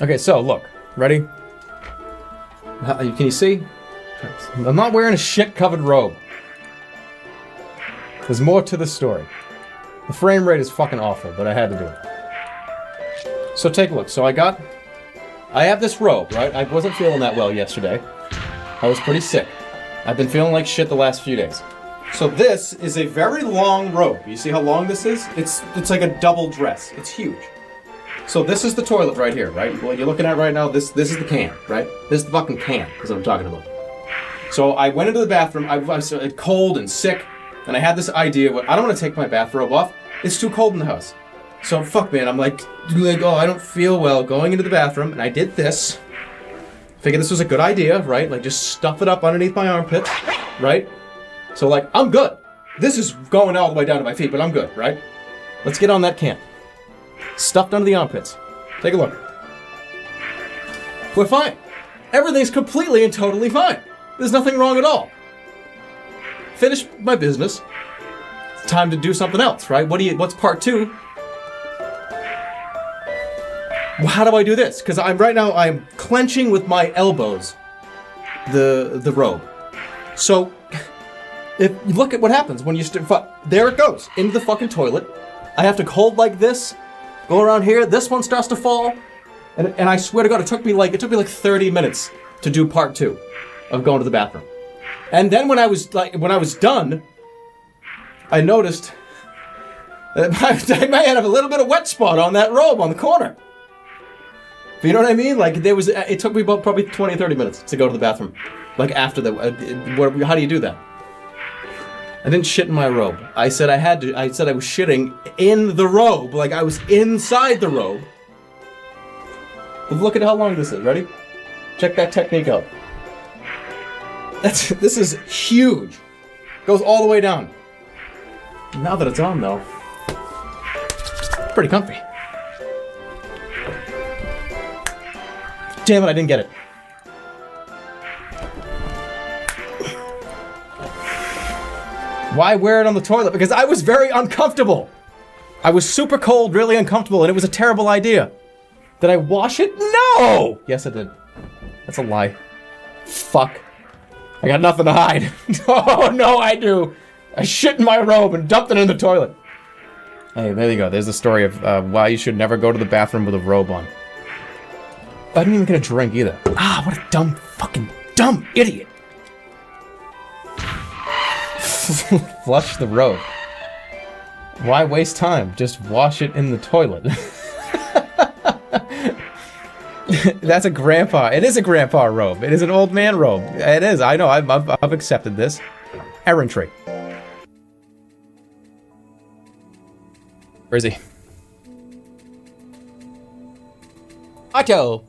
Okay, so look. Ready? Can you see? I'm not wearing a shit-covered robe. There's more to this story. The frame rate is fucking awful, but I had to do it. So take a look. So I have this robe, right? I wasn't feeling that well yesterday. I was pretty sick. I've been feeling like shit the last few days. So this is a very long robe. You see how long this is? It's like a double dress. It's huge. So this is the toilet right here, right? What you're looking at right now, this is the can, right? This is the fucking can, is what I'm talking about. So I went into the bathroom, I was cold and sick, and I had this idea, I don't want to take my bathrobe off, it's too cold in the house. So fuck man, I'm like, oh, I don't feel well, going into the bathroom, and I did this. Figured this was a good idea, right? Like just stuff it up underneath my armpit, right? So like, I'm good. This is going all the way down to my feet, but I'm good, right? Let's get on that can. Stuffed under the armpits. Take a look. We're fine. Everything's completely and totally fine. There's nothing wrong at all. Finished my business. It's time to do something else, right? What's part two? How do I do this? Because right now I'm clenching with my elbows the robe. So if you look at what happens when you there it goes into the fucking toilet. I have to hold like this. Go around here, this one starts to fall, and I swear to God, it took me like 30 minutes to do part two of going to the bathroom. And then when I was done, I noticed that I may have a little bit of wet spot on that robe on the corner. But you know what I mean? Like it took me about probably 20, 30 minutes to go to the bathroom. Like after how do you do that? I didn't shit in my robe. I said I was shitting in the robe, like I was inside the robe. But look at how long this is. Ready? Check that technique out. This is huge. Goes all the way down. Now that it's on though, pretty comfy. Damn it, I didn't get it. Why wear it on the toilet? Because I was very uncomfortable. I was super cold, really uncomfortable, and it was a terrible idea. Did I wash it? No! Yes, I did. That's a lie. Fuck. I got nothing to hide. Oh, no, I do. I shit in my robe and dumped it in the toilet. Hey, there you go. There's the story of why you should never go to the bathroom with a robe on. I didn't even get a drink either. Ah, what a fucking dumb idiot. Flush the robe. Why waste time? Just wash it in the toilet. That's a grandpa. It is a grandpa robe. It is an old man robe. It is. I know. I've accepted this. Errantry. Where is he? Otto.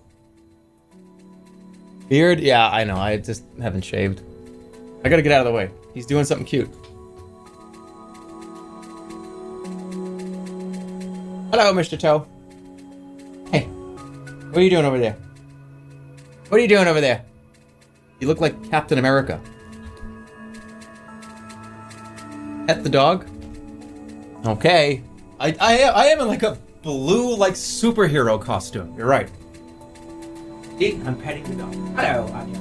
Beard? Yeah, I know. I just haven't shaved. I gotta get out of the way. He's doing something cute. Hello, Mr. Toe. Hey, what are you doing over there? What are you doing over there? You look like Captain America. Pet the dog? Okay. I am in like a blue, like, superhero costume. You're right. See? I'm petting the dog. Hello, Anya.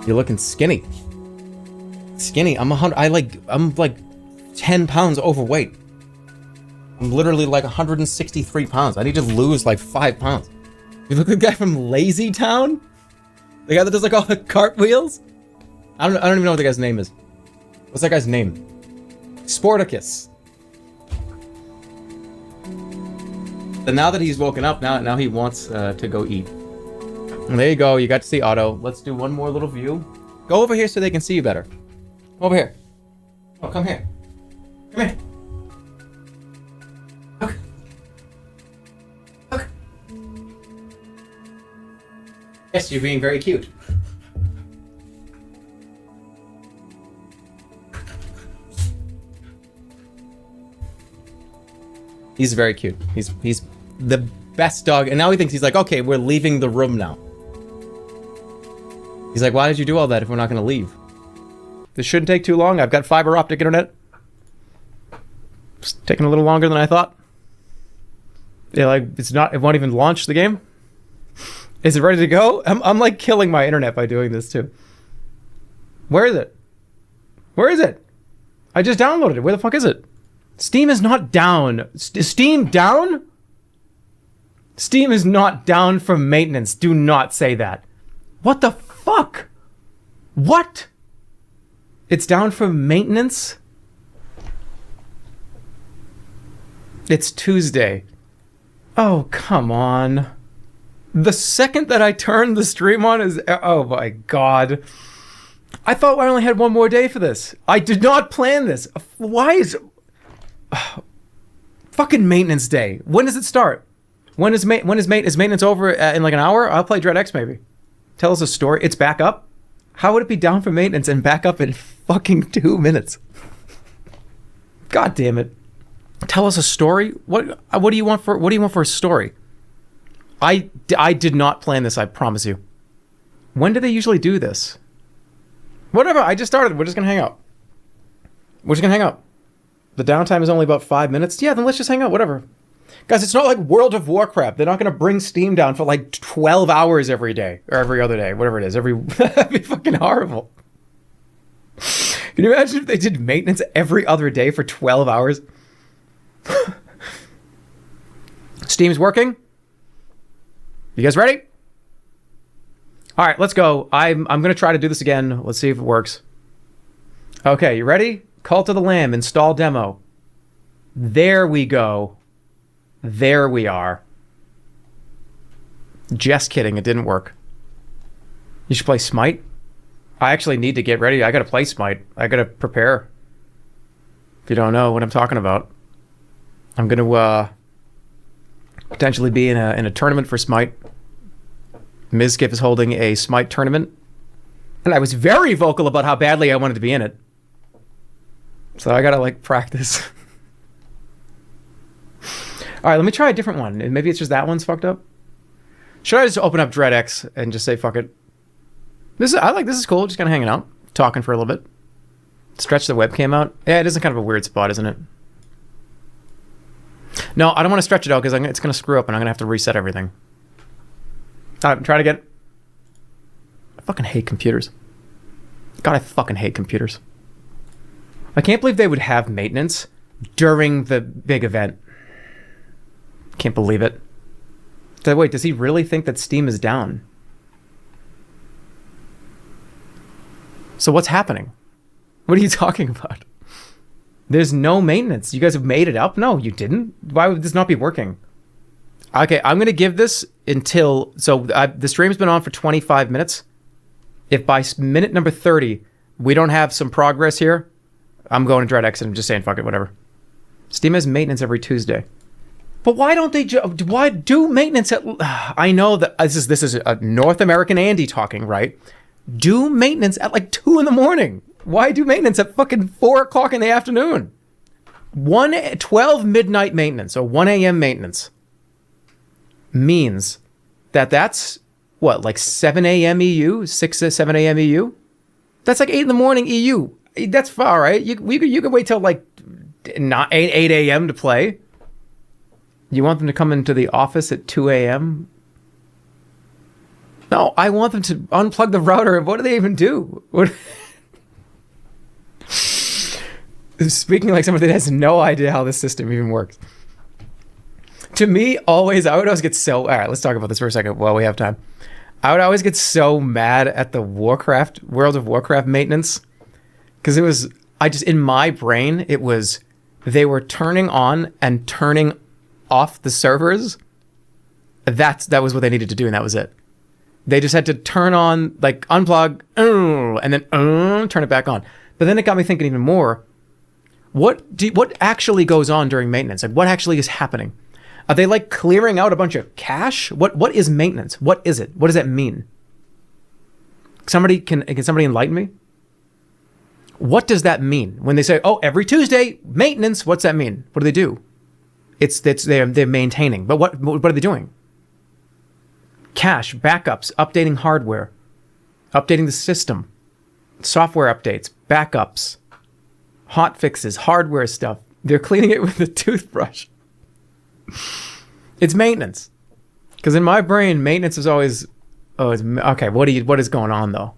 You're looking skinny. Skinny. I'm like 10 pounds overweight. I'm literally like 163 pounds. I need to lose like 5 pounds. You look like the guy from Lazy Town? The guy that does like all the cartwheels? I don't even know what the guy's name is. What's that guy's name? Sporticus. And now that he's woken up, now he wants to go eat. And there you go. You got to see Otto. Let's do one more little view. Go over here so they can see you better. Over here. Oh, come here. Come here. Look. Look. Yes, you're being very cute. He's very cute. He's the best dog. And now he thinks, he's like, okay, we're leaving the room now. He's like, why did you do all that if we're not going to leave? This shouldn't take too long. I've got fiber optic internet. It's taking a little longer than I thought. Yeah, like it won't even launch the game. Is it ready to go? I'm like killing my internet by doing this too. Where is it? Where is it? I just downloaded it. Where the fuck is it? Steam is not down. Is Steam down? Steam is not down from maintenance. Do not say that. What the fuck? What? It's down from maintenance? It's Tuesday. Oh, come on. The second that I turned the stream on is... Oh my god. I thought I only had one more day for this. I did not plan this. Why is... fucking maintenance day. When does it start? Is maintenance over in like an hour? I'll play Dread X maybe. Tell us a story. It's back up? How would it be down for maintenance and back up in fucking 2 minutes? God damn it. Tell us a story? What do you want for a story? I did not plan this, I promise you. When do they usually do this? Whatever, I just started. We're just gonna hang out. The downtime is only about 5 minutes. Yeah, then let's just hang out, whatever. Guys, it's not like World of Warcraft. They're not gonna bring Steam down for like 12 hours every day. Or every other day, whatever it is. That'd be fucking horrible. Can you imagine if they did maintenance every other day for 12 hours? Steam's working? You guys ready? All right, let's go. I'm going to try to do this again. Let's see if it works. Okay, you ready? Cult of the Lamb, install demo. There we go. There we are. Just kidding, it didn't work. You should play Smite? I actually need to get ready. I got to play Smite. I got to prepare. If you don't know what I'm talking about. I'm going to potentially be in a tournament for Smite. Mizkif is holding a Smite tournament. And I was very vocal about how badly I wanted to be in it. So I gotta like practice. Alright, let me try a different one. Maybe it's just that one's fucked up. Should I just open up Dread X and just say fuck it? This is cool, just kinda hanging out. Talking for a little bit. Stretch the webcam out. Yeah, it is kind of a weird spot, isn't it? No, I don't want to stretch it out because it's going to screw up and I'm going to have to reset everything. Alright, try it again. I fucking hate computers. God, I fucking hate computers. I can't believe they would have maintenance during the big event. Can't believe it. Wait, does he really think that Steam is down? So what's happening? What are you talking about? There's no maintenance. You guys have made it up? No, you didn't. Why would this not be working? Okay, I'm going to give this until... So the stream's been on for 25 minutes. If by minute number 30, we don't have some progress here, I'm going to Dread X and I'm just saying, fuck it, whatever. Steam has maintenance every Tuesday. But why don't they... Why do maintenance at... I know that this is a North American Andy talking, right? Do maintenance at like 2 in the morning. Why do maintenance at fucking 4 o'clock in the afternoon? 12 midnight maintenance, or 1 a.m. maintenance, means that's, what, like 7 a.m. EU? 6 to 7 a.m. EU? That's like 8 in the morning EU. That's far, right? You could wait till like 8 a.m. to play. You want them to come into the office at 2 a.m.? No, I want them to unplug the router. What do they even do? What... Speaking like somebody that has no idea how this system even works. To me, I would always get so... All right, let's talk about this for a second while we have time. I would always get so mad at the World of Warcraft maintenance. Because it was... in my brain, it was... They were turning on and turning off the servers. That was what they needed to do, and that was it. They just had to turn on, like, unplug, and then turn it back on. But then it got me thinking even more. What actually goes on during maintenance? Like, what actually is happening? Are they like clearing out a bunch of cache? What is maintenance? What is it? What does that mean? Can somebody enlighten me? What does that mean when they say, "Oh, every Tuesday maintenance"? What's that mean? What do they do? They're maintaining, but what are they doing? Cache, backups, updating hardware, updating the system, software updates, backups, hot fixes, hardware stuff. They're cleaning it with a toothbrush. It's maintenance. Because in my brain, maintenance is always, okay, what is going on though?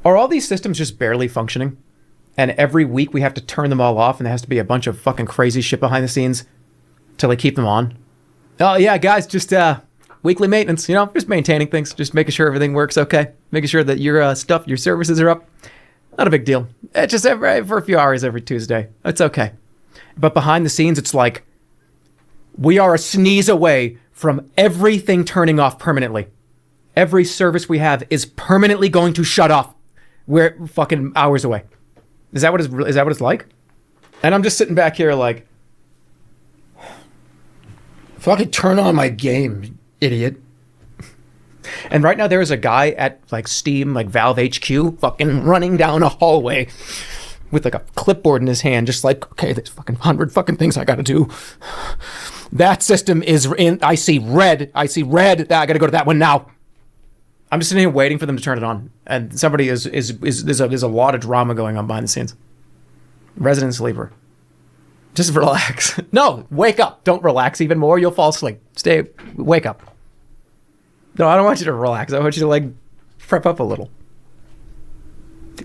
Are all these systems just barely functioning? And every week we have to turn them all off and there has to be a bunch of fucking crazy shit behind the scenes till they keep them on? Oh yeah, guys, just weekly maintenance, just maintaining things, just making sure everything works okay. Making sure that your stuff, your services are up. Not a big deal. It's just for a few hours every Tuesday. It's okay. But behind the scenes, it's like, we are a sneeze away from everything turning off permanently. Every service we have is permanently going to shut off. We're fucking hours away. Is that what it's like? And I'm just sitting back here like, fucking turn on my game, idiot. And right now there is a guy at like Steam, like Valve HQ, fucking running down a hallway with like a clipboard in his hand, just like, okay, there's fucking 100 fucking things I gotta do. That system is in, I see red. I gotta go to that one now. I'm just sitting here waiting for them to turn it on. And somebody there's a lot of drama going on behind the scenes. Resident sleeper. Just relax. No, wake up. Don't relax even more. You'll fall asleep. Wake up. No, I don't want you to relax. I want you to like prep up a little.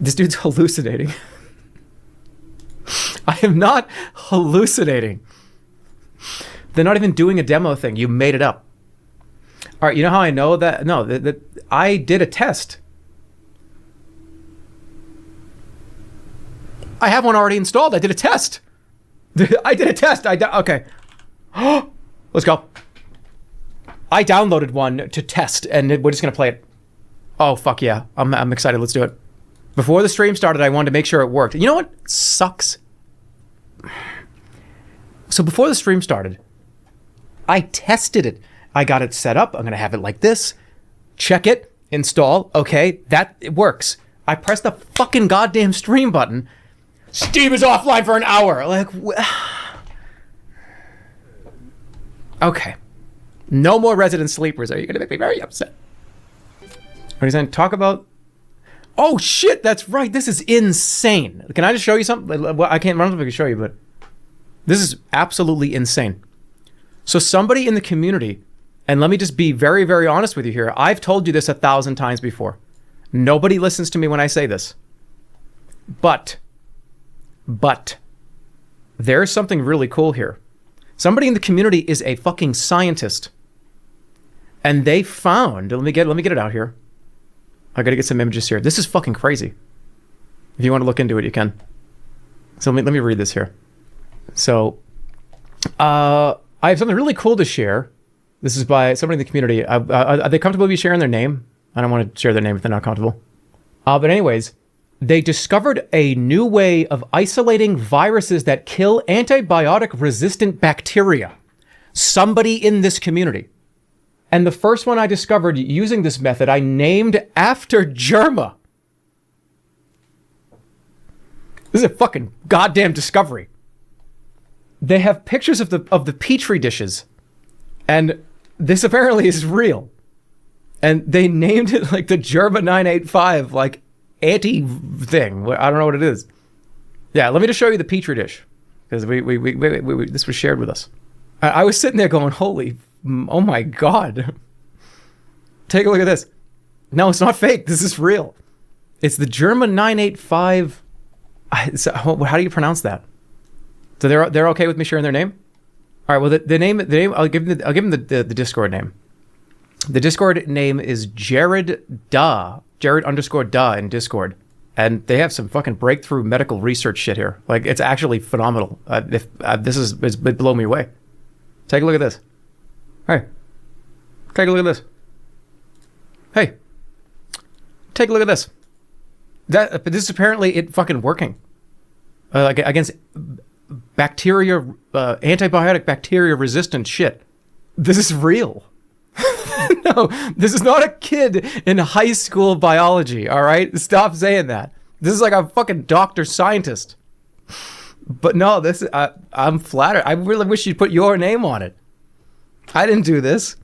This dude's hallucinating. I am not hallucinating. They're not even doing a demo thing. You made it up. All right, you know how I know that? No, I did a test. I have one already installed. I did a test. Okay. Let's go. I downloaded one to test, and we're just going to play it. Oh, fuck yeah. I'm excited. Let's do it. Before the stream started, I wanted to make sure it worked. You know what sucks? So before the stream started, I tested it. I got it set up. I'm going to have it like this. Check it. Install. Okay, it works. I pressed the fucking goddamn stream button. Steam is offline for an hour. Like, okay. No more resident sleepers. Are you going to make me very upset? What are you saying? Talk about... Oh, shit, that's right. This is insane. Can I just show you something? Well, I don't know if I can show you, but... This is absolutely insane. So somebody in the community... And let me just be very, very honest with you here. I've told you this 1,000 times before. Nobody listens to me when I say this. But... There's something really cool here. Somebody in the community is a fucking scientist. And they found... Let me get it out here. I gotta get some images here. This is fucking crazy. If you want to look into it, you can. So let me read this here. So, I have something really cool to share. This is by somebody in the community. Are they comfortable with you sharing their name? I don't want to share their name if they're not comfortable. But anyways, they discovered a new way of isolating viruses that kill antibiotic-resistant bacteria. Somebody in this community. And the first one I discovered using this method, I named after Jerma. This is a fucking goddamn discovery. They have pictures of the petri dishes. And this apparently is real. And they named it like the Jerma 985, like anti-thing. I don't know what it is. Yeah, let me just show you the petri dish. Because this was shared with us. I was sitting there going, holy, oh my God. Take a look at this. No, it's not fake. This is real. It's the Jerma 985. How do you pronounce that? So they're okay with me sharing their name? All right, well, the name, I'll give them the Discord name. The Discord name is Jared _Da in Discord. And they have some fucking breakthrough medical research shit here. Like, it's actually phenomenal. It's blown me away. Take a look at this. Hey, take a look at this. Hey, take a look at this. But this is apparently it fucking working. Against bacteria, antibiotic bacteria resistant shit. This is real. No, this is not a kid in high school biology, all right? Stop saying that. This is like a fucking doctor scientist. But no, I'm flattered. I really wish you'd put your name on it. I didn't do this.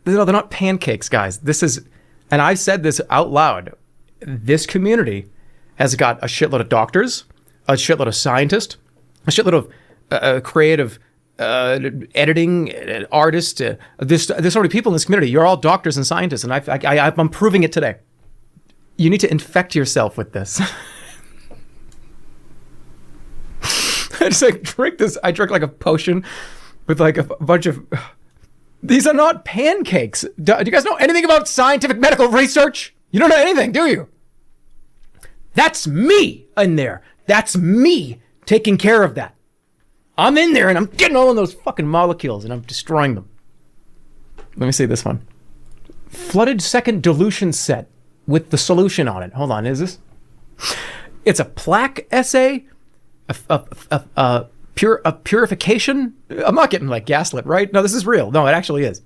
No, they're not pancakes, guys. This is, and I said this out loud. This community has got a shitload of doctors, a shitload of scientists, a shitload of creative editing, artist. There's so many people in this community. You're all doctors and scientists, and I'm proving it today. You need to infect yourself with this. I just like drink this. I drink like a potion with like a bunch of. These are not pancakes. Do you guys know anything about scientific medical research? You don't know anything, do you? That's me in there. That's me taking care of that. I'm in there and I'm getting all of those fucking molecules and I'm destroying them. Let me see this one. Flooded second dilution set with the solution on it. Hold on, is this? It's a plaque essay, a purification. I'm not getting like gaslit, right? No, this is real. No, it actually is.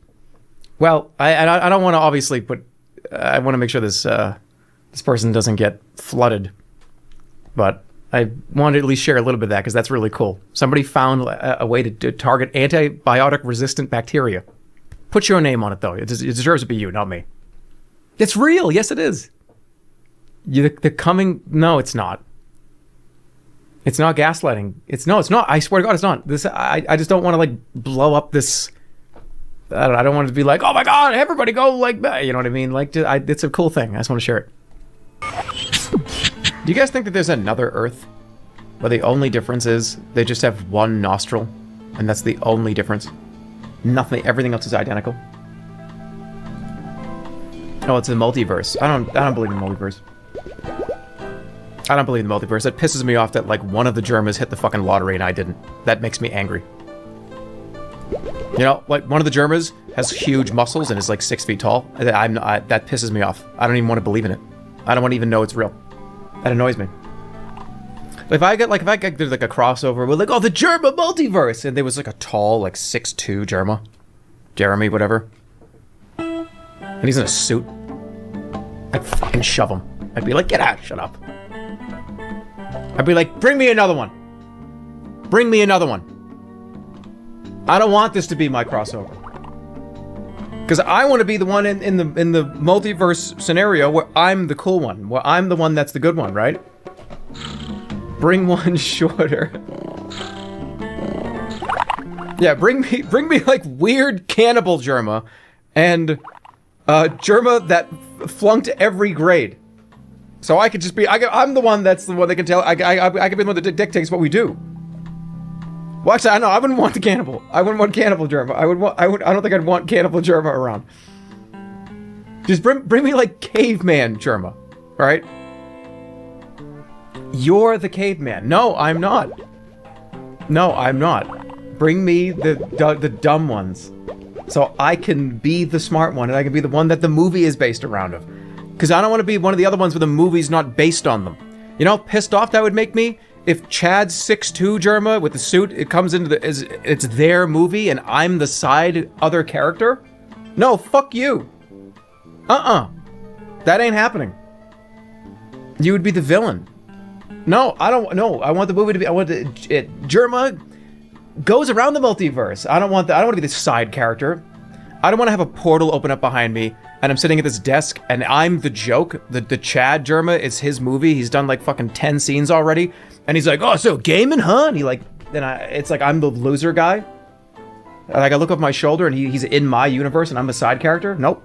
Well, I don't want to obviously put. I want to make sure this this person doesn't get flooded, but I wanted to at least share a little bit of that because that's really cool. Somebody found a way to target antibiotic-resistant bacteria. Put your name on it, though. It deserves to be you, not me. It's real. Yes, it is. The coming... No, it's not. It's not gaslighting. It's not. I swear to God, it's not. This. I just don't want to, like, blow up this... I don't want it to be like, oh my God, everybody go like that. You know what I mean? Like, it's a cool thing. I just want to share it. Do you guys think that there's another Earth where the only difference is they just have one nostril and that's the only difference? Nothing, everything else is identical. Oh, it's a multiverse. I don't believe in the multiverse. I don't believe in the multiverse. That pisses me off that like one of the Jermas hit the fucking lottery and I didn't. That makes me angry. You know, like one of the Jermas has huge muscles and is like 6 feet tall. That pisses me off. I don't even want to believe in it. I don't want to even know it's real. That annoys me. If I get there's like a crossover with like, oh, the Jerma multiverse, and there was like a tall, like 6'2" Jerma, Jeremy, whatever, and he's in a suit, I'd fucking shove him. I'd be like, get out, shut up. I'd be like, bring me another one. Bring me another one. I don't want this to be my crossover. Because I want to be the one in the multiverse scenario where I'm the cool one, where I'm the one that's the good one, right? Bring one shorter. Yeah, bring me like weird cannibal Jerma, and Jerma that flunked every grade. So I could just be, I'm the one that's the one that can tell. I could be the one that dictates what we do. Well, actually, I know I wouldn't want the cannibal. I wouldn't want cannibal Jerma. I don't think I'd want cannibal Jerma around. Just bring me like caveman Jerma, right? You're the caveman. No, I'm not. No, I'm not. Bring me the dumb ones, so I can be the smart one, and I can be the one that the movie is based around of. Because I don't want to be one of the other ones where the movie's not based on them. You know how pissed off that would make me? If Chad's 6'2" Jerma with the suit, it comes into it's their movie and I'm the side other character? No, fuck you. That ain't happening. You would be the villain. No, I don't. No, I want the movie to be. Jerma goes around the multiverse. I don't want to be the side character. I don't want to have a portal open up behind me and I'm sitting at this desk and I'm the joke. The Chad Jerma is his movie. He's done like fucking 10 scenes already. And he's like, oh, so gaming, huh? And he like, it's like I'm the loser guy. Like I look over my shoulder and he's in my universe and I'm the side character. Nope.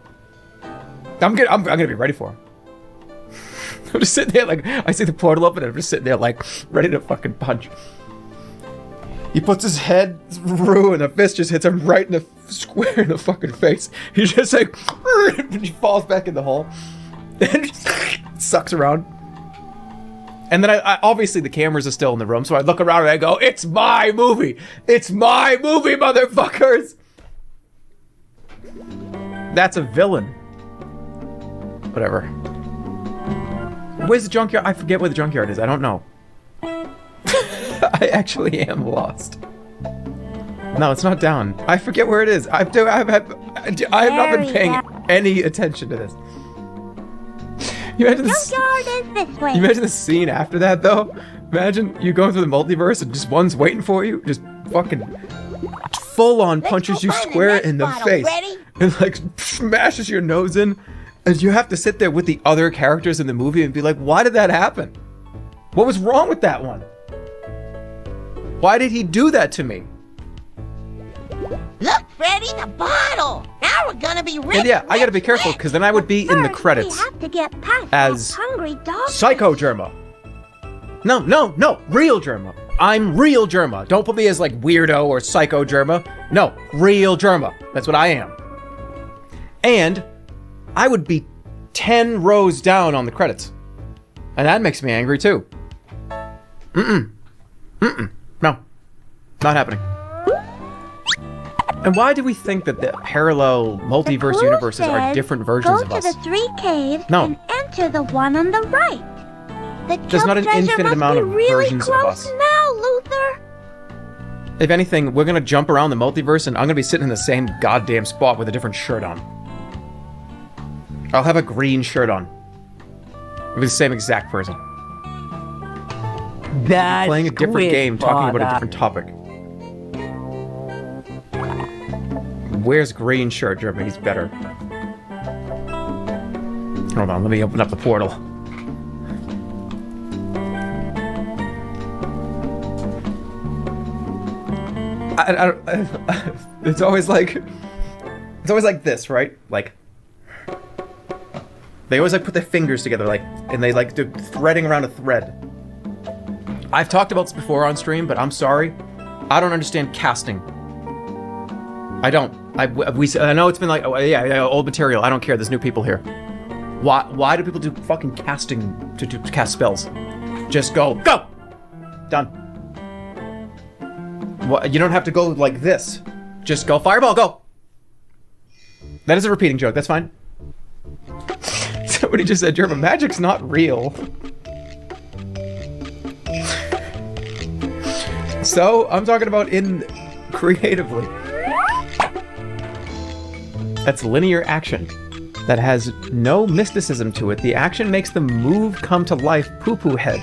I'm gonna be ready for him. I'm just sitting there like, I see the portal open and I'm just sitting there like, ready to fucking punch. He puts his head through and a fist just hits him right in the square in the fucking face. He's just like, and he falls back in the hole. And sucks around. And then I obviously the cameras are still in the room, so I look around and I go, it's my movie! It's my movie, motherfuckers! That's a villain. Whatever. Where's the junkyard? I forget where the junkyard is. I don't know. I actually am lost. No, it's not down. I forget where it is. I have not been paying any attention to this. You imagine this? You imagine the scene after that, though? Imagine you going through the multiverse and just one's waiting for you, just fucking full-on punches you square in the face. Ready? And like smashes your nose in, and you have to sit there with the other characters in the movie and be like, why did that happen? What was wrong with that one? Why did he do that to me? Look, Freddy, the bottle. Now we're gonna be rich. And yeah, I gotta be careful because then I would be in the credits We have to get past as that hungry dog. Psycho Jerma. No, real Jerma. I'm real Jerma. Don't put me as like weirdo or Psycho Jerma. No, real Jerma. That's what I am. And I would be 10 rows down on the credits. And that makes me angry too. No, not happening. And why do we think that the parallel multiverse universes are different versions of us? Go to the 3 caves No. and enter the one on the right. The There's not an treasure infinite must amount be of really versions of close us. now, Luther. If anything, we're gonna jump around the multiverse and I'm gonna be sitting in the same goddamn spot with a different shirt on. I'll have a green shirt on. I'll be the same exact person. That's Playing a different game, talking about a Father. different topic. Where's green shirt, Jerma? He's better. Hold on, let me open up the portal. It's always like this, right? Like they always like put their fingers together, like, and they like do threading around a thread. I've talked about this before on stream, but I'm sorry, I don't understand casting. I don't. I know it's been like, oh, yeah, old material. I don't care. There's new people here. Why do people do fucking casting to cast spells? Just go. Done. What, you don't have to go like this. Just go fireball, go. That is a repeating joke. That's fine. Somebody just said, Jerma, magic's not real. So, I'm talking about in creatively. That's linear action. That has no mysticism to it. The action makes the move come to life, poo-poo head.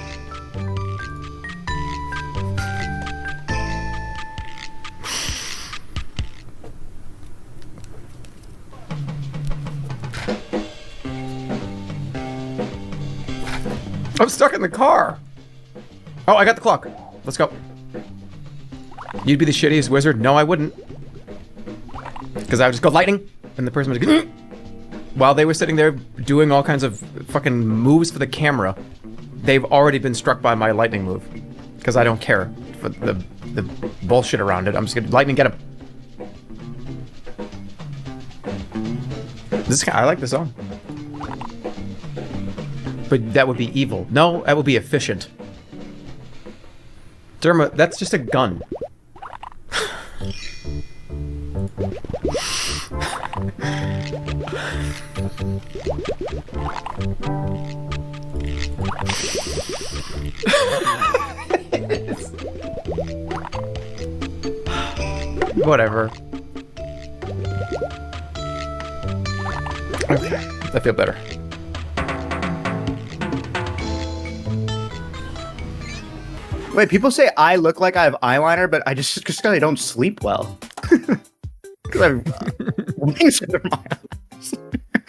I'm stuck in the car. Oh, I got the clock. Let's go. You'd be the shittiest wizard. No, I wouldn't. Because I would just go lightning, and the person would go, while they were sitting there doing all kinds of fucking moves for the camera, they've already been struck by my lightning move. Because I don't care for the bullshit around it. I'm just gonna lightning get him. I like the song. But that would be evil. No, that would be efficient. Jerma, that's just a gun. Whatever. Okay, I feel better. Wait, people say I look like I have eyeliner, but I just because I don't sleep well. Because I have wings under my eyes.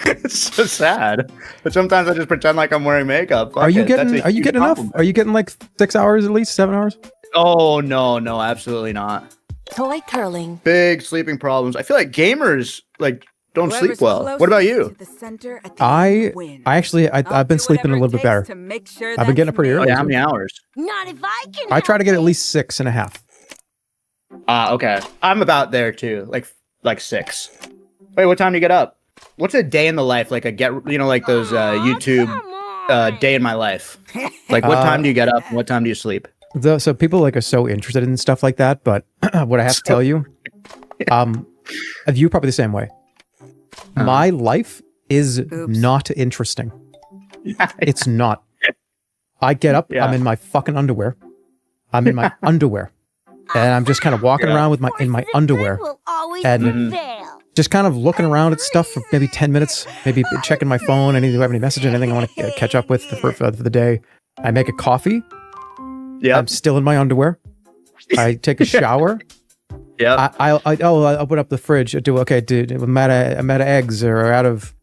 It's so sad. But sometimes I just pretend like I'm wearing makeup. Are you getting enough? Compliment. Are you getting like 6 hours at least? 7 hours? Oh no, absolutely not. Toy curling. Big sleeping problems. I feel like gamers like don't sleep well. What about you? I've been sleeping a little bit better. I've been getting up pretty early. Oh, yeah, how many hours? Not if I can. I try to get at least 6.5. Okay. I'm about there too. Like 6. Wait, what time do you get up? What's a day in the life? Like like those YouTube day in my life. Like what time do you get up and what time do you sleep? So people like are so interested in stuff like that, but what I have to tell you, you probably the same way. My life is not interesting. It's not. I get up, I'm in my fucking underwear. I'm in my underwear. And I'm just kind of walking around with in my underwear. And just kind of looking around at stuff for maybe 10 minutes, maybe checking my phone, do I have any messages, anything I want to catch up with for the day. I make a coffee. Yeah. I'm still in my underwear. I take a shower. Yeah. I'll open up the fridge. I'm out of eggs or out of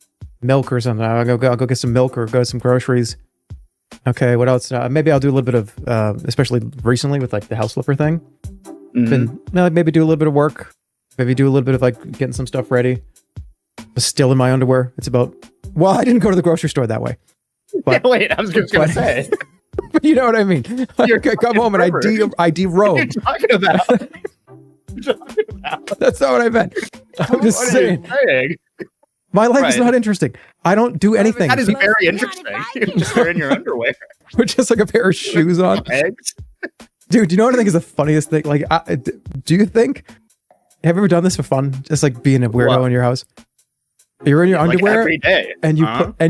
milk or something. I'll go get some milk or go some groceries. Okay, what else? Maybe I'll do a little bit of, especially recently with like the house flipper thing. Been maybe do a little bit of work, maybe do a little bit of like getting some stuff ready. But still in my underwear. It's about. Well, I didn't go to the grocery store that way. But, Wait, I was just gonna say. But you know what I mean. Like, I come home and I derobe. What are you talking about? What are you talking about? That's not what I meant. I'm just What are saying. you saying? My life is Right. not interesting. I don't do anything. That is Well, very you're interesting. not You're just wearing your underwear. With just like a pair of shoes on. Eggs. Dude, do you know what I think is the funniest thing? Like, do you think? Have you ever done this for fun? Just like being a weirdo What? in your house. You're in your Like underwear every day. and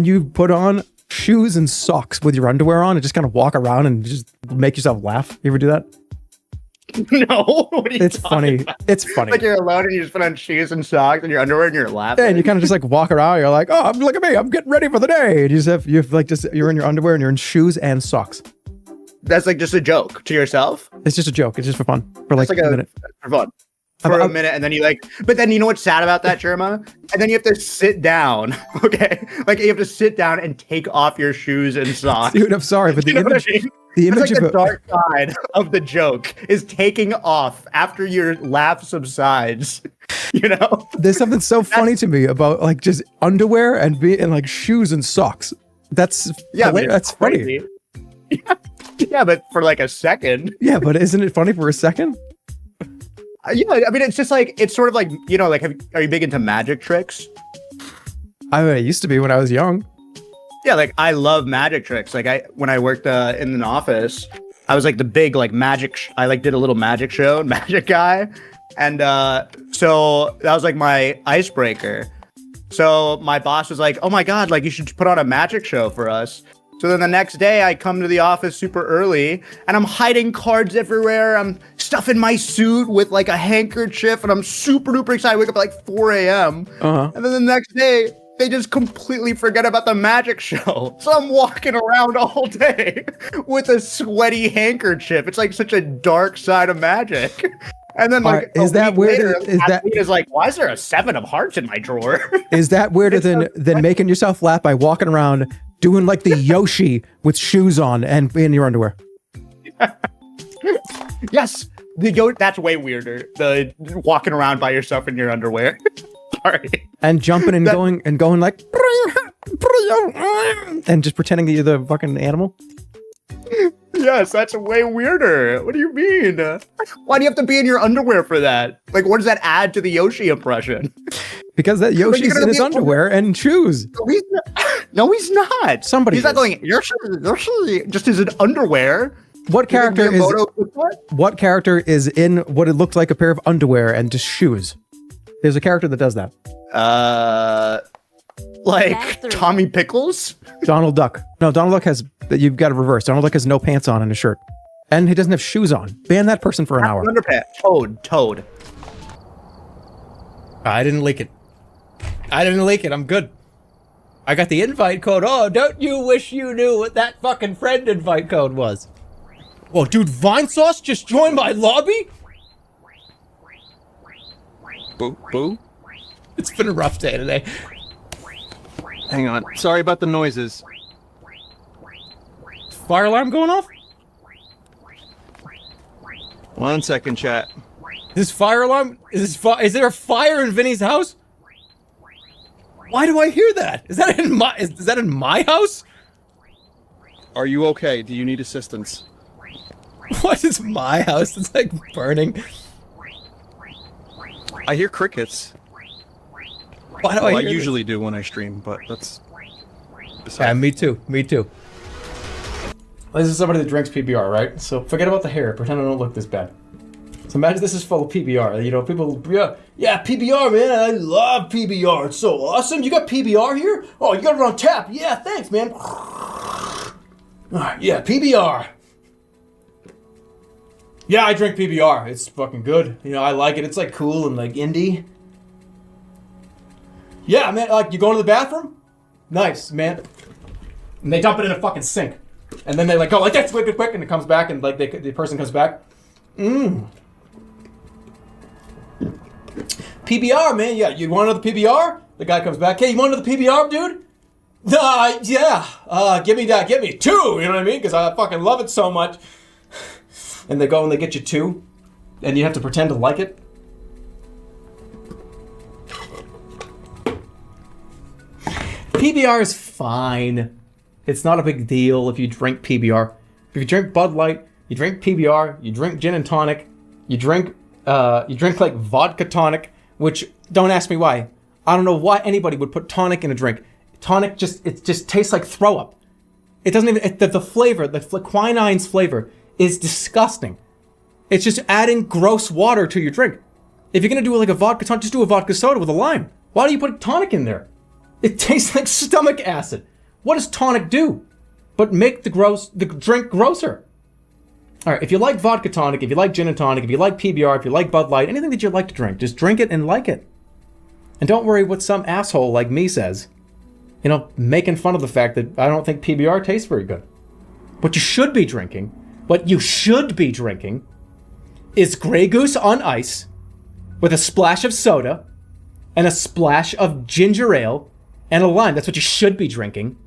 you put on shoes and socks with your underwear on and just kind of walk around and just make yourself laugh. You ever do that? No. What are you It's talking funny. about? It's funny. Like you're alone and you just put on shoes and socks and your underwear and you're laughing. Yeah, and you kind of just like walk around. You're like, oh, look at me. I'm getting ready for the day. And you're in your underwear and you're in shoes and socks. That's like just a joke to yourself. It's just a joke. It's just for fun. For like, It's like a minute. for fun. For a minute, and then you like, but then you know what's sad about that, Jerma? And then you have to sit down, okay? Like you have to sit down and take off your shoes and socks. Dude, I'm sorry, but the You know what image, I mean? the It's image like of the dark side of the joke is taking off after your laugh subsides. You know? there's something so funny to me about like just underwear and like shoes and socks. That's Yeah, but it's that's funny. crazy. Yeah, but for like a second. Yeah, but isn't it funny for a second? Yeah, I mean, it's just like, it's sort of like, you know, like, are you big into magic tricks? I mean, I used to be when I was young. Yeah, like I love magic tricks. Like when I worked in an office, I was like the big like magic. I like did a little magic show, magic guy, and so that was like my icebreaker. So my boss was like, "Oh my god, like you should put on a magic show for us." So then the next day I come to the office super early and I'm hiding cards everywhere. I'm stuffing my suit with like a handkerchief and I'm super duper excited. I wake up at like 4 a.m. Uh-huh. And then the next day they just completely forget about the magic show. So I'm walking around all day with a sweaty handkerchief. It's like such a dark side of magic. And then like Is that weirder? Is like, why is there a 7 of hearts in my drawer? Is that weirder than making yourself laugh by walking around doing like the Yoshi with shoes on and in your underwear? Yes, that's way weirder. The walking around by yourself in your underwear. Sorry. And jumping and going like and just pretending that you're the fucking animal? Yes, that's way weirder. What do you mean? Why do you have to be in your underwear for that? Like, what does that add to the Yoshi impression? Because that Yoshi's in his underwear and shoes. No, he's not. Somebody He's not is. going, Yoshi just is in underwear. What character is What? what character is in what it looked like a pair of underwear and just shoes? There's a character that does that. Like That's Tommy Pickles? Donald Duck. No, Donald Duck has, you've got it reversed. Donald Duck has no pants on and a shirt. And he doesn't have shoes on. Ban that person for an hour. Underpants. Toad. I didn't leak it. I'm good. I got the invite code. Oh, don't you wish you knew what that fucking friend invite code was? Whoa, dude, Vine Sauce just joined my lobby? Boo, boo. It's been a rough day today. Hang on. Sorry about the noises. Fire alarm going off? 1 second, chat. This fire alarm? Is there a fire in Vinny's house? Why do I hear that? Is that in my house? Are you okay? Do you need assistance? What is my house? It's like burning. I hear crickets. Why do Well, I hear usually do when I stream, but that's... Yeah, me too. This is somebody that drinks PBR, right? So forget about the hair. Pretend I don't look this bad. So imagine this is full of PBR. You know, people, yeah, PBR, man. I love PBR. It's so awesome. You got PBR here? Oh, you got it on tap. Yeah, thanks, man. All right, yeah, PBR. Yeah, I drink PBR. It's fucking good. You know, I like it. It's like cool and like indie. Yeah, man. Like, you going to the bathroom? Nice, man. And they dump it in a fucking sink. And then they like go like that's quick, and it comes back, and like the person comes back. PBR, man. Yeah, you want another PBR? The guy comes back. Hey, you want another PBR, dude? Yeah. Give me that. Give me 2. You know what I mean? Because I fucking love it so much. And they go and they get you 2. and you have to pretend to like it. PBR is fine. It's not a big deal if you drink PBR. If you drink Bud Light, you drink PBR, you drink gin and tonic, you drink like vodka tonic, which, don't ask me why. I don't know why anybody would put tonic in a drink. Tonic just tastes like throw up. It doesn't even, the flavor, the quinine's flavor is disgusting. It's just adding gross water to your drink. If you're gonna do like a vodka tonic, just do a vodka soda with a lime. Why do you put tonic in there? It tastes like stomach acid. What does tonic do? But make the drink grosser. All right, if you like vodka tonic, if you like gin and tonic, if you like PBR, if you like Bud Light, anything that you like to drink, just drink it and like it. And don't worry what some asshole like me says. You know, making fun of the fact that I don't think PBR tastes very good. What you should be drinking is Grey Goose on ice with a splash of soda and a splash of ginger ale and a lime. That's what you should be drinking.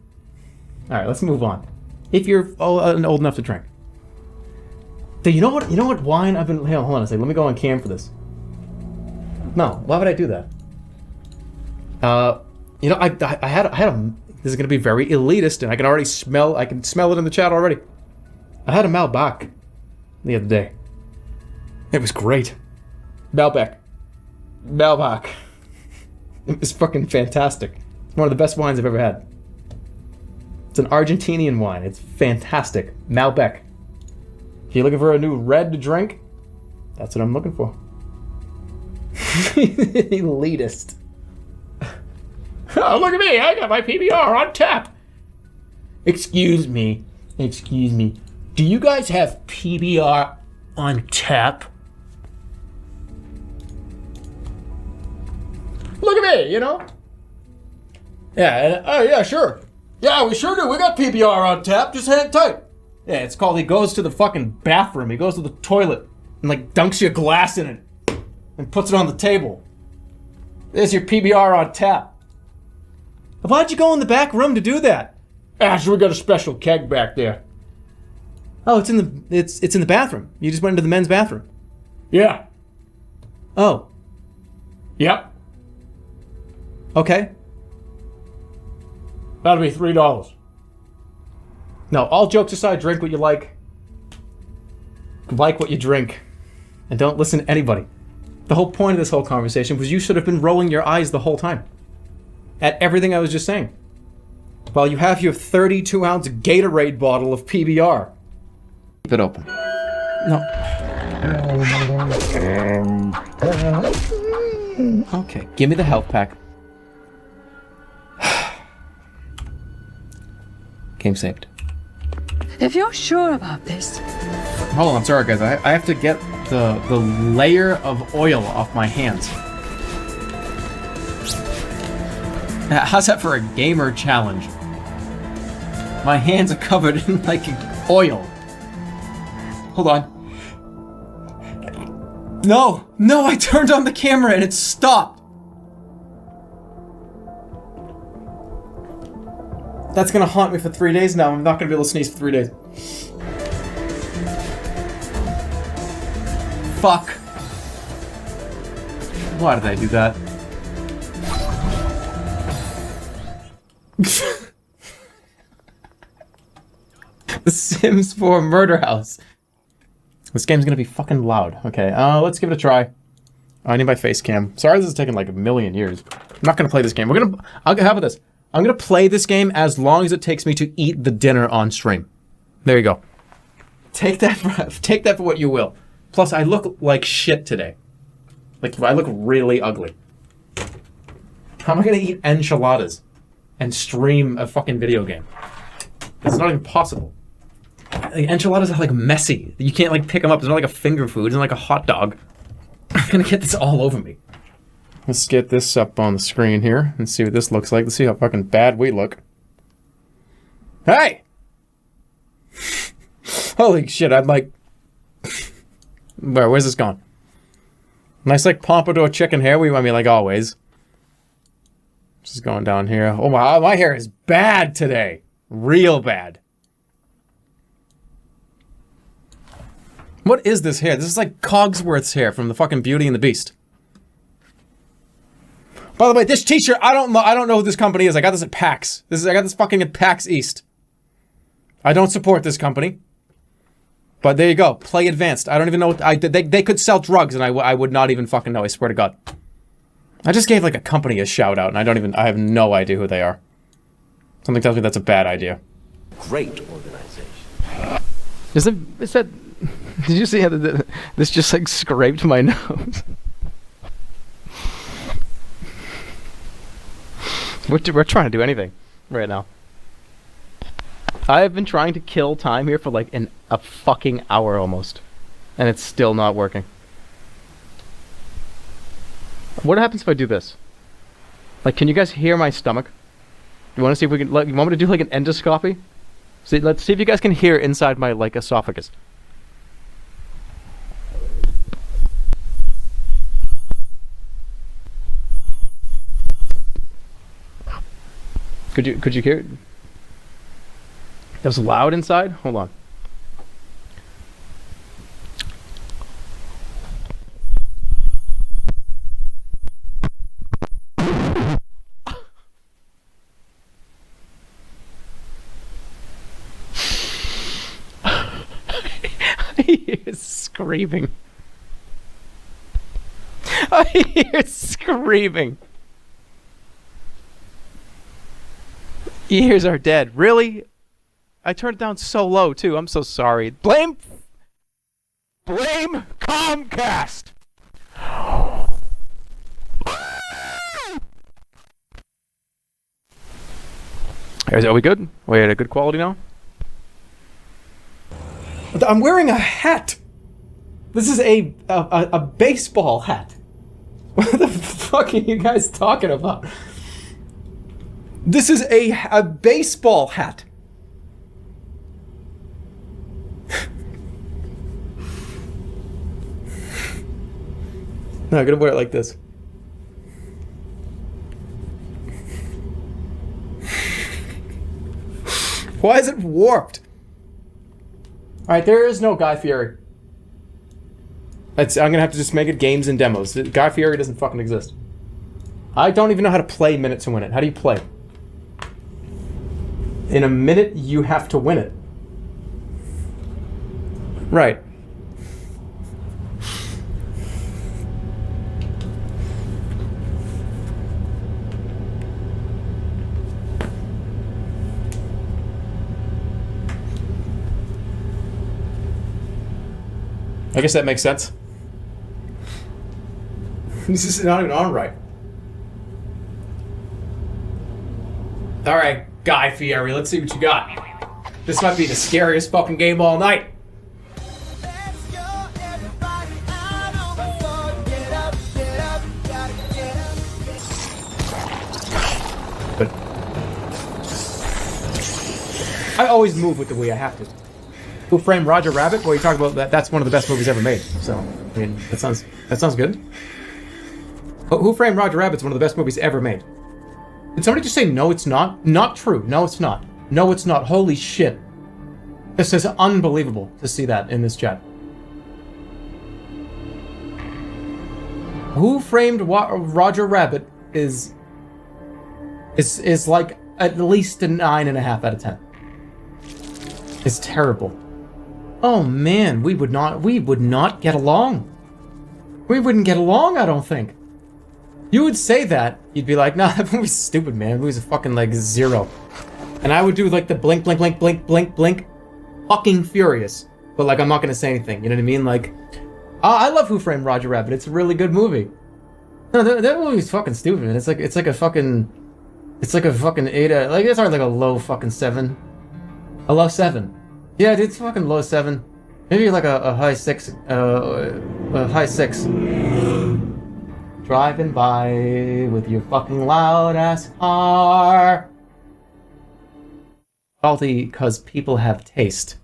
All right, let's move on. If you're old enough to drink. You know what wine I've been... Hold on a second. Let me go on cam for this. No, why would I do that? You know, I had a... This is going to be very elitist, and I can smell it in the chat already. I had a Malbec the other day. It was great. Malbec. It was fucking fantastic. It's one of the best wines I've ever had. It's an Argentinian wine. It's fantastic. Malbec. If you're looking for a new red to drink, that's what I'm looking for. Elitist. Oh, look at me. I got my PBR on tap. Excuse me. Do you guys have PBR on tap? Look at me, you know? Yeah, yeah, sure. Yeah, we sure do. We got PBR on tap. Just hang tight. Yeah, it's called, he goes to the fucking bathroom. He goes to the toilet and like dunks you a glass in it and puts it on the table. There's your PBR on tap. Why'd you go in the back room to do that? Actually, we got a special keg back there. Oh, it's in the bathroom. You just went into the men's bathroom. Yeah. Oh. Yep. Okay. That'll be $3. No, all jokes aside, drink what you like what you drink, and don't listen to anybody. The whole point of this whole conversation was you should have been rolling your eyes the whole time at everything I was just saying, while you have your 32-ounce Gatorade bottle of PBR. Keep it open. No. Okay, give me the health pack. Game saved. If you're sure about this. Hold on, I'm sorry guys. I have to get the layer of oil off my hands. How's that for a gamer challenge? My hands are covered in like oil. Hold on. No, I turned on the camera and it stopped. That's gonna haunt me for 3 days now. I'm not gonna be able to sneeze for 3 days. Fuck. Why did I do that? The Sims 4 Murder House. This game's gonna be fucking loud. Okay, let's give it a try. I need my face cam. Sorry this is taking like a million years. I'm not gonna play this game. How about this? I'm gonna play this game as long as it takes me to eat the dinner on stream. There you go. Take that for what you will. Plus, I look like shit today. Like, I look really ugly. How am I gonna eat enchiladas and stream a fucking video game? It's not even possible. Like, enchiladas are like messy. You can't like pick them up. It's not like a finger food. It's not like a hot dog. I'm gonna get this all over me. Let's get this up on the screen here and see what this looks like. Let's see how fucking bad we look. Hey! Holy shit, I'm like... Where's this going? Nice like pompadour chicken hair. I mean, like always. This is going down here. Oh wow, my hair is bad today. Real bad. What is this hair? This is like Cogsworth's hair from the fucking Beauty and the Beast. By the way, this t-shirt, I don't know who this company is. I got this at PAX. I got this fucking at PAX East. I don't support this company. But there you go. Play Advanced. I don't even know what they could sell drugs and I would not even fucking know, I swear to God. I just gave like a company a shout out and I have no idea who they are. Something tells me that's a bad idea. Great organization. Is that did you see how this just like scraped my nose? We're trying to do anything right now. I have been trying to kill time here for like a fucking hour almost, and it's still not working. What happens if I do this? Like, can you guys hear my stomach? You want to see if we can? You want me to do like an endoscopy? See, let's see if you guys can hear inside my like esophagus. Could you hear it? It was loud inside? Hold on. I hear screaming. I hear screaming. Ears are dead. Really? I turned it down so low too. I'm so sorry. Blame Comcast. Are we good? We at a good quality now? I'm wearing a hat. This is a baseball hat. What the fuck are you guys talking about? This is a baseball hat. No, I'm gonna wear it like this. Why is it warped? Alright, there is no Guy Fieri. I'm gonna have to just make it games and demos. Guy Fieri doesn't fucking exist. I don't even know how to play Minute to Win It. How do you play? In a minute, you have to win it. Right. I guess that makes sense. This is not even on right. Alright, Guy Fieri, let's see what you got. This might be the scariest fucking game all night. But I always move with the way I have to. Who Framed Roger Rabbit? Well, you talk about that. That's one of the best movies ever made. So, I mean, that sounds good. Who Framed Roger Rabbit's one of the best movies ever made. Did somebody just say no? It's not. Not true. No, it's not. No, it's not. Holy shit! This is unbelievable to see that in this chat. Who Framed Roger Rabbit is like at least a 9.5 out of 10. It's terrible. Oh man, we would not get along. We wouldn't get along, I don't think. You would say that, you'd be like, nah, that movie's stupid, man. That movie's a fucking like 0. And I would do like the blink, blink, blink, blink, blink, blink. Fucking furious. But like, I'm not gonna say anything, you know what I mean? Like, I love Who Framed Roger Rabbit. It's a really good movie. No, that movie's fucking stupid, man. It's like a fucking 8, like it's like a low fucking 7. A low 7. Yeah, dude, it's fucking low 7. Maybe like a high 6. A high 6. Driving by with your fucking loud ass car. Faulty because people have taste.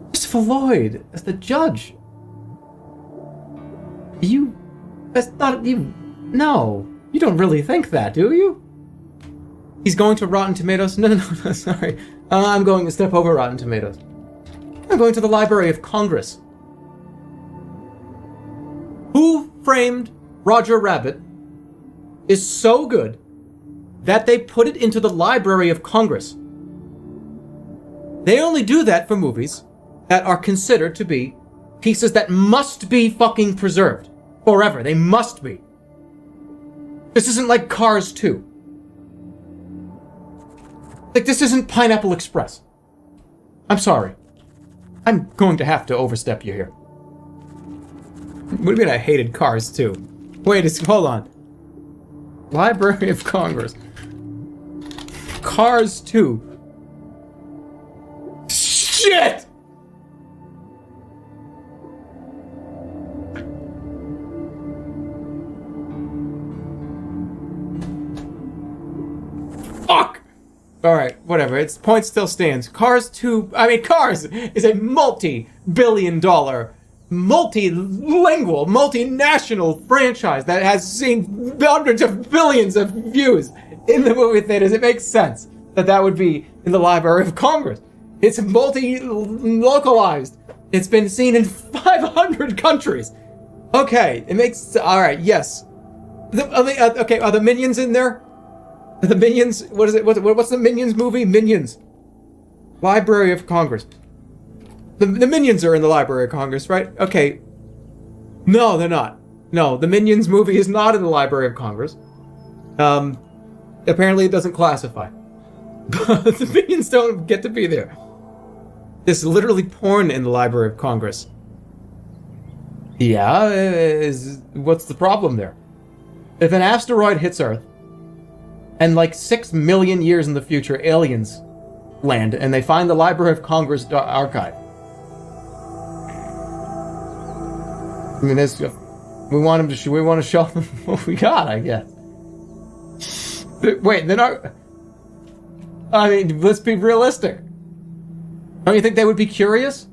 Christopher Lloyd as the judge. That's not you. No, you don't really think that, do you? He's going to Rotten Tomatoes? No, sorry. I'm going to step over Rotten Tomatoes. I'm going to the Library of Congress. Who Framed Roger Rabbit is so good that they put it into the Library of Congress. They only do that for movies that are considered to be pieces that must be fucking preserved forever. They must be. This isn't like Cars 2. Like, this isn't Pineapple Express. I'm sorry. I'm going to have to overstep you here. What do you mean I hated Cars 2? Wait, hold on. Library of Congress. Cars 2. Shit! Fuck! Alright, whatever. Its point still stands. Cars is a multi-billion-dollar, multilingual, multinational franchise that has seen hundreds of billions of views in the movie theaters. It makes sense that would be in the Library of Congress. It's multi-localized. It's been seen in 500 countries. Okay, it makes... Alright, yes. Okay, are the Minions in there? The Minions... What is it? What's the Minions movie? Minions. Library of Congress. The Minions are in the Library of Congress, right? Okay. No, they're not. No, the Minions movie is not in the Library of Congress. Apparently it doesn't classify. But the Minions don't get to be there. There's literally porn in the Library of Congress. Yeah, what's the problem there? If an asteroid hits Earth, and like 6 million years in the future, aliens land, and they find the Library of Congress archive. I mean, we want to show them what we got, I guess. Wait, they're not... I mean, let's be realistic. Don't you think they would be curious?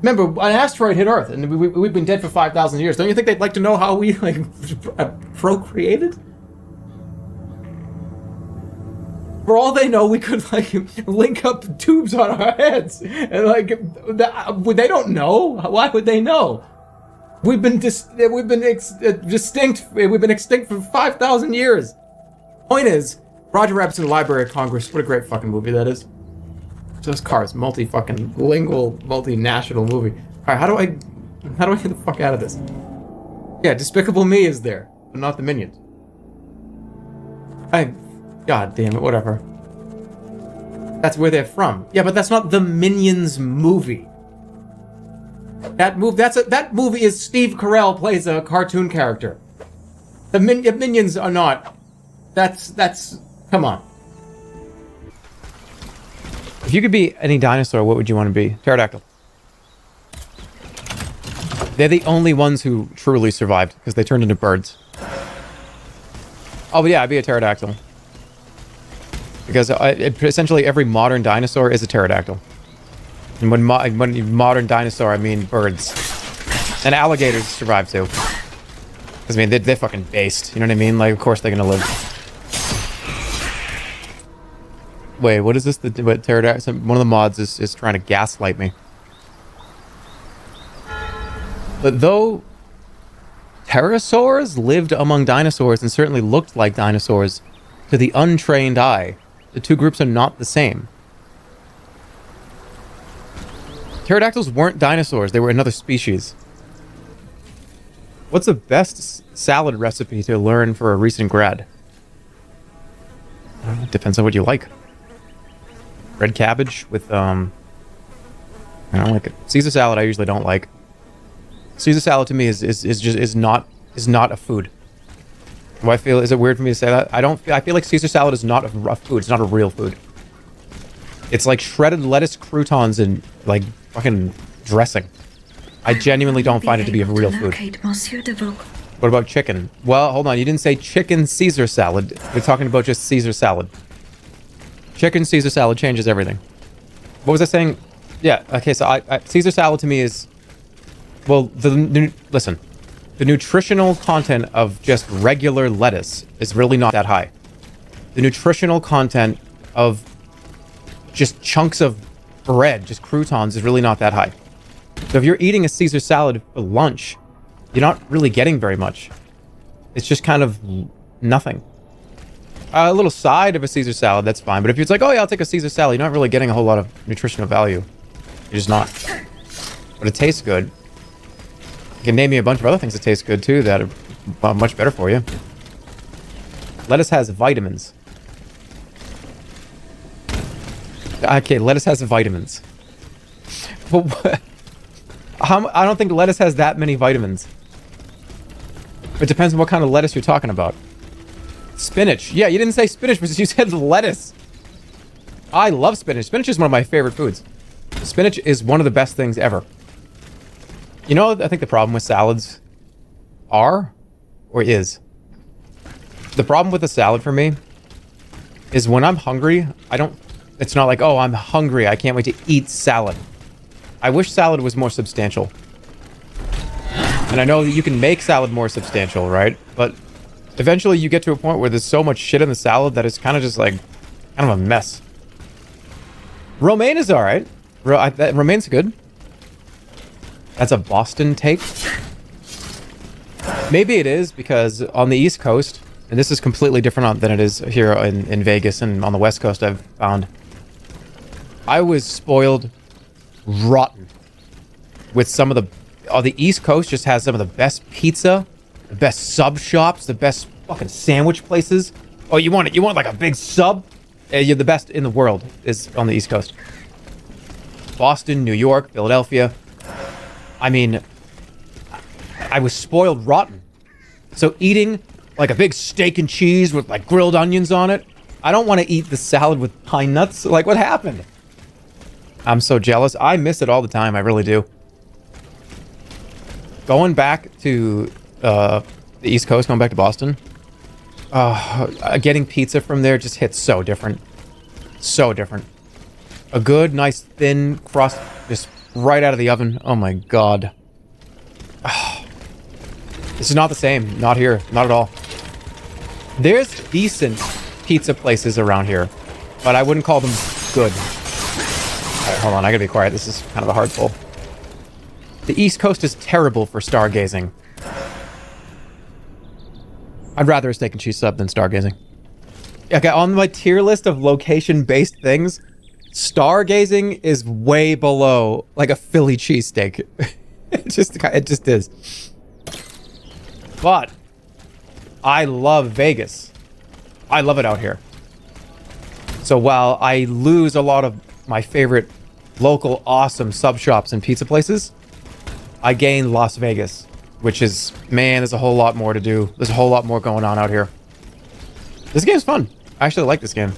Remember, an asteroid hit Earth, and we've been dead for 5,000 years. Don't you think they'd like to know how we, like, procreated? For all they know, we could, like, link up tubes on our heads. And, like, they don't know. Why would they know? We've been extinct for 5,000 years. Point is, Roger Rabbit's in the Library of Congress. What a great fucking movie that is. Just Cars, multi-lingual, multinational movie. Alright, how do I get the fuck out of this? Yeah, Despicable Me is there, but not the Minions. God damn it, whatever. That's where they're from. Yeah, but that's not the Minions movie. That movie is Steve Carell plays a cartoon character. The Minions are not. That's come on. If you could be any dinosaur, what would you want to be? Pterodactyl. They're the only ones who truly survived because they turned into birds. Oh, but yeah, I'd be a pterodactyl. Because essentially every modern dinosaur is a pterodactyl. And when modern dinosaur, I mean birds. And alligators survive too. Because, I mean, they're fucking based. You know what I mean? Like, of course they're gonna live. Wait, what is this? What pterodactyl? One of the mods is trying to gaslight me. But though pterosaurs lived among dinosaurs and certainly looked like dinosaurs, to the untrained eye, the two groups are not the same. Pterodactyls weren't dinosaurs, they were another species. What's the best salad recipe to learn for a recent grad? Depends on what you like. Red cabbage with, I don't like it. Caesar salad I usually don't like. Caesar salad to me is not a food. Do I feel, is it weird for me to say that? I feel like Caesar salad is not a food. It's not a real food. It's like shredded lettuce, croutons, and like fucking dressing. I genuinely don't find it to be a real food. What about chicken? Well, hold on. You didn't say chicken Caesar salad. We're talking about just Caesar salad. Chicken Caesar salad changes everything. What was I saying? Yeah, okay, so Caesar salad to me is... Well, listen. The nutritional content of just regular lettuce is really not that high. The nutritional content of just chunks of bread, just croutons, is really not that high. So if you're eating a Caesar salad for lunch, you're not really getting very much. It's just kind of nothing. A little side of a Caesar salad, that's fine. But if it's like, oh yeah, I'll take a Caesar salad, you're not really getting a whole lot of nutritional value. You're just not. But it tastes good. You can name me a bunch of other things that taste good too that are much better for you. Lettuce has vitamins. Okay, lettuce has vitamins. But I don't think lettuce has that many vitamins. It depends on what kind of lettuce you're talking about. Spinach. Yeah, you didn't say spinach, but you said lettuce. I love spinach. Spinach is one of my favorite foods. Spinach is one of the best things ever. You know, I think the problem with salads is. The problem with a salad for me is when I'm hungry, it's not like, oh, I'm hungry, I can't wait to eat salad. I wish salad was more substantial. And I know that you can make salad more substantial, right? But eventually you get to a point where there's so much shit in the salad that it's kind of just like, kind of a mess. Romaine is alright. Romaine's good. That's a Boston take. Maybe it is because on the East Coast, and this is completely different than it is here in Vegas and on the West Coast, I've found. I was spoiled rotten with some of the East Coast just has some of the best pizza, the best sub shops, the best fucking sandwich places. Oh, you want like a big sub? You're the best in the world is on the East Coast. Boston, New York, Philadelphia. I mean, I was spoiled rotten. So eating like a big steak and cheese with like grilled onions on it, I don't want to eat the salad with pine nuts. Like, what happened? I'm so jealous. I miss it all the time. I really do. Going back to the East Coast, going back to Boston, getting pizza from there just hits so different. So different. A good, nice, thin crust just right out of the oven. Oh my god. This is not the same. Not here. Not at all. There's decent pizza places around here, but I wouldn't call them good. Alright, hold on. I gotta be quiet. This is kind of a hard pull. The East Coast is terrible for stargazing. I'd rather a steak and cheese sub than stargazing. Okay, on my tier list of location-based things, stargazing is way below, like, a Philly cheesesteak. It just is. But I love Vegas. I love it out here. So while I lose a lot of my favorite local awesome sub shops and pizza places, I gain Las Vegas, which is, man, there's a whole lot more to do. There's a whole lot more going on out here. This game's fun. I actually like this game.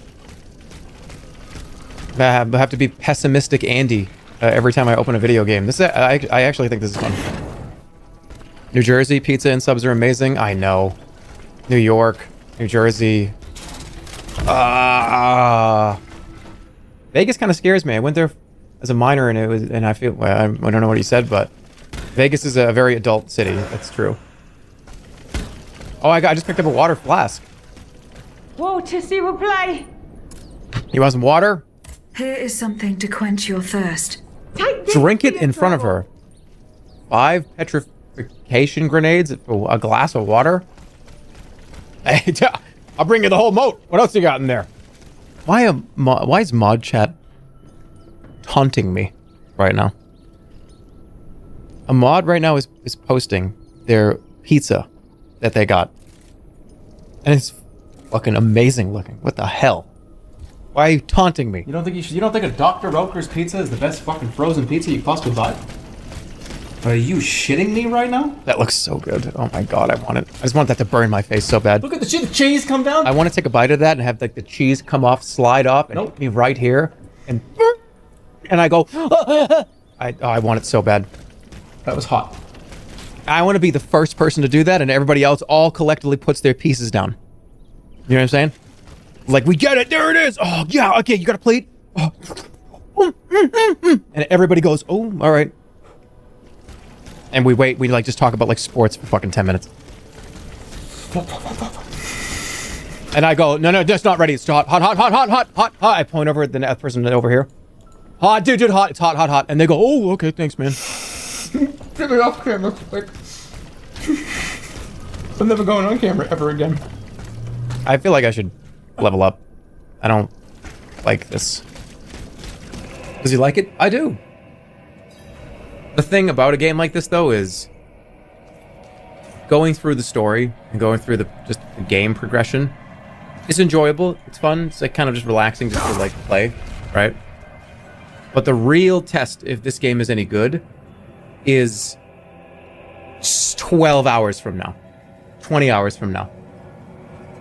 I have to be pessimistic Andy every time I open a video game. I actually think this is fun. New Jersey pizza and subs are amazing. I know. New York, New Jersey. Vegas kind of scares me. I went there as a minor, and I feel, well, I don't know what he said, but Vegas is a very adult city. That's true. Oh, I just picked up a water flask. Water, s'il vous plaît. You want some water? Here is something to quench your thirst. Drink it in front of her. 5 petrification grenades for a glass of water? Hey, I'll bring you the whole moat. What else you got in there? Why is mod chat taunting me right now? A mod right now is posting their pizza that they got. And it's fucking amazing looking. What the hell? Why are you taunting me? You don't think a Dr. Oetker's pizza is the best fucking frozen pizza you possibly buy? Are you shitting me right now? That looks so good. Oh my god, I want it. I just want that to burn my face so bad. Look at the cheese come down. I want to take a bite of that and have like the cheese come off, slide off, and hit me right here, and I go. I want it so bad. That was hot. I want to be the first person to do that, and everybody else all collectively puts their pieces down. You know what I'm saying? Like, we get it. There it is. Oh yeah. Okay, you got a plate. Oh. And everybody goes, oh, all right. And we wait. We like just talk about like sports for fucking 10 minutes. And I go, no, that's not ready. It's hot. I point over at the person over here. Hot, dude, hot. It's hot. And they go, oh, okay, thanks, man. Get me off camera quick. I'm never going on camera ever again. I feel like I should level up. I don't like this. Does he like it? I do. The thing about a game like this, though, is going through the story and going through the game progression is enjoyable. It's fun. It's like kind of just relaxing just to like play, right? But the real test if this game is any good is 12 hours from now, 20 hours from now.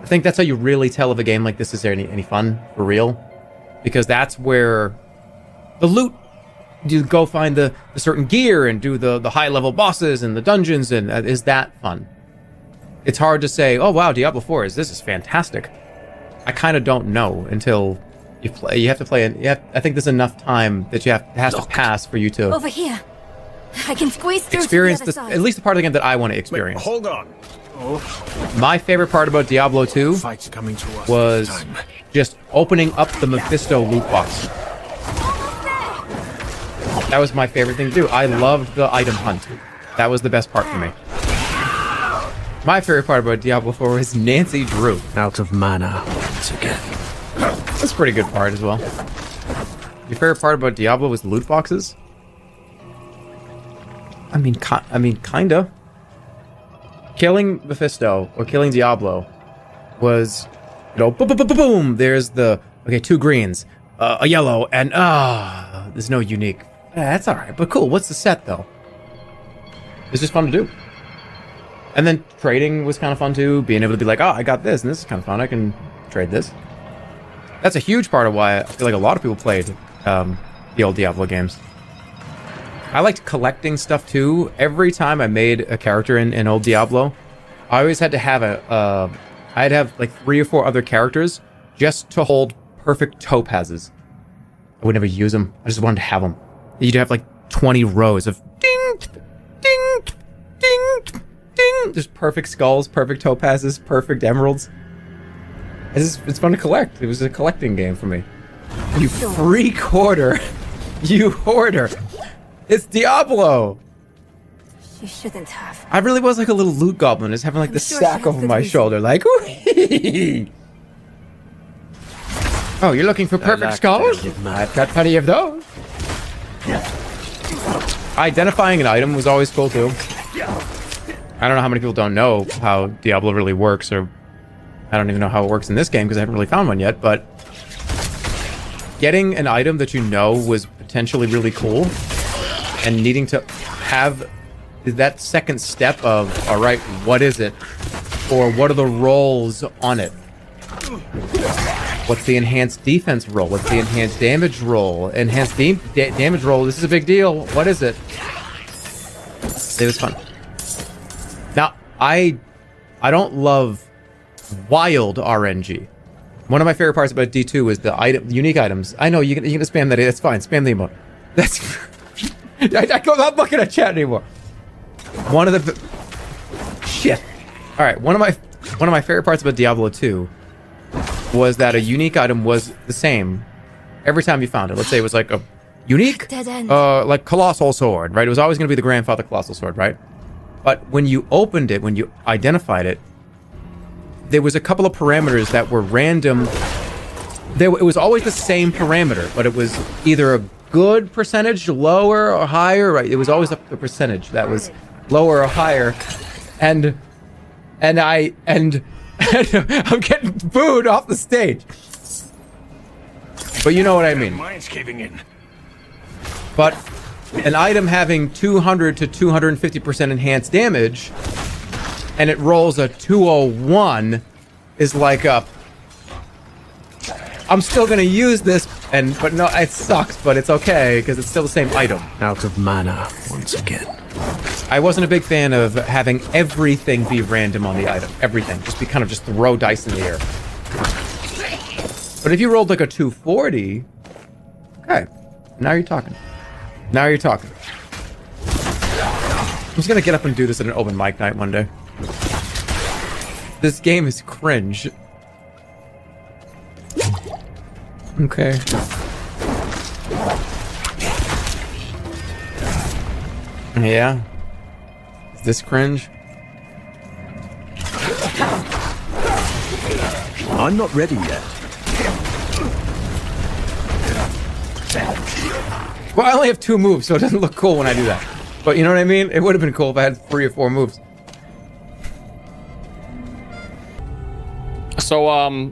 I think that's how you really tell if a game like this is any fun for real, because that's where the loot, you go find the certain gear and do the high level bosses and the dungeons, and is that fun? It's hard to say, oh wow, Diablo 4 this is fantastic. I kind of don't know until you play. You have to play it. I think there's enough time that has to pass for you to Over here. I can squeeze through experience to the this, other side. at least the part of the game that I want to experience. Hold on. My favorite part about Diablo 2 Fight's coming to us. was this time. just opening up the Mephisto loot box. That was my favorite thing to do. I loved the item hunt. That was the best part for me. My favorite part about Diablo 4 was Nancy Drew. Out of mana once again. That's a pretty good part as well. Your favorite part about Diablo was loot boxes? I mean, kinda. Killing Mephisto or killing Diablo was, boom, boom, boom, boom, boom. There's the, okay, 2 greens, a yellow, and there's no unique. That's all right, but cool. What's the set though? It's just fun to do. And then trading was kind of fun too. Being able to be like, oh, I got this, and this is kind of fun. I can trade this. That's a huge part of why I feel like a lot of people played the old Diablo games. I liked collecting stuff too. Every time I made a character in old Diablo, I always had to have I'd have like 3 or 4 other characters just to hold perfect topazes. I would never use them. I just wanted to have them. You'd have like 20 rows of ding, ding, ding, ding. Just perfect skulls, perfect topazes, perfect emeralds. It's fun to collect. It was a collecting game for me. You freak hoarder. You hoarder. It's Diablo. You shouldn't have. I really was like a little loot goblin, just having like the sure sack she has over good my reason. shoulder, like, ooh. Oh, you're looking for perfect skulls? I've got plenty of those. Identifying an item was always cool too. I don't know how many people don't know how Diablo really works, or I don't even know how it works in this game because I haven't really found one yet, but getting an item that you know was potentially really cool and needing to have that second step of, all right, what is it? Or what are the rolls on it? What's the enhanced defense roll? What's the enhanced damage roll? Enhanced damage roll, this is a big deal. What is it? It was fun. Now, I don't love wild RNG. One of my favorite parts about D2 is the unique items. I know you can spam that. That's fine. Spam the emote. That's I'm not looking at chat anymore. One of the shit. All right. One of my favorite parts about Diablo 2 was that a unique item was the same every time you found it. Let's say it was like a unique, Dead end. like colossal sword, right? It was always going to be the grandfather colossal sword, right? But when you opened it, when you identified it, there was a couple of parameters that were random. It was always the same parameter, but it was either a good percentage, lower or higher, right? It was always a percentage that was lower or higher. And I'm getting booed off the stage. But you know what I mean. Mine's caving in. But an item having 200 to 250% enhanced damage, and it rolls a 201, is like a, I'm still gonna use this, but no, it sucks, but it's okay because it's still the same item. Out of mana once again. I wasn't a big fan of having everything be random on the item. Everything, just throw dice in the air. But if you rolled like a 240, okay, now you're talking. Now you're talking. I'm just gonna get up and do this at an open mic night one day. This game is cringe. Okay. Yeah. Is this cringe? I'm not ready yet. Well, I only have 2 moves, so it doesn't look cool when I do that. But you know what I mean? It would have been cool if I had 3 or 4 moves. So,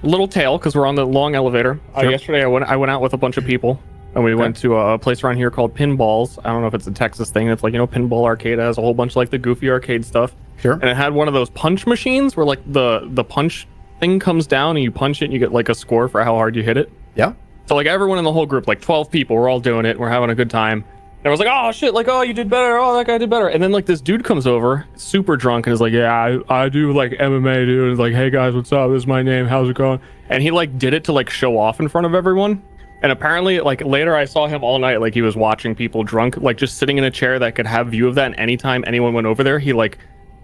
little tale, because we're on the long elevator. Sure. Yesterday, I went out with a bunch of people, and we went to a place around here called Pinballs. I don't know if it's a Texas thing. It's like, you know, Pinball Arcade has a whole bunch of like the goofy arcade stuff. Sure. And it had one of those punch machines where like the punch thing comes down and you punch it and you get like a score for how hard you hit it. Yeah. So like everyone in the whole group, like 12 people, we're all doing it. We're having a good time. And I was like, oh shit, like, oh, you did better. Oh, that guy did better. And then like this dude comes over, super drunk, and is like, yeah, I do like MMA, dude. And he's like, hey guys, what's up? This is my name. How's it going? And he like did it to like show off in front of everyone. And apparently, like later I saw him all night, like he was watching people drunk, like just sitting in a chair that could have view of that. And anytime anyone went over there, he like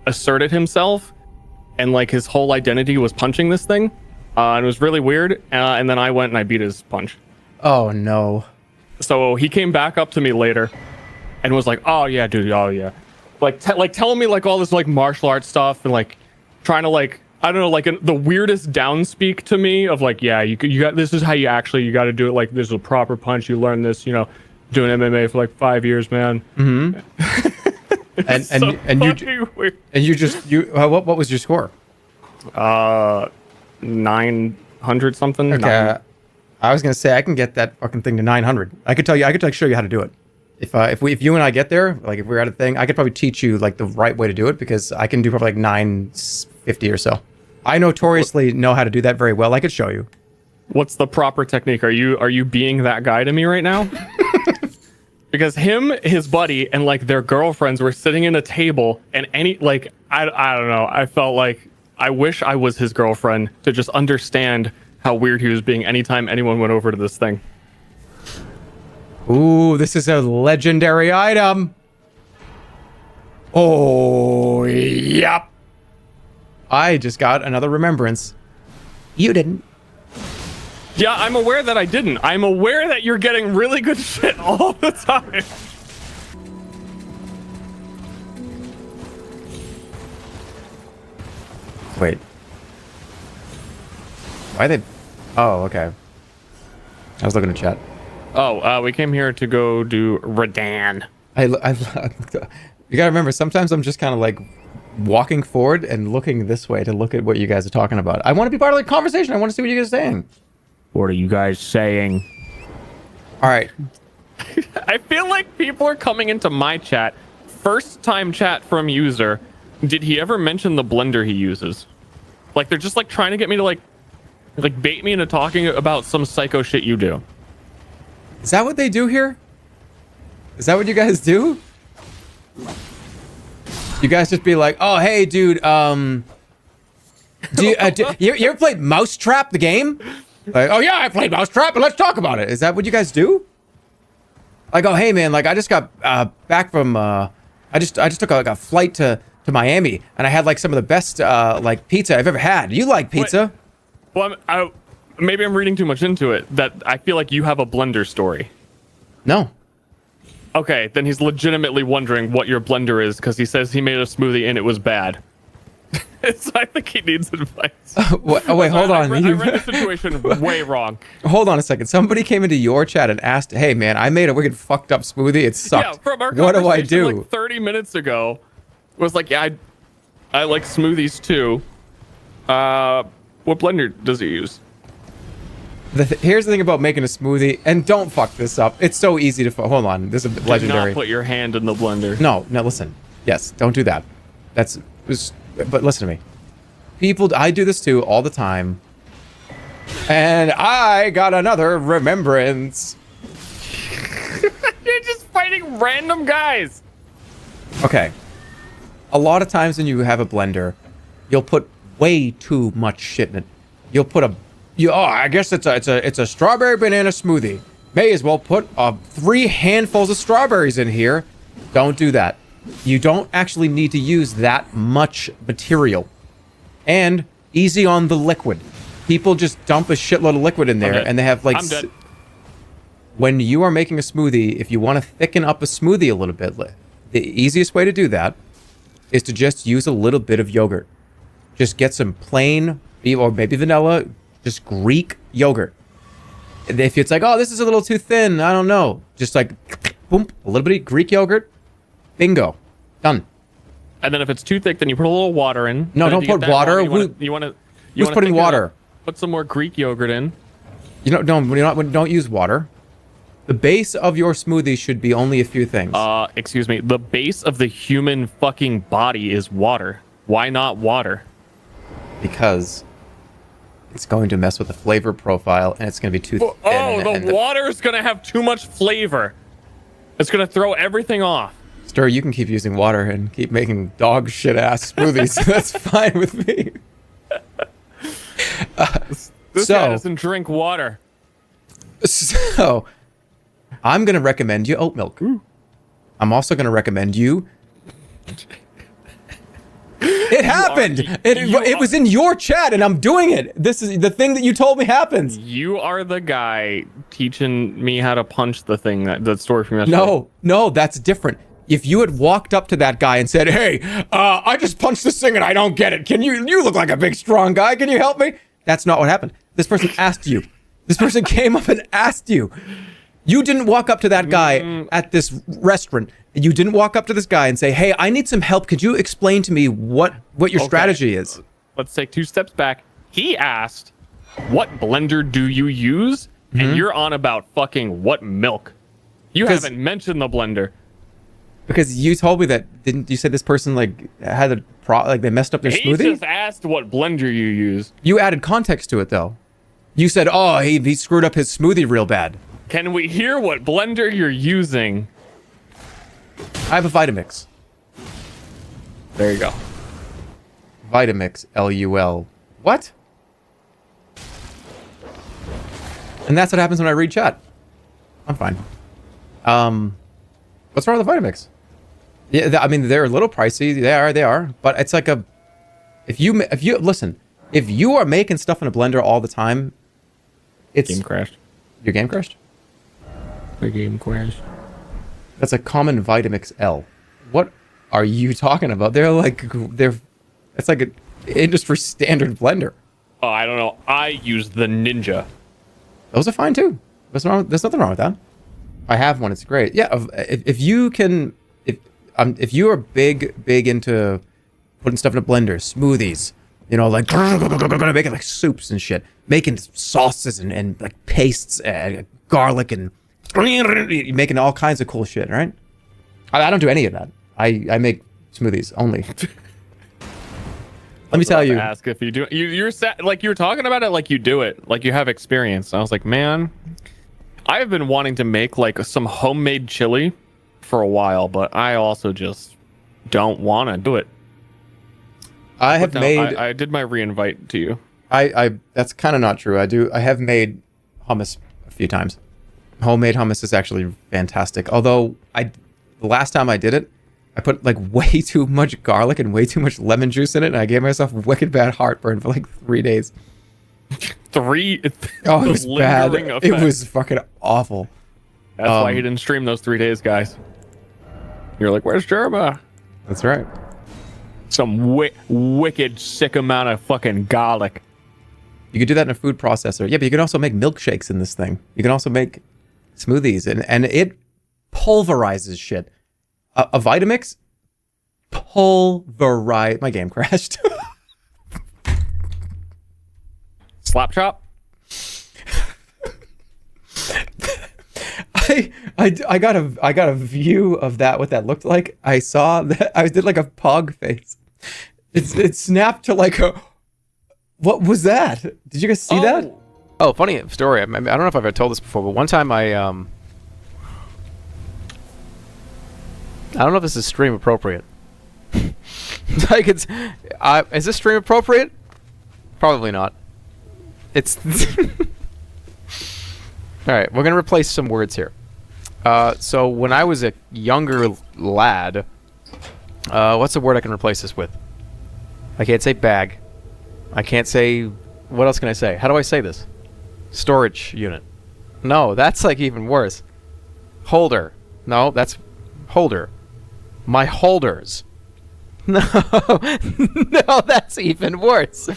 asserted himself. And like his whole identity was punching this thing. And it was really weird. And then I went and I beat his punch. Oh, no. So he came back up to me later and was like, oh yeah, dude, oh yeah. Like telling me like all this like martial arts stuff and like trying to like, I don't know, like the weirdest downspeak to me of like, yeah, you got, this is how you got to do it. Like this is a proper punch. You learn this, you know, doing MMA for like 5 years, man. Mm-hmm. What was your score? 900 something. Okay. I was gonna say I can get that fucking thing to 900. I could show you how to do it. If you and I get there, like if we're at a thing, I could probably teach you like the right way to do it because I can do probably like 950 or so. I notoriously know how to do that very well. I could show you. What's the proper technique? Are you being that guy to me right now? Because him, his buddy, and like their girlfriends were sitting in a table, and I don't know. I felt like I wish I was his girlfriend to just understand how weird he was being anytime anyone went over to this thing. Ooh, this is a legendary item. Oh, yep. I just got another remembrance. You didn't. Yeah, I'm aware that I didn't. I'm aware that you're getting really good shit all the time. Wait. Why they... Oh, okay. I was looking at chat. Oh, we came here to go do Radan. You gotta remember, sometimes I'm just kind of like walking forward and looking this way to look at what you guys are talking about. I want to be part of the conversation. I want to see what you guys are saying. What are you guys saying? All right. I feel like people are coming into my chat. First time chat from user. Did he ever mention the blender he uses? Like they're just like trying to get me to like bait me into talking about some psycho shit you do. Is that what they do here? Is that what you guys do? You guys just be like, oh, hey, dude, you ever played Mousetrap, the game? Like, oh, yeah, I played Mousetrap, but let's talk about it. Is that what you guys do? Like, oh, hey, man, like, I just got back from, I just took like a flight to Miami, and I had, like, some of the best, like, pizza I've ever had. You like pizza? Well, maybe I'm reading too much into it, that I feel like you have a blender story. No. Okay, then he's legitimately wondering what your blender is, because he says he made a smoothie and it was bad. So I think he needs advice. Oh, wait, hold on. I read the situation way wrong. Hold on a second. Somebody came into your chat and asked, hey, man, I made a wicked fucked up smoothie. It sucked. Yeah, from our what do I do? Like 30 minutes ago, was like, yeah, I like smoothies too. What blender does he use? Here's the thing about making a smoothie, and don't fuck this up. It's so easy to hold on. This is legendary. Do not put your hand in the blender. No, listen. Yes, don't do that. But listen to me. I do this too all the time. And I got another remembrance. You're just fighting random guys. Okay. A lot of times when you have a blender, you'll put way too much shit in it. You'll put I guess it's a strawberry banana smoothie. May as well put 3 handfuls of strawberries in here. Don't do that. You don't actually need to use that much material. And easy on the liquid. People just dump a shitload of liquid in there, and they have like... I'm dead. When you are making a smoothie, if you want to thicken up a smoothie a little bit, the easiest way to do that is to just use a little bit of yogurt. Just get some plain, or maybe vanilla, just Greek yogurt. If it's like, oh, this is a little too thin, I don't know. Just like, boom, a little bit of Greek yogurt. Bingo. Done. And then if it's too thick, then you put a little water in. No, don't put water. Who's putting water? Put some more Greek yogurt in. Don't use water. The base of your smoothie should be only a few things. Excuse me. The base of the human fucking body is water. Why not water? Because it's going to mess with the flavor profile, and it's going to be too thin. Oh, the water is going to have too much flavor. It's going to throw everything off. Stir, you can keep using water and keep making dog shit ass smoothies. That's fine with me. This guy doesn't drink water. So, I'm going to recommend you oat milk. Ooh. I'm also going to recommend you... It happened! It was in your chat, and I'm doing it! This is the thing that you told me happens! You are the guy teaching me how to punch the thing, that story from yesterday. No, that's different. If you had walked up to that guy and said, hey, I just punched this thing and I don't get it. You look like a big, strong guy. Can you help me? That's not what happened. This person asked you. This person came up and asked you. You didn't walk up to that guy at this restaurant. You didn't walk up to this guy and say, hey, I need some help. Could you explain to me what your strategy is? Let's take 2 steps back. He asked, what blender do you use? And you're on about fucking what milk. You haven't mentioned the blender. Because you told me that, didn't you say this person had they messed up their smoothie? He just asked what blender you use. You added context to it though. You said, oh, he screwed up his smoothie real bad. Can we hear what blender you're using? I have a Vitamix. There you go. Vitamix, LUL. What? And that's what happens when I read chat. I'm fine. What's wrong with the Vitamix? Yeah, I mean, they're a little pricey. They are. But it's like if you are making stuff in a blender all the time, it's... Game crashed. Your game crashed? My game crashed. That's a common Vitamix L. What are you talking about? It's like an industry standard blender. Oh, I don't know. I use the Ninja. Those are fine too. There's nothing wrong with that. I have one. It's great. Yeah. If you are big into putting stuff in a blender, smoothies, like making like soups and shit, making sauces and like pastes, garlic and making all kinds of cool shit, right? I don't do any of that. I make smoothies only. Let me tell you. Ask if you do. You're like you were talking about it like you do it, like you have experience. I was like, man, I have been wanting to make like some homemade chili for a while, but I also just don't want to do it. I did my reinvite to you. I that's kind of not true. I have made hummus a few times. Homemade hummus is actually fantastic. Although the last time I did it, I put like way too much garlic and way too much lemon juice in it, and I gave myself wicked bad heartburn for like 3 days. Oh, it was bad. It was fucking awful. That's why he didn't stream those 3 days, guys. You're like, where's Jerma? That's right. Some wicked sick amount of fucking garlic. You could do that in a food processor. Yeah, but you can also make milkshakes in this thing. You can also make smoothies, and it pulverizes shit. A Vitamix pulverize. My game crashed. Slap chop. I got a view of that, what that looked like. I saw that I did like a pog face. It snapped to like a. What was that? Did you guys see that? Oh, funny story. I don't know if I've ever told this before, but one time I don't know if this is stream appropriate. Like is this stream appropriate? Probably not. It's all right. We're gonna replace some words here. So when I was a younger lad, what's the word I can replace this with? I can't say bag. I can't say. What else can I say? How do I say this? Storage unit. No, that's like even worse. Holder. No, that's holder. My holders. No, no, that's even worse.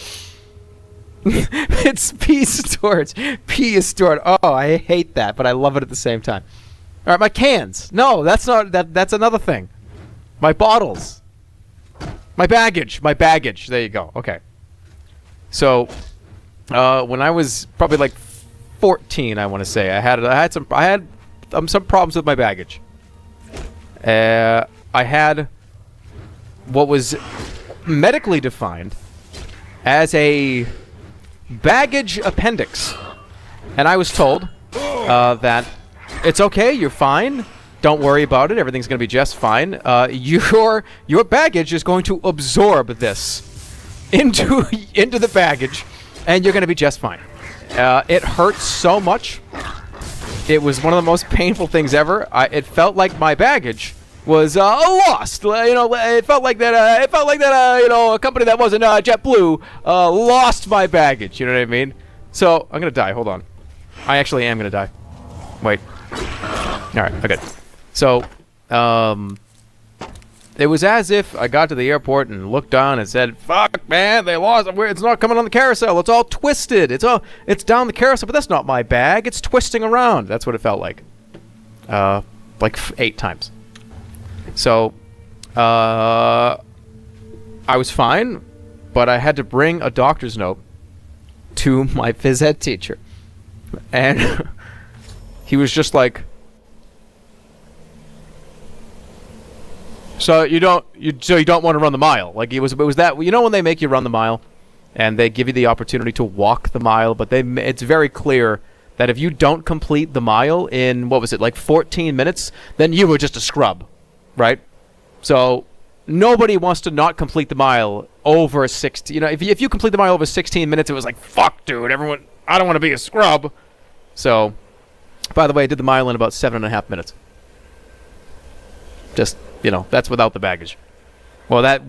It's P storage. P is stored. Oh, I hate that, but I love it at the same time. All right, my cans. No, that's not that. That's another thing. My bottles. My baggage. My baggage. There you go. Okay. So, when I was probably like 14, I want to say I had some problems with my baggage. I had what was medically defined as a baggage appendix, and I was told that it's okay, you're fine, don't worry about it, everything's going to be just fine. Your baggage is going to absorb this into the baggage, and you're going to be just fine. It hurt so much. It was one of the most painful things ever. It felt like my baggage was lost. It felt like that. A company that wasn't JetBlue lost my baggage. You know what I mean? So I'm gonna die. Hold on. I actually am gonna die. Wait. All right. Okay. So, it was as if I got to the airport and looked down and said, "Fuck, man, they lost. It's not coming on the carousel. It's all twisted. It's down the carousel, but that's not my bag. It's twisting around." That's what it felt like. Like 8 times. So, I was fine, but I had to bring a doctor's note to my phys ed teacher, and he was just like, "So you don't want to run the mile?" Like it was that, you know, when they make you run the mile, and they give you the opportunity to walk the mile, but it's very clear that if you don't complete the mile in, what was it, like 14 minutes, then you were just a scrub, right? So nobody wants to not complete the mile over 16. You know, if you complete the mile over 16 minutes, it was like, fuck, dude, everyone, I don't want to be a scrub. So, by the way, I did the mile in about 7.5 minutes. Just, you know, that's without the baggage. That's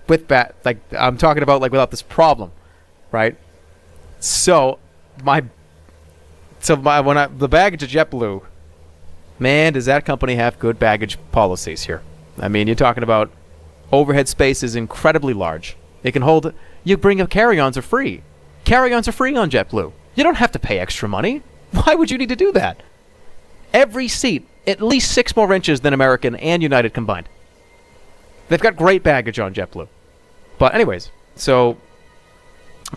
with like, I'm talking about like without this problem, right? So, the baggage at JetBlue, man, does that company have good baggage policies here. I mean, you're talking about overhead space is incredibly large. It can hold, you bring up carry-ons are free. Carry-ons are free on JetBlue. You don't have to pay extra money. Why would you need to do that? Every seat, at least 6 more inches than American and United combined. They've got great baggage on JetBlue. But anyways, so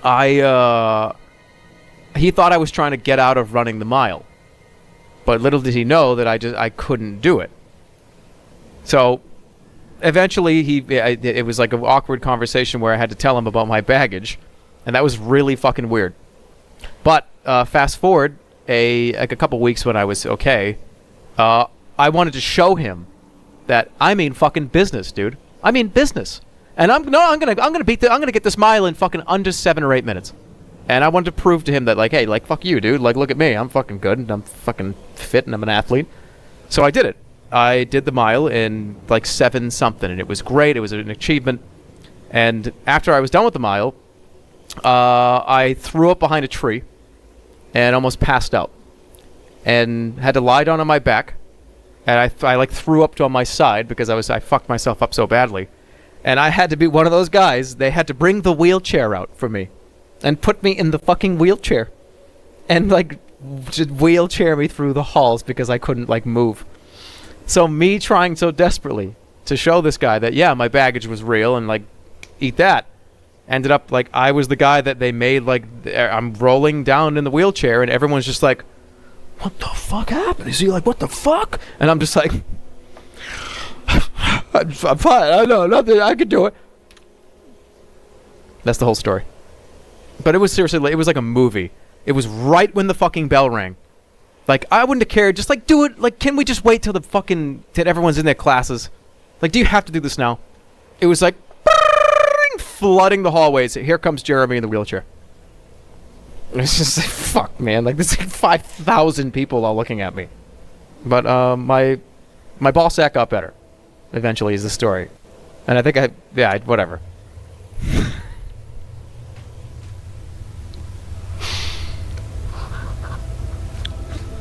he thought I was trying to get out of running the mile. But little did he know that I couldn't do it. So eventually it was like an awkward conversation where I had to tell him about my baggage, and that was really fucking weird. But fast forward a couple weeks when I was okay, I wanted to show him that I mean fucking business, dude. I mean business. And I'm gonna get this mile in fucking under 7 or 8 minutes. And I wanted to prove to him that, like, hey, like, fuck you, dude. Like, look at me. I'm fucking good, and I'm fucking fit, and I'm an athlete. So I did it. I did the mile in, like, 7 something, and it was great. It was an achievement. And after I was done with the mile, I threw up behind a tree and almost passed out. And had to lie down on my back. And I like, threw up on my side because I fucked myself up so badly. And I had to be one of those guys. They had to bring the wheelchair out for me. And put me in the fucking wheelchair. And, like, just wheelchair me through the halls because I couldn't, like, move. So me trying so desperately to show this guy that, yeah, my baggage was real and, like, eat that. Ended up, like, I was the guy that they made, like, I'm rolling down in the wheelchair and everyone's just like, what the fuck happened? Is he like, what the fuck? And I'm just like, I'm fine. I know, nothing. I can do it. That's the whole story. But it was seriously, it was like a movie. It was right when the fucking bell rang. Like, I wouldn't have cared. Just, like, do it. Like, can we just wait till till everyone's in their classes? Like, do you have to do this now? It was like, flooding the hallways. Here comes Jeremy in the wheelchair. It's just like, fuck, man. Like, there's like 5,000 people all looking at me. But, my ball sack got better. Eventually is the story. And I think whatever.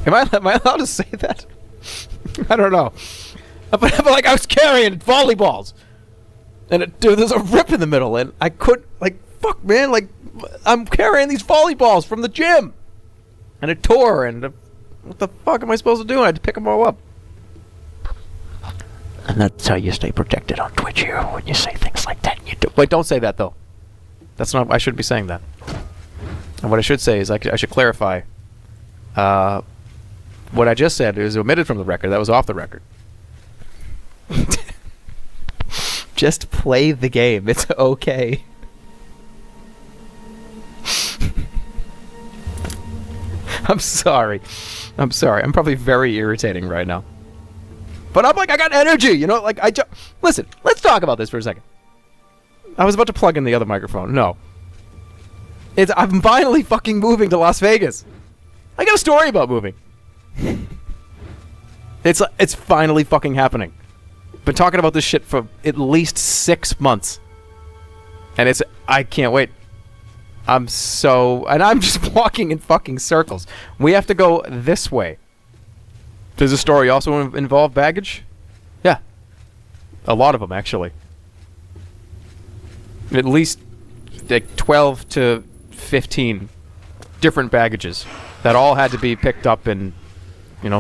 Am I allowed to say that? I don't know. But like I was carrying volleyballs, and dude, there's a rip in the middle, and I couldn't. Like, fuck, man. Like, I'm carrying these volleyballs from the gym, and it tore. And what the fuck am I supposed to do? I had to pick them all up. And that's how you stay protected on Twitch here when you say things like that. You do. Wait, don't say that though. That's not. I shouldn't be saying that. And what I should say is I should clarify. What I just said is omitted from the record. That was off the record. Just play the game. It's okay. I'm sorry. I'm probably very irritating right now. But I'm like, I got energy, you know? Like, listen, let's talk about this for a second. I was about to plug in the other microphone. No. I'm finally fucking moving to Las Vegas. I got a story about moving. It's finally fucking happening. Been talking about this shit for at least 6 months. And I can't wait. And I'm just walking in fucking circles. We have to go this way. Does the story also involve baggage? Yeah. A lot of them, actually. At least like 12 to 15 different baggages that all had to be picked up and,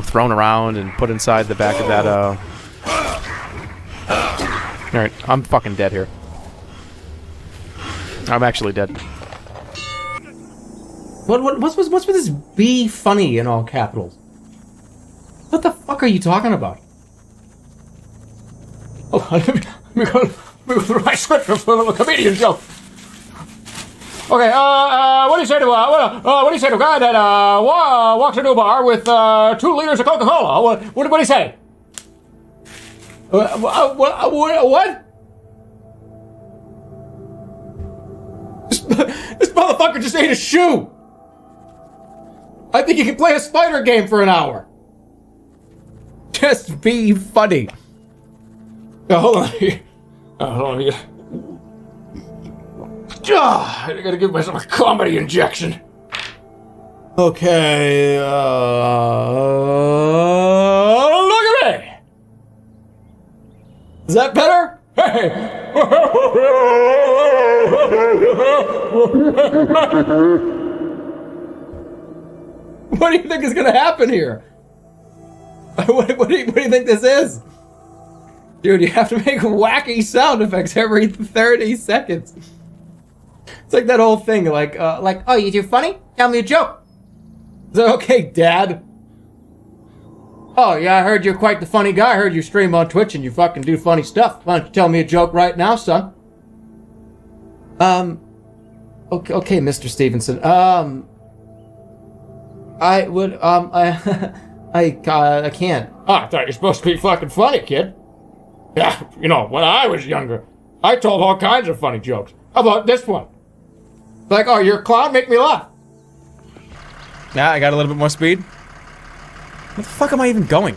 thrown around and put inside the back of that, Alright, I'm fucking dead here. I'm actually dead. What's with this be funny in all capitals? What the fuck are you talking about? Oh, let me go through my script for a comedian joke. Okay, what do you say to a guy that walks into a bar with 2 liters of Coca-Cola? What do you say? What? This motherfucker just ate a shoe. I think you can play a spider game for an hour. Just be funny. Hold on. Hold on. I gotta give myself a comedy injection. Okay. Look at me. Is that better? Hey. What do you think is gonna happen here? What do you think this is? Dude, you have to make wacky sound effects every 30 seconds. It's like that old thing, like, oh, you do funny? Tell me a joke. Is that okay, Dad? Oh, yeah, I heard you're quite the funny guy. I heard you stream on Twitch and you fucking do funny stuff. Why don't you tell me a joke right now, son? Okay, Mr. Stevenson. I would, I can't. Oh, I thought you were supposed to be fucking funny, kid. Yeah, when I was younger, I told all kinds of funny jokes. How about this one? Like, oh, you're a clown? Make me laugh. Nah, I got a little bit more speed. Where the fuck am I even going?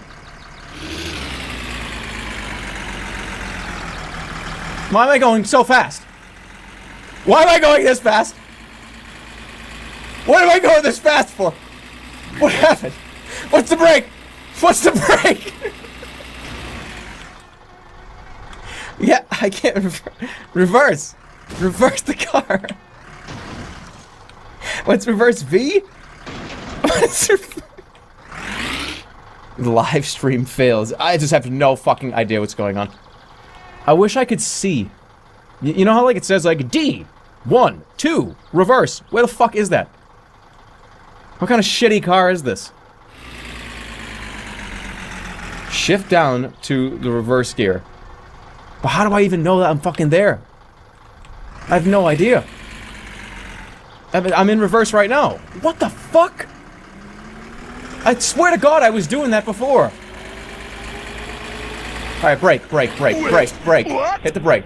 Why am I going so fast? Why am I going this fast? What am I going this fast for? What happened? What's the break? What's the break? Yeah, I can't reverse. Reverse the car. What's reverse V? What's live stream fails. I just have no fucking idea what's going on. I wish I could see. You know how like it says like D, 1, 2, reverse. Where the fuck is that? What kind of shitty car is this? Shift down to the reverse gear. But how do I even know that I'm fucking there? I have no idea. I'm in reverse right now. What the fuck? I swear to God I was doing that before. Alright, brake. Hit the brake.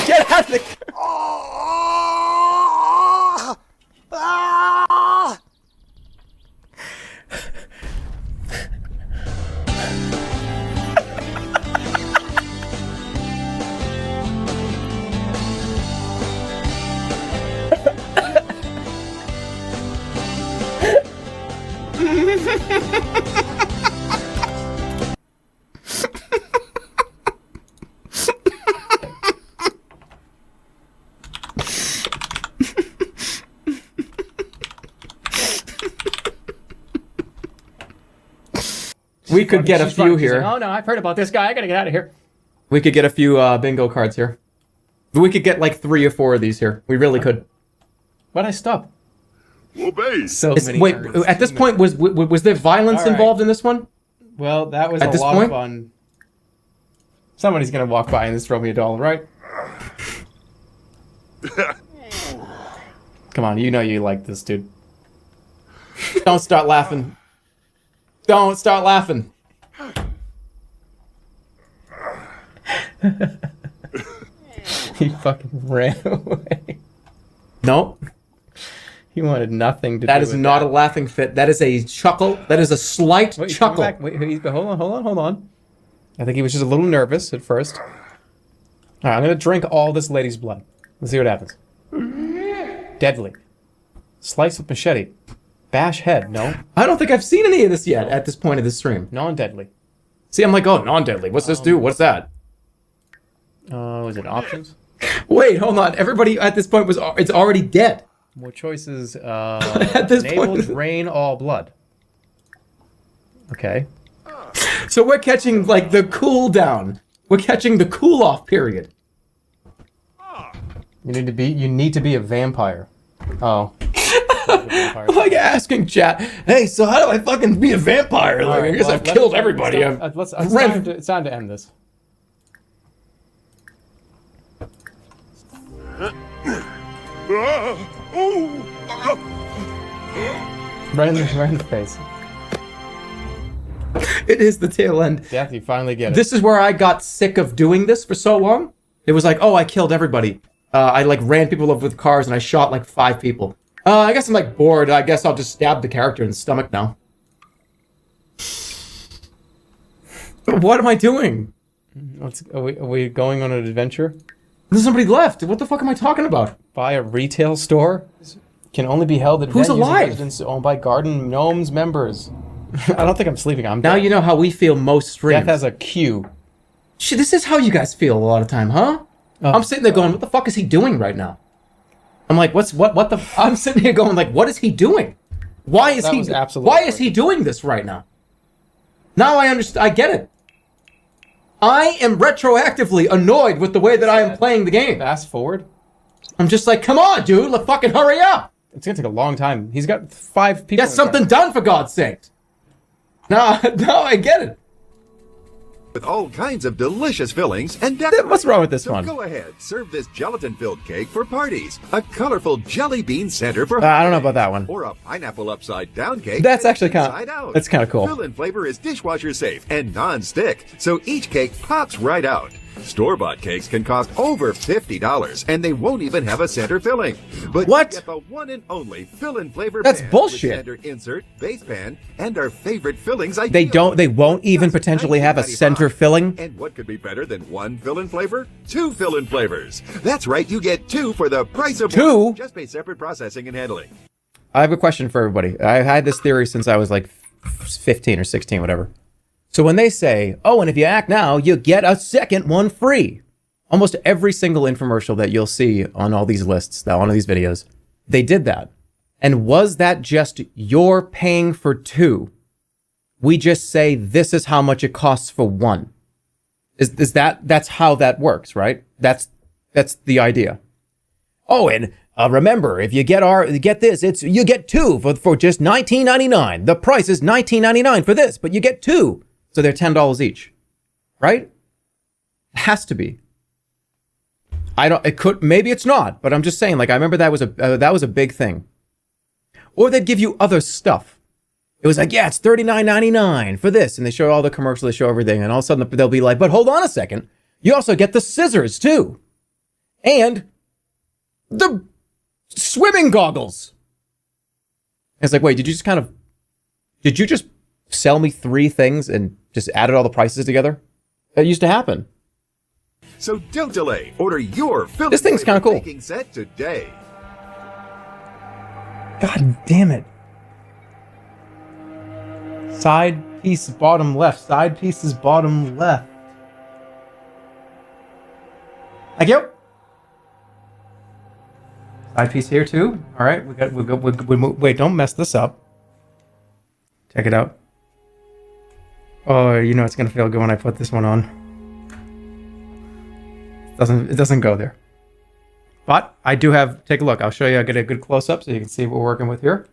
Get out of the We could get a She's few running. She's here. like, oh no, I've heard about this guy. I gotta get out of here. We could get a few bingo cards here. We could get like 3 or 4 of these here. We really could. Why'd I stop? Obey. So many Wait, cards. at this point, was there violence All right. involved in this one? Well, that was At a this lot point? of fun. Somebody's gonna walk by and just throw me $1, right? Come on, you know you like this, dude. Don't start laughing. Don't start laughing. He fucking ran away. No, He wanted nothing to do that with is not a laughing fit. That is a chuckle. That is a slight Wait, come chuckle. back. Wait, hold on. I think he was just a little nervous at first. All right, I'm gonna drink all this lady's blood. Let's see what happens. Deadly. Slice with machete. Bash head. No. I don't think I've seen any of this yet at this point of the stream. Non-deadly. See, I'm like, oh, non-deadly. What's this do? What's that? Was it options? Wait, hold on. Everybody at this point it's already dead. More choices. At this enable point- drain all blood. Okay. So we're catching like the cool down. We're catching the cool off period. You need to be a vampire. Oh. Like asking chat, hey, so how do I fucking be a vampire? Like, I guess I've killed everybody. It's time to end this. Right in the face. It is the tail end. Death, you finally get it. This is where I got sick of doing this for so long. It was like, oh, I killed everybody. I like ran people over with cars and I shot like 5 people. I guess I'm like bored. I guess I'll just stab the character in the stomach now. What am I doing? Are we going on an adventure? There's somebody left. What the fuck am I talking about? By a retail store? Can only be held at Who's venues and alive? residences owned by Garden Gnomes members. I don't think I'm sleeping. I'm Now dead. you know how we feel most streams. Death has a queue. Shit, this is how you guys feel a lot of time, huh? I'm sitting there going, what the fuck is he doing right now? I'm like, what the I'm sitting here going like, what is he doing? Why is That he was absolutely why is he doing this right now? Now I understand. I get it. I am retroactively annoyed with the way that I am playing the game. Fast forward. I'm just like, come on, dude, let's fucking hurry up. It's gonna take a long time. He's got 5 people. Get something done for God's sake. Now I get it. With all kinds of delicious fillings and What's wrong with this so one? Go ahead, serve this gelatin-filled cake for parties, a colorful jelly bean center for I don't know about that one. or a pineapple upside-down cake. That's actually inside out. that's kind of cool. Fill-in flavor is dishwasher safe and non-stick, so each cake pops right out. Store-bought cakes can cost over $50, and they won't even have a center filling. But What? you get the one and only fill-in flavor That's pan bullshit. with center insert, base pan, and our favorite fillings. They won't even potentially have a center filling. And what could be better than one fill-in flavor? 2 fill-in flavors. That's right, you get 2 for the price of 2? 1. Just pay separate processing and handling. I have a question for everybody. I've had this theory since I was like 15 or 16, whatever. So when they say, oh, and if you act now, you get a second one free. Almost every single infomercial that you'll see on all these lists, on all these videos, they did that. And was that just you're paying for 2? We just say this is how much it costs for 1. Is that's how that works, right? That's the idea. Oh, and remember, if you get this, you get 2 for just $19.99. The price is $19.99 for this, but you get 2. So they're $10 each, right? It has to be. Maybe it's not, but I'm just saying, like, I remember that was a big thing. Or they'd give you other stuff. It was like, yeah, it's $39.99 for this. And they show all the commercials, they show everything. And all of a sudden they'll be like, but hold on a second. You also get the scissors too. And the swimming goggles. And it's like, wait, did you just sell me 3 things and just added all the prices together? That used to happen. So don't delay. Order your fill-in This thing's flavor kinda cool. baking set today. God damn it. Side piece, bottom left. Side piece is bottom left. Thank you. Side piece here too. All right, wait, don't mess this up. Check it out. Oh, you know it's gonna feel good when I put this one on. It doesn't go there. But I do have, take a look. I'll show you, I'll get a good close up so you can see what we're working with here.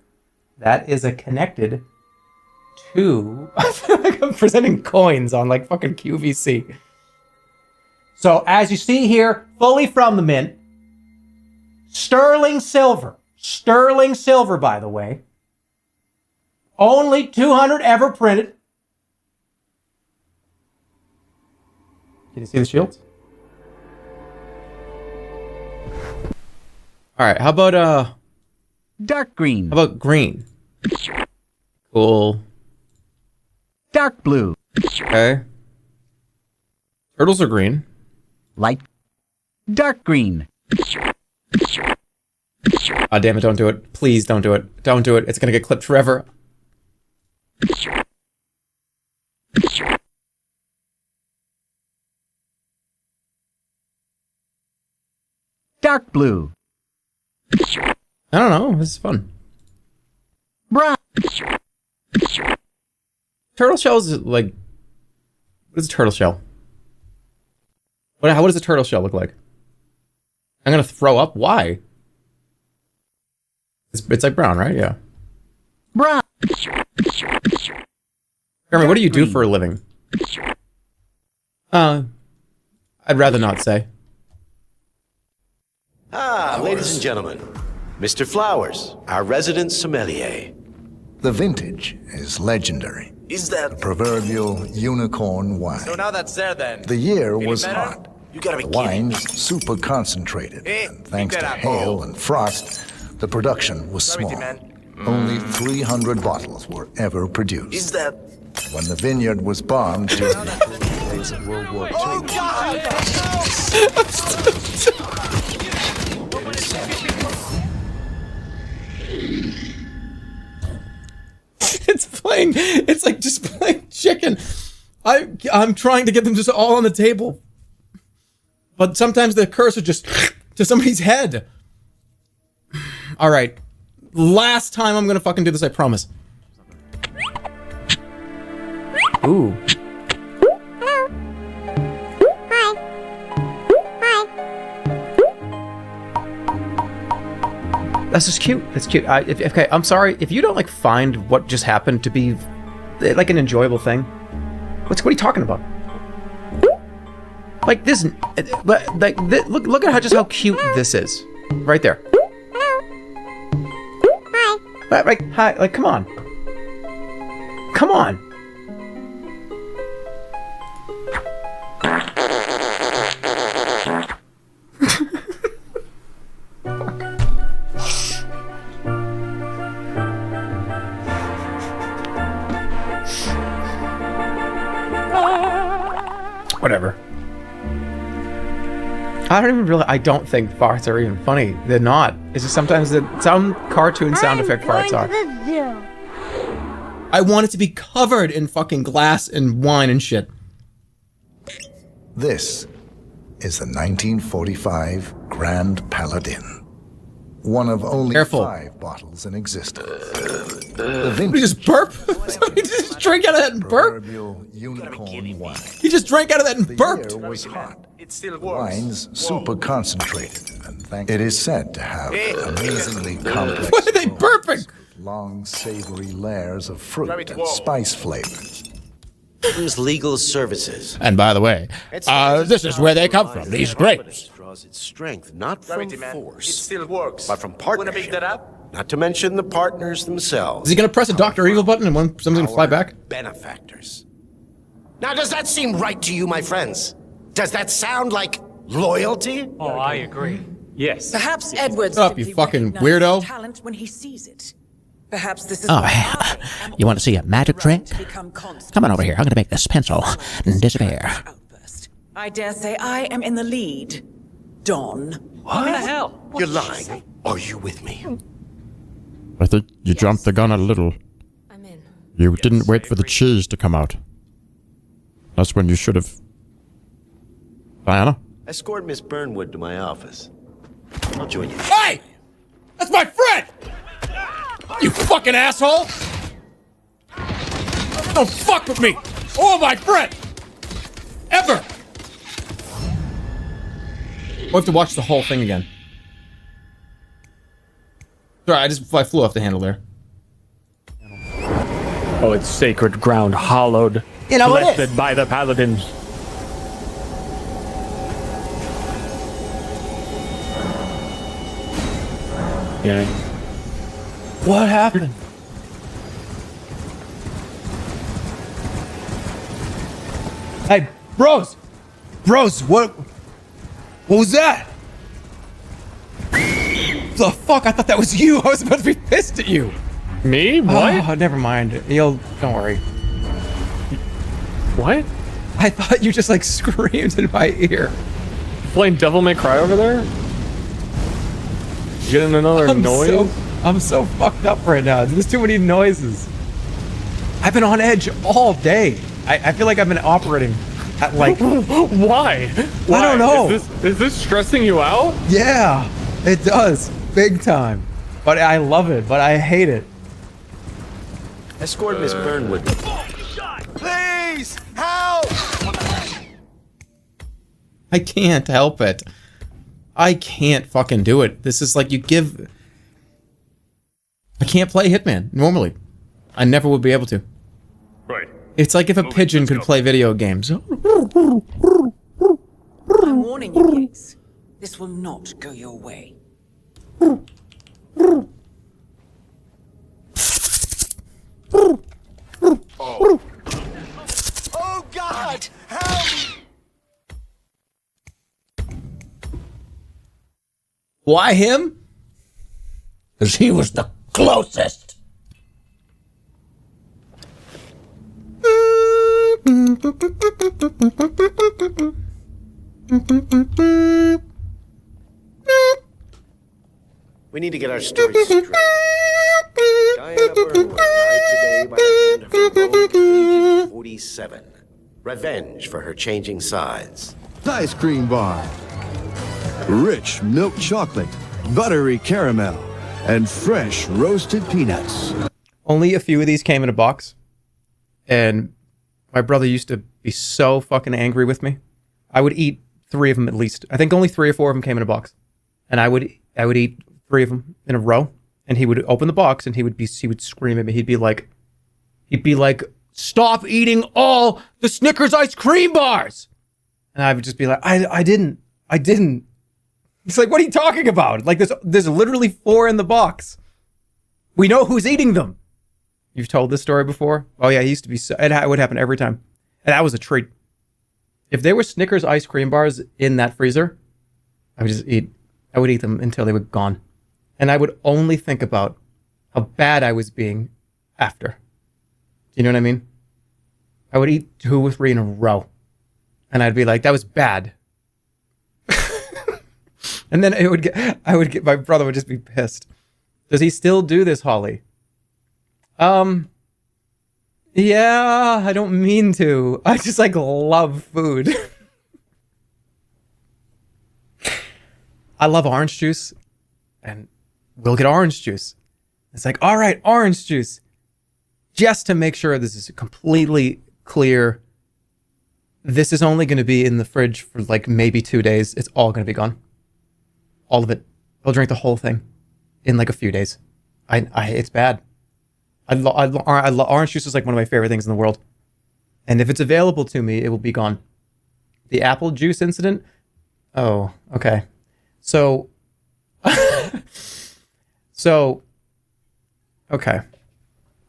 That is a connected to, I feel like I'm presenting coins on like fucking QVC. So as you see here, fully from the mint, sterling silver, by the way, only 200 ever printed. Can you see the shields? All right, how about dark green? How about green? Cool. Dark blue. Okay. Turtles are green. Light dark green. Ah, damn it, don't do it. Please don't do it. Don't do it. It's gonna get clipped forever. Dark blue. I don't know. This is fun. Brown. Turtle shells is like... What is a turtle shell? What does a turtle shell look like? I'm gonna throw up? Why? It's like brown, right? Yeah. Brown. Jerma, what do you do for a living? I'd rather not say. Ladies and gentlemen, Mr. Flowers, our resident sommelier. The vintage is legendary. Is that the proverbial unicorn wine? So now that's there then. The year Feeling was better? hot. You gotta be The kidding. wine's super concentrated, and thanks keep to that up. hail and frost, the production was small. Only 300 bottles were ever produced. Is that When the vineyard was bombed during the days of World War II. Oh God! It's like just plain chicken. I'm trying to get them just all on the table. But sometimes the cursor just to somebody's head. All right. Last time I'm gonna fucking do this, I promise. Ooh. That's just cute. That's cute. Okay, I'm sorry if you don't like find what just happened to be like an enjoyable thing. What are you talking about? Like this, like this, look at how cute this is, right there. Like hi, like come on, come on. Whatever. I don't think farts are even funny. They're not. It's just sometimes some cartoon sound effect farts are. I want it to be covered in fucking glass and wine and shit. This is the 1945 Grand Paladin. One of only 5 bottles in existence. The vintage. You just burp? Somebody just drank out of that and burp? Unicorn wine. He just drank out of that and burped. The year was hot. Wine's super concentrated, and it is said to have amazingly complex. Why are they burping? Long, savory layers of fruit and spice flavors. Legal services. And by the way, this is where they come from, these grapes. Draws its strength not from force, It still works. but from Wanna pick partnership. that up? Not to mention the partners themselves. Is he gonna press a Dr. Evil button and something's gonna fly back? Benefactors. Now, does that seem right to you, my friends? Does that sound like loyalty? Oh, I agree. Yes. Perhaps Edward's Shut up, you fucking weirdo. talent when he sees it. Perhaps this is Oh, why you want to see a magic trick? Come on over here. I'm going to make this pencil disappear. I dare say I am in the lead. Don. What the hell? You're lying. Are you with me? I think you jumped the gun a little. You didn't wait for the cheese to come out. That's when you should have... Diana? Escort Miss Burnwood to my office. I'll join you. Hey! That's my friend! You fucking asshole! Don't fuck with me! Or my friend! Ever! We'll have to watch the whole thing again. Sorry, I flew off the handle there. Oh, it's sacred ground, hallowed. You know what it blessed is. by the paladins. Yeah. What happened? Hey, bros! Bros, what was that? The fuck? I thought that was you. I was about to be pissed at you. Me? What? Oh, never mind. Don't worry. What? I thought you just like screamed in my ear. Playing Devil May Cry over there? You getting another noise? I'm so fucked up right now. There's too many noises. I've been on edge all day. I feel like I've been operating at like... Why? I don't know. Is this stressing you out? Yeah, it does. Big time. But I love it, but I hate it. Escort Miss Burnwood. Please! Help! I can't help it. I can't fucking do it. This is like you give... I can't play Hitman, normally. I never would be able to. Right. It's like if a pigeon could play video games. I'm warning you, Case. This will not go your way. Oh God! Help! Why him? Because he was the closest. We need to get our story straight. Diana Burnwood died today by the hand of her own agent 47. Revenge for her changing sides. Ice cream bar. Rich milk chocolate, buttery caramel, and fresh roasted peanuts. Only a few of these came in a box. And my brother used to be so fucking angry with me. I would eat 3 of them at least. I think only 3 or 4 of them came in a box. And I would eat 3 of them in a row. And he would open the box and he would scream at me. He'd be like, stop eating all the Snickers ice cream bars. And I would just be like, I didn't. It's like, what are you talking about? Like there's literally 4 in the box. We know who's eating them. You've told this story before? Oh yeah, it used to be it would happen every time. And that was a treat. If there were Snickers ice cream bars in that freezer, I would eat them until they were gone. And I would only think about how bad I was being after. Do you know what I mean? I would eat 2 or 3 in a row. And I'd be like, that was bad. And then my brother would just be pissed. Does he still do this, Holly? Yeah, I don't mean to. I just like love food. I love orange juice, and we'll get orange juice. It's like, all right, orange juice. Just to make sure this is completely clear. This is only going to be in the fridge for like maybe 2 days. It's all going to be gone. All of it. I'll drink the whole thing in like a few days. It's bad. Orange juice is like one of my favorite things in the world. And if it's available to me, it will be gone. The apple juice incident? Oh, okay. So, okay.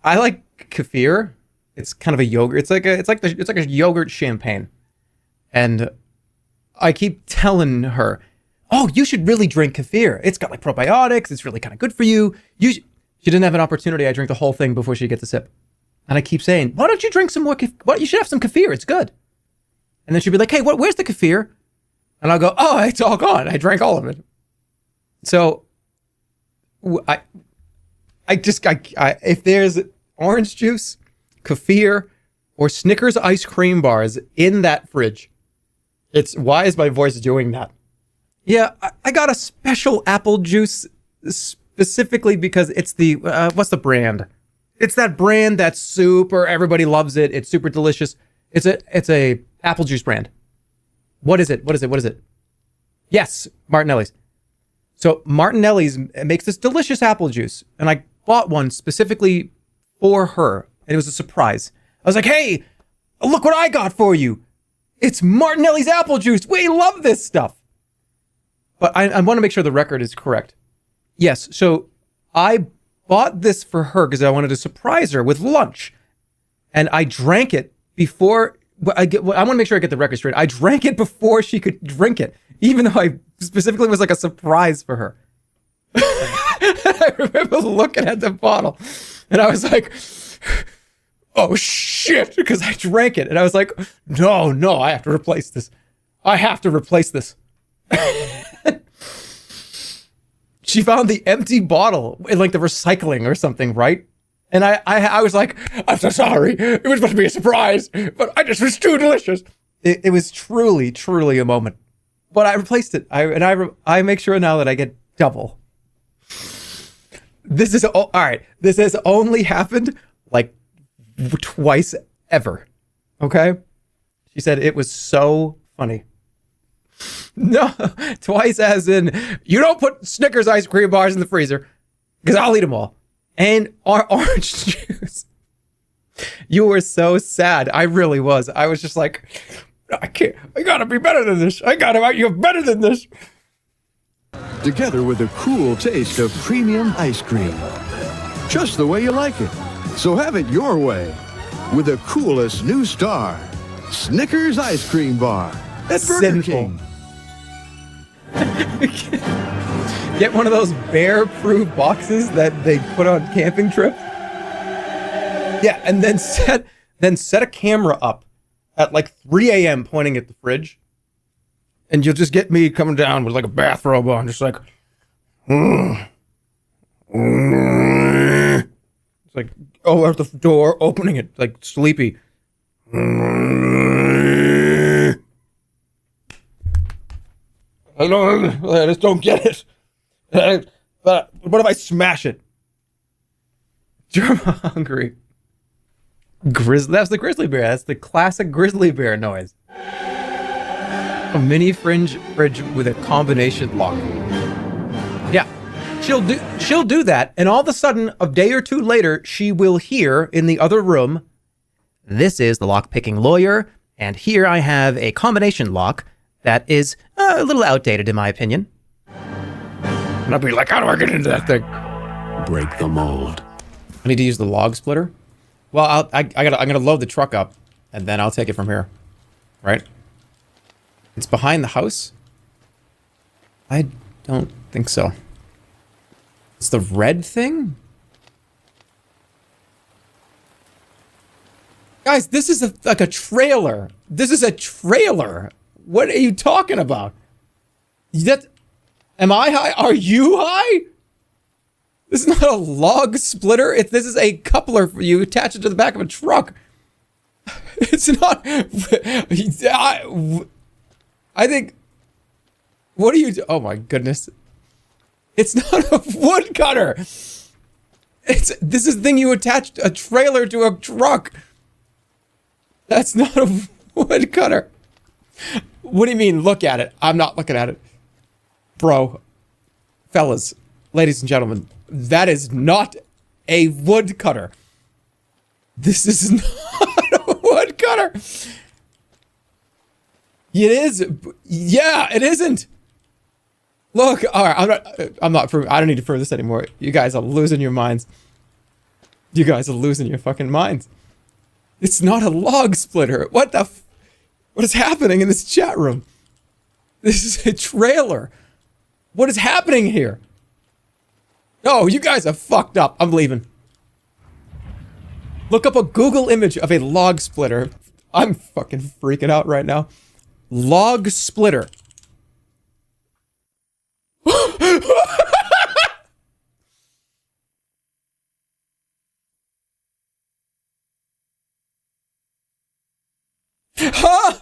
I like kefir. It's kind of a yogurt. It's like a yogurt champagne. And I keep telling her, oh, you should really drink kefir. It's got like probiotics. It's really kind of good for you. She didn't have an opportunity. I drank the whole thing before she gets a sip. And I keep saying, why don't you drink some more kefir? You should have some kefir. It's good. And then she'd be like, hey, where's the kefir? And I'll go, oh, it's all gone. I drank all of it. So if there's orange juice kefir, or Snickers ice cream bars in that fridge. Why is my voice doing that? Yeah, I got a special apple juice specifically because it's the, what's the brand? It's that brand that's super, everybody loves it. It's super delicious. It's a apple juice brand. What is it? Yes, Martinelli's. So Martinelli's makes this delicious apple juice. And I bought one specifically for her. And it was a surprise. I was like, hey, look what I got for you. It's Martinelli's apple juice. We love this stuff. But I want to make sure the record is correct. Yes, so I bought this for her because I wanted to surprise her with lunch. And I drank it before... I want to make sure I get the record straight. I drank it before she could drink it, even though I specifically was like a surprise for her. I remember looking at the bottle and I was like, oh shit, because I drank it. And I was like, no, I have to replace this. She found the empty bottle in like the recycling or something, right? And I was like, I'm so sorry. It was supposed to be a surprise, but I just was too delicious. It was truly, truly a moment. But I replaced it. I make sure now that I get double. This is all right. This has only happened like twice ever. Okay? She said it was so funny. No, twice as in, you don't put Snickers ice cream bars in the freezer because I'll eat them all. And our orange juice. You were so sad. I really was. I was just like, I can't. I gotta be better than this. You're better than this. Together with a cool taste of premium ice cream. Just the way you like it. So have it your way with the coolest new star, Snickers ice cream bar at Burger King. Get one of those bear-proof boxes that they put on camping trips. Yeah, and then set a camera up at like 3 a.m. pointing at the fridge. And you'll just get me coming down with like a bathrobe on, just like, it's like, oh, out the door, opening it, like sleepy. I just don't get it. But what if I smash it? Jerma hungry. That's the grizzly bear. That's the classic grizzly bear noise. A mini fridge with a combination lock. Yeah, she'll do that, and all of a sudden, a day or two later, she will hear in the other room, "This is the lock-picking lawyer, and here I have a combination lock that is a little outdated, in my opinion." And I'll be like, how do I get into that thing? Break the mold. I need to use the log splitter. Well, I'm gonna load the truck up, and then I'll take it from here. Right? It's behind the house? I don't think so. It's the red thing? Guys, this is like a trailer. This is a trailer. What are you talking about? Am I high? Are you high? This is not a log splitter. This is a coupler for you. Attach it to the back of a truck. It's not. I think. What are you? Oh my goodness! It's not a wood cutter. This is the thing you attach a trailer to a truck. That's not a wood cutter. What do you mean? Look at it. I'm not looking at it. Bro, fellas, ladies and gentlemen, that is not a wood cutter. This is not a wood cutter. It is. Yeah, it isn't. Look, all right, I don't need to prove this anymore. You guys are losing your minds. You guys are losing your fucking minds. It's not a log splitter. What is happening in this chat room? This is a trailer. What is happening here? No, you guys are fucked up. I'm leaving. Look up a Google image of a log splitter. I'm fucking freaking out right now. Log splitter. Huh?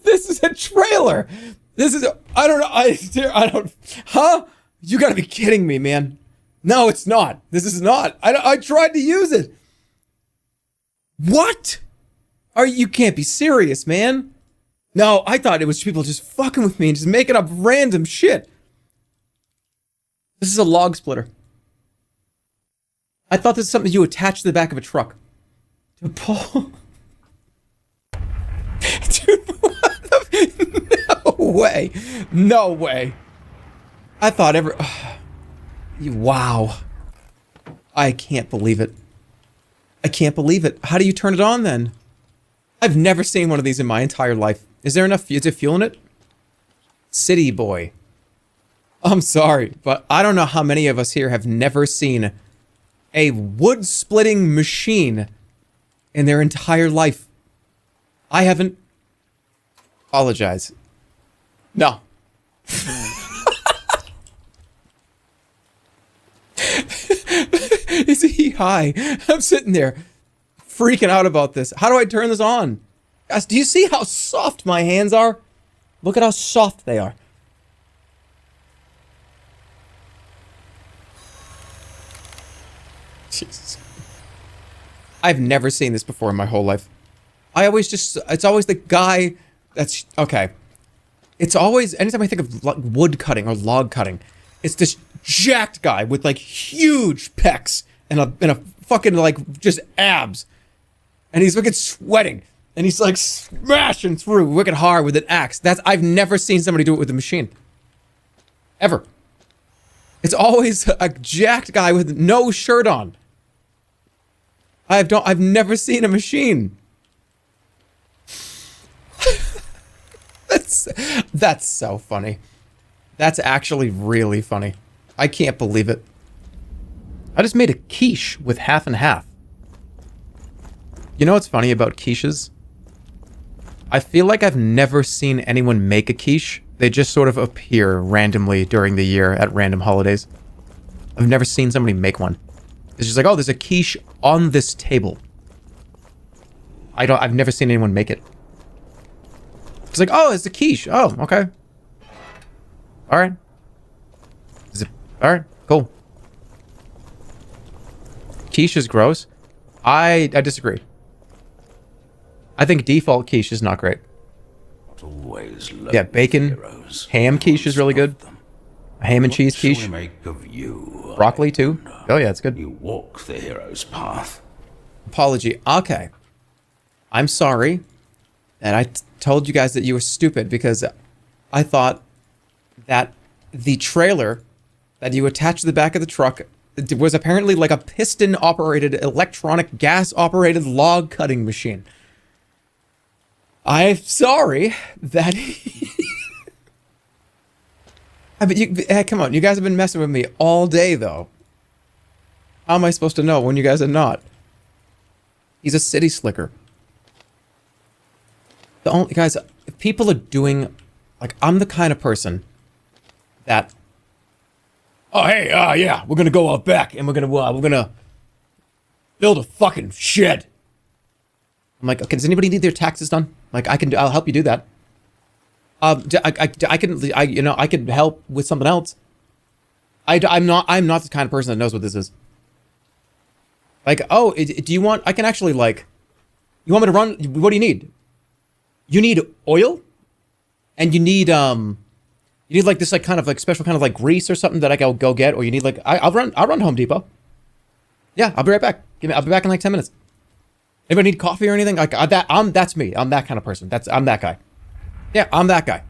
This is a trailer. This is I don't know. I don't. Huh? You gotta be kidding me, man. No, it's not. This is not. I tried to use it. What? You can't be serious, man. No, I thought it was people just fucking with me and just making up random shit. This is a log splitter. I thought this is something you attach to the back of a truck. To pull. Dude, what the... No way. No way. I thought Wow. I can't believe it. I can't believe it. How do you turn it on then? I've never seen one of these in my entire life. Is there enough? Is it fuel in it? City boy. I'm sorry, but I don't know how many of us here have never seen a wood splitting machine in their entire life. I haven't. Apologize. No. Is he high? I'm sitting there freaking out about this. How do I turn this on? Guys, do you see how soft my hands are? Look at how soft they are. Jesus. I've never seen this before in my whole life. It's always the guy that's, okay. It's always, anytime I think of wood cutting or log cutting, it's this jacked guy with like huge pecs and a fucking like just abs. And he's fucking sweating. And he's like smashing through wicked hard with an axe. I've never seen somebody do it with a machine. Ever. It's always a jacked guy with no shirt on. I've never seen a machine. That's so funny. That's actually really funny. I can't believe it. I just made a quiche with half and half. You know what's funny about quiches? I feel like I've never seen anyone make a quiche. They just sort of appear randomly during the year at random holidays. I've never seen somebody make one. It's just like, oh, there's a quiche on this table. I've never seen anyone make it. It's like, oh, it's a quiche. Oh, okay. All right. All right, cool. Quiche is gross. I disagree. I think default quiche is not great. Yeah, bacon, ham quiche is really good. A ham and cheese quiche. Broccoli too. Oh yeah, it's good. You walk the hero's path. Apology. Okay. I'm sorry that I told you guys that you were stupid because I thought that the trailer that you attach to the back of the truck was apparently like a piston-operated, electronic, gas-operated log cutting machine. I'm sorry that... come on, you guys have been messing with me all day, though. How am I supposed to know when you guys are not? He's a city slicker. The only guys, if people are doing, like, I'm the kind of person that, oh hey, yeah, we're gonna go out back and we're gonna build a fucking shed. I'm like, okay, does anybody need their taxes done? Like, I'll help you do that. I can help with something else. I'm not the kind of person that knows what this is. Like, oh, do you want, I can actually, like, you want me to run, what do you need? You need oil? And you need like this, like, kind of, like, special kind of, like, grease or something that I can go get, or you need, like, I'll run to Home Depot. Yeah, I'll be right back. I'll be back in, like, 10 minutes. Anybody need coffee or anything? Like, that's me. I'm that kind of person. I'm that guy. Yeah, I'm that guy.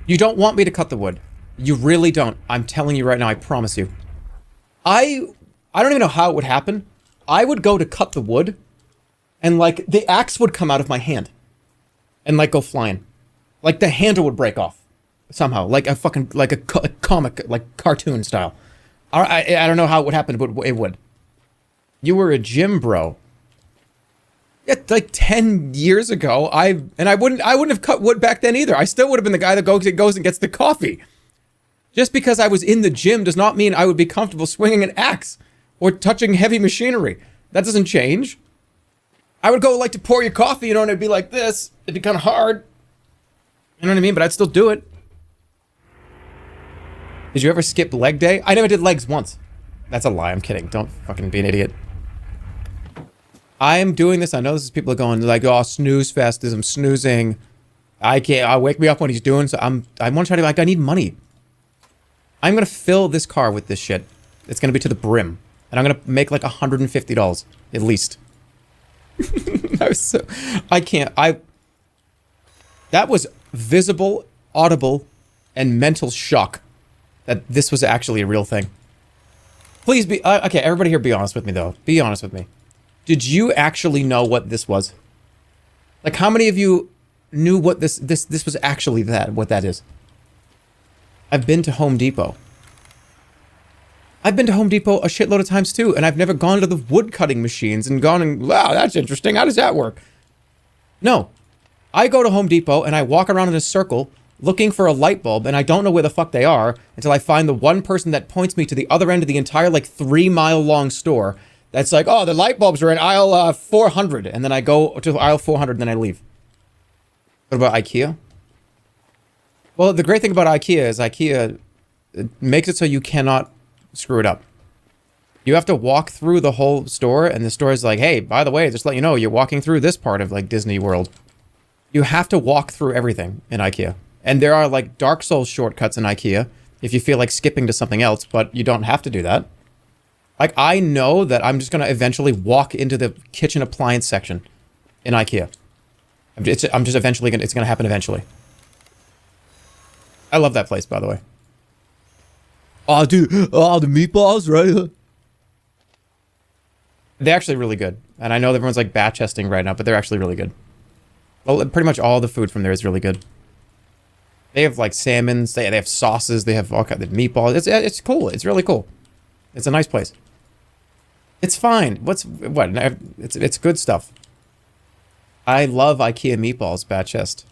You don't want me to cut the wood. You really don't. I'm telling you right now, I promise you. I don't even know how it would happen. I would go to cut the wood, and, like, the axe would come out of my hand. And, like, go flying. Like, the handle would break off. Somehow. Like a fucking, like a comic, like, cartoon style. I don't know how it would happen, but it would. You were a gym bro. Yeah, like 10 years ago, I wouldn't have cut wood back then either. I still would have been the guy that goes and gets the coffee. Just because I was in the gym does not mean I would be comfortable swinging an axe or touching heavy machinery. That doesn't change. I would go like to pour your coffee, you know, and it'd be like this. It'd be kind of hard. You know what I mean? But I'd still do it. Did you ever skip leg day? I never did legs once. That's a lie. I'm kidding. Don't fucking be an idiot. I am doing this. I know this is people are going like, oh, snooze fest. I'm snoozing. I can't. I'll wake me up when he's doing. So I want to try to like. I need money. I'm gonna fill this car with this shit. It's gonna be to the brim, and I'm gonna make like $150 at least. I can't. That was visible, audible, and mental shock that this was actually a real thing. Please be okay. Everybody here, be honest with me though. Be honest with me. Did you actually know what this was? Like, how many of you knew what this was actually what that is? I've been to Home Depot. I've been to Home Depot a shitload of times too, and I've never gone to the wood cutting machines and gone and, wow, that's interesting. How does that work? No. I go to Home Depot and I walk around in a circle looking for a light bulb, and I don't know where the fuck they are until I find the one person that points me to the other end of the entire like 3-mile long store. That's like, oh, the light bulbs are in aisle 400, and then I go to aisle 400 and then I leave. What about IKEA? Well, the great thing about IKEA is IKEA makes it so you cannot screw it up. You have to walk through the whole store, and the store is like, hey, by the way, just let you know, you're walking through this part of like Disney World. You have to walk through everything in IKEA. And there are like Dark Souls shortcuts in IKEA if you feel like skipping to something else, but you don't have to do that. Like, I know that I'm just going to eventually walk into the kitchen appliance section in IKEA. I'm just eventually going to, it's going to happen eventually. I love that place, by the way. Oh, dude. Oh, the meatballs, right? They're actually really good. And I know everyone's like bat chesting right now, but they're actually really good. Well, pretty much all the food from there is really good. They have like salmons, they have sauces, they have all kinds of meatballs. It's cool. It's really cool. It's a nice place. It's fine. It's good stuff. I love IKEA meatballs, bat chest.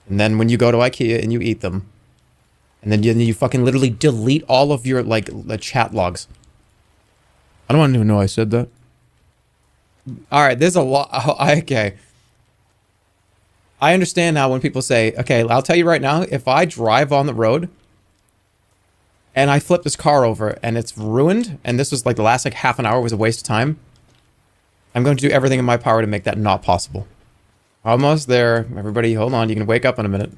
And then when you go to IKEA and you eat them, and then you fucking literally delete all of your like the chat logs. I don't want to know I said that. All right, there's a lot. Okay. I understand now when people say, okay, I'll tell you right now, if I drive on the road and I flip this car over and it's ruined, and this was like the last like half an hour was a waste of time, I'm going to do everything in my power to make that not possible. Almost there. Everybody, hold on. You can wake up in a minute.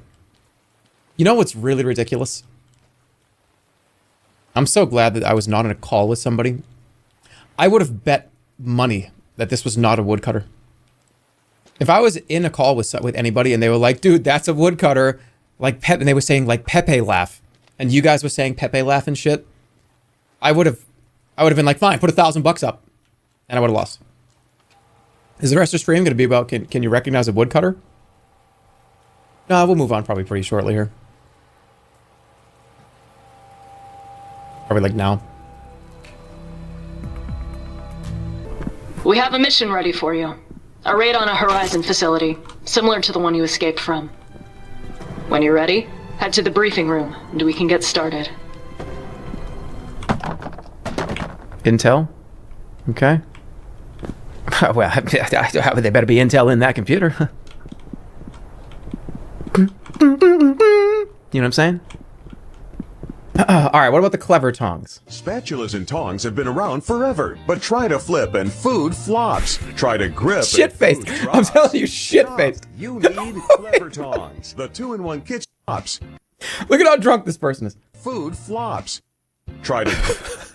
You know what's really ridiculous? I'm so glad that I was not in a call with somebody. I would have bet money that this was not a woodcutter. If I was in a call with anybody and they were like, dude, that's a woodcutter, like Pepe, and they were saying like Pepe laugh, and you guys were saying Pepe laugh and shit, I would have been like, fine, put $1,000 up, and I would have lost. Is the rest of the stream going to be about can you recognize a woodcutter? No, we'll move on probably pretty shortly here. Probably like now. We have a mission ready for you. A raid on a Horizon facility, similar to the one you escaped from. When you're ready, head to the briefing room, and we can get started. Intel? Okay. Well, they better be Intel in that computer. You know what I'm saying? Alright, what about the clever tongs? Spatulas and tongs have been around forever, but try to flip and food flops. Try to grip shit-faced. I'm telling you, shit-faced. You need clever tongs. The 2-in-1 kitchen flops. Look at how drunk this person is. Food flops. Try to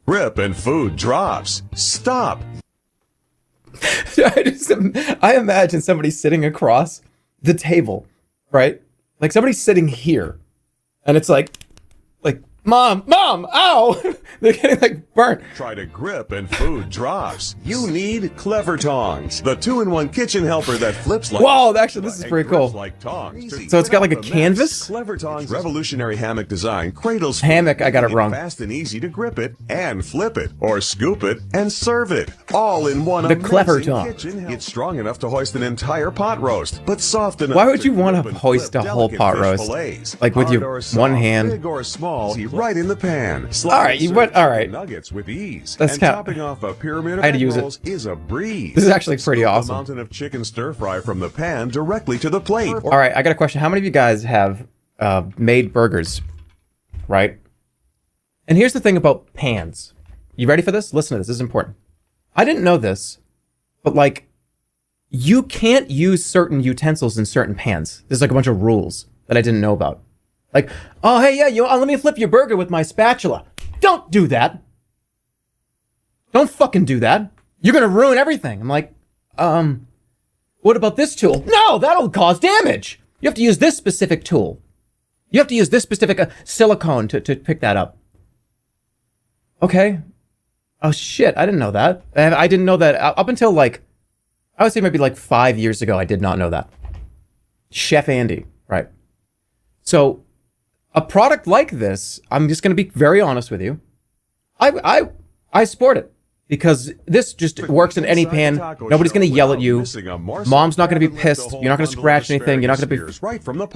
grip and food drops. Stop. I imagine somebody sitting across the table, right? Like somebody's sitting here. And it's like, mom, ow! They're getting like burnt. Try to grip and food drops. You need clever tongs. The 2-in-1 kitchen helper that flips like. Whoa, actually, this is pretty cool. Like tongs. So it's got like a canvas. Clever tongs revolutionary hammock design cradles. Hammock, I got it wrong. Fast and easy to grip it and flip it or scoop it and serve it all in one. The clever tongs. It's strong enough to hoist an entire pot roast, but soft enough. Why would you want to hoist a whole pot roast? Like with your one hand. Big or small, right in the pan. All right, you went. All right. Nuggets with ease. That's and kind topping off a pyramid of I had to egg use it. rolls is a breeze. This is actually pretty Scoop awesome. A mountain of chicken stir fry from the pan directly to the plate. All right, I got a question. How many of you guys have made burgers, right? And here's the thing about pans. You ready for this? Listen to this. This is important. I didn't know this, but like, you can't use certain utensils in certain pans. There's like a bunch of rules that I didn't know about. Like, oh, hey, yeah, let me flip your burger with my spatula. Don't do that. Don't fucking do that. You're going to ruin everything. I'm like, what about this tool? No, that'll cause damage. You have to use this specific tool. You have to use this specific silicone to pick that up. Okay. Oh, shit. I didn't know that. I didn't know that up until like, I would say maybe like 5 years ago. I did not know that. Chef Andy, right? So a product like this, I'm just going to be very honest with you. I support it because this just works in any pan. Nobody's going to yell at you. Mom's not going to be pissed. You're not going to scratch anything. You're not going to be...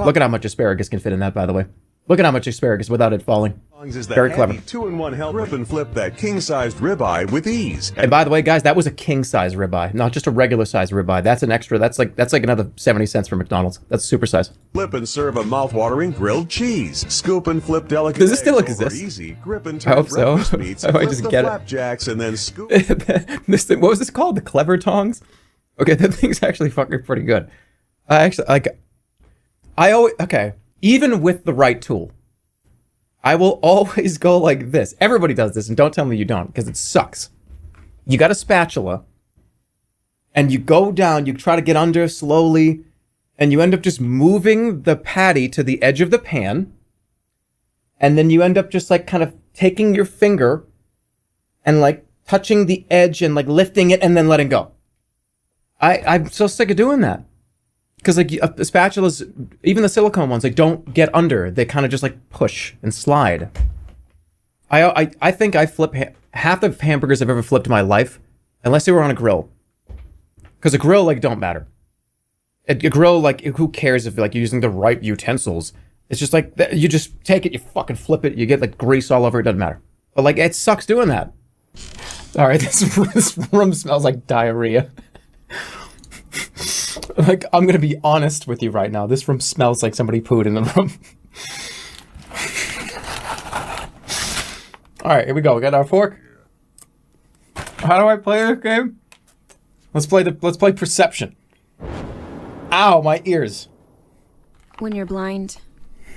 Look at how much asparagus can fit in that, by the way. Look at how much asparagus without it falling. Very clever. 2-in-1 help rip and flip that king-sized ribeye with ease. And by the way, guys, that was a king-size ribeye, not just a regular-size ribeye. That's an extra. That's like another 70 cents from McDonald's. That's super size. Flip and serve a mouth-watering grilled cheese. Scoop and flip delicate. Does this still eggs over exist? Easy. Grip and I turn hope so. breakfast meats. I might Flip just the get it. flapjacks and then scoop. This thing, what was this called? The clever tongs? Okay, that thing's actually fucking pretty good. Okay, even with the right tool, I will always go like this. Everybody does this, and don't tell me you don't, because it sucks. You got a spatula, and you go down, you try to get under slowly, and you end up just moving the patty to the edge of the pan, and then you end up just like kind of taking your finger and like touching the edge and like lifting it and then letting go. I'm so sick of doing that. Because like the spatulas, even the silicone ones, like don't get under. They kind of just like push and slide. I think I flip half the hamburgers I've ever flipped in my life, unless they were on a grill. Because a grill like don't matter. A grill, like who cares if like you're using the right utensils? It's just like you just take it, you fucking flip it, you get like grease all over. It doesn't matter. But like it sucks doing that. All right, this room smells like diarrhea. Like, I'm gonna be honest with you right now. This room smells like somebody pooed in the room. All right, here we go. We got our fork. How do I play this game? Let's play perception. Ow, my ears. When you're blind,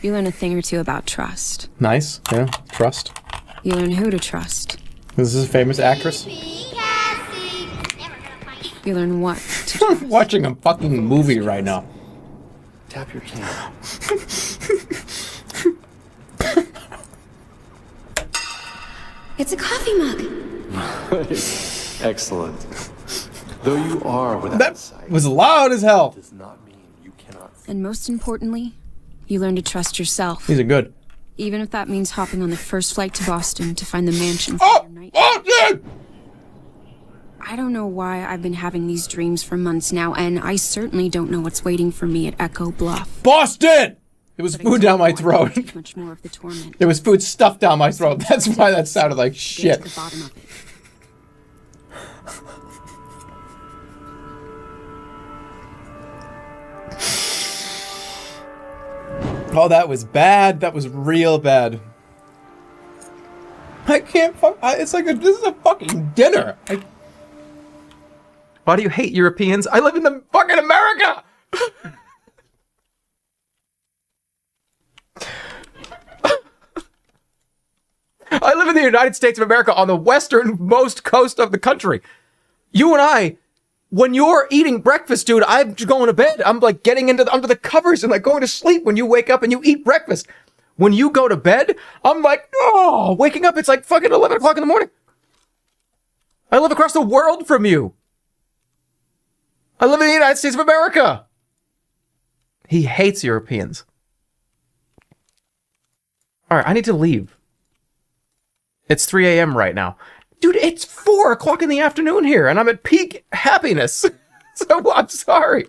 you learn a thing or two about trust. Nice, yeah, trust. You learn who to trust. This is a famous actress. You learn what to trust. I'm watching a fucking movie right now. Tap your can. It's a coffee mug. Excellent. Though you are without that sight, was loud as hell. does not mean you cannot. And most importantly, you learn to trust yourself. These are good. Even if that means hopping on the first flight to Boston to find the mansion for your night. Dude! I don't know why I've been having these dreams for months now, and I certainly don't know what's waiting for me at Echo Bluff. Boston! There was food down my throat. Much more of the torment. There was food stuffed down my throat. That's why that sounded like shit. Get to the bottom of it. Oh, that was bad. That was real bad. I can't it's like this is a fucking dinner. Why do you hate Europeans? I live in the fucking America! I live in the United States of America on the westernmost coast of the country. You and I, when you're eating breakfast, dude, I'm going to bed. I'm like getting under the covers and like going to sleep when you wake up and you eat breakfast. When you go to bed, I'm like, oh, waking up, it's like fucking 11 o'clock in the morning. I live across the world from you. I live in the United States of America. He hates Europeans. All right, I need to leave. It's 3 a.m. right now. Dude, it's 4 o'clock in the afternoon here, and I'm at peak happiness. So I'm sorry.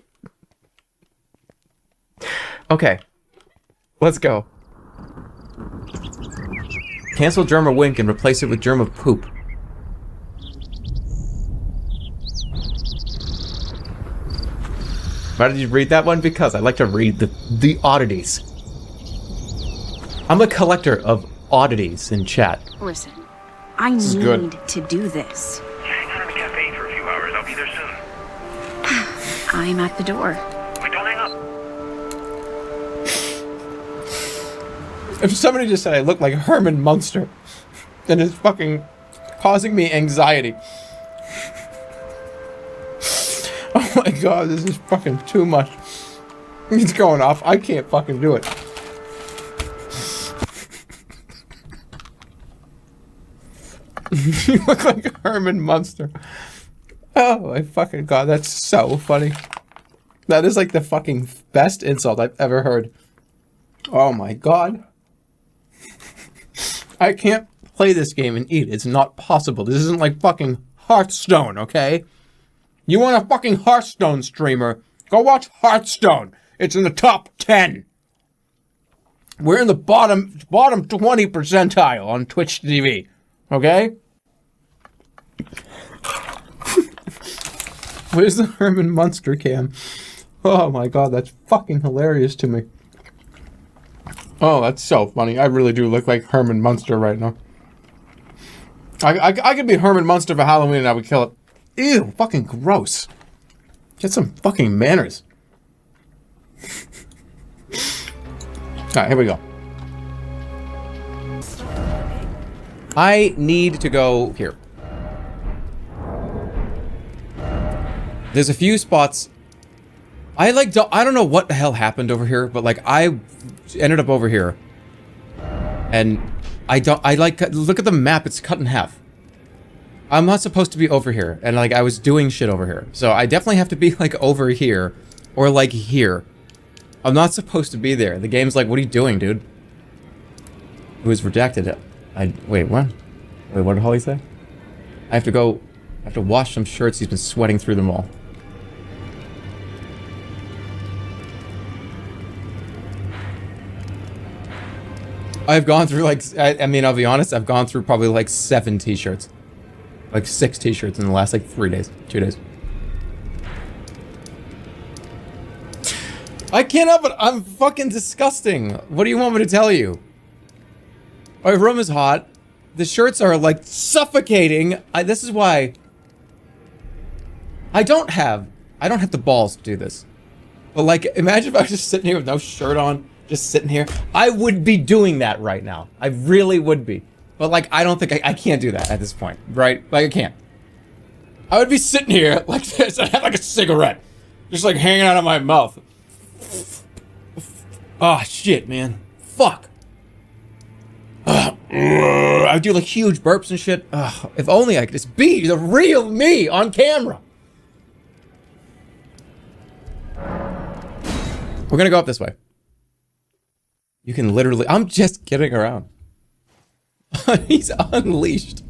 Okay, let's go. Cancel Jerma Wink and replace it with Jerma Poop. Why did you read that one? Because I like to read the oddities. I'm a collector of oddities in chat. Listen, I is need good. to do this. Hang out in the cafe for a few hours. I'll be there soon. I'm at the door. Wait, don't hang up. If somebody just said I look like Herman Munster, then it's fucking causing me anxiety. Oh my god, this is fucking too much. It's going off. I can't fucking do it. You look like Herman Munster. Oh my fucking god, that's so funny. That is like the fucking best insult I've ever heard. Oh my god. I can't play this game and eat. It's not possible. This isn't like fucking Hearthstone, okay? You want a fucking Hearthstone streamer? Go watch Hearthstone. It's in the top 10. We're in the bottom 20 percentile on Twitch TV, okay? Where's the Herman Munster cam? Oh my god, that's fucking hilarious to me. Oh, that's so funny. I really do look like Herman Munster right now. I could be Herman Munster for Halloween and I would kill it. Ew, fucking gross. Get some fucking manners. Alright, here we go. I need to go here. There's a few spots. I don't know what the hell happened over here, but like I ended up over here. And look at the map, it's cut in half. I'm not supposed to be over here, and like I was doing shit over here. So I definitely have to be like over here, or like here. I'm not supposed to be there. The game's like, what are you doing, dude? It was redacted. Wait, what? Wait, what did Holly say? I have to wash some shirts, he's been sweating through them all. I've gone through like, I mean, I'll be honest, I've gone through probably like 7 t-shirts. Like 6 t-shirts in the last like 2 days. I can't help it, I'm fucking disgusting. What do you want me to tell you? My room is hot. The shirts are like suffocating. This is why I don't have the balls to do this. But like, imagine if I was just sitting here with no shirt on, just sitting here. I would be doing that right now. I really would be. But like, I don't think I can't do that at this point, right? Like I can't. I would be sitting here like this. I have like a cigarette, just like hanging out of my mouth. Oh shit, man. Fuck. I do like huge burps and shit. If only I could just be the real me on camera. We're gonna go up this way. You can literally, I'm just kidding around. He's unleashed.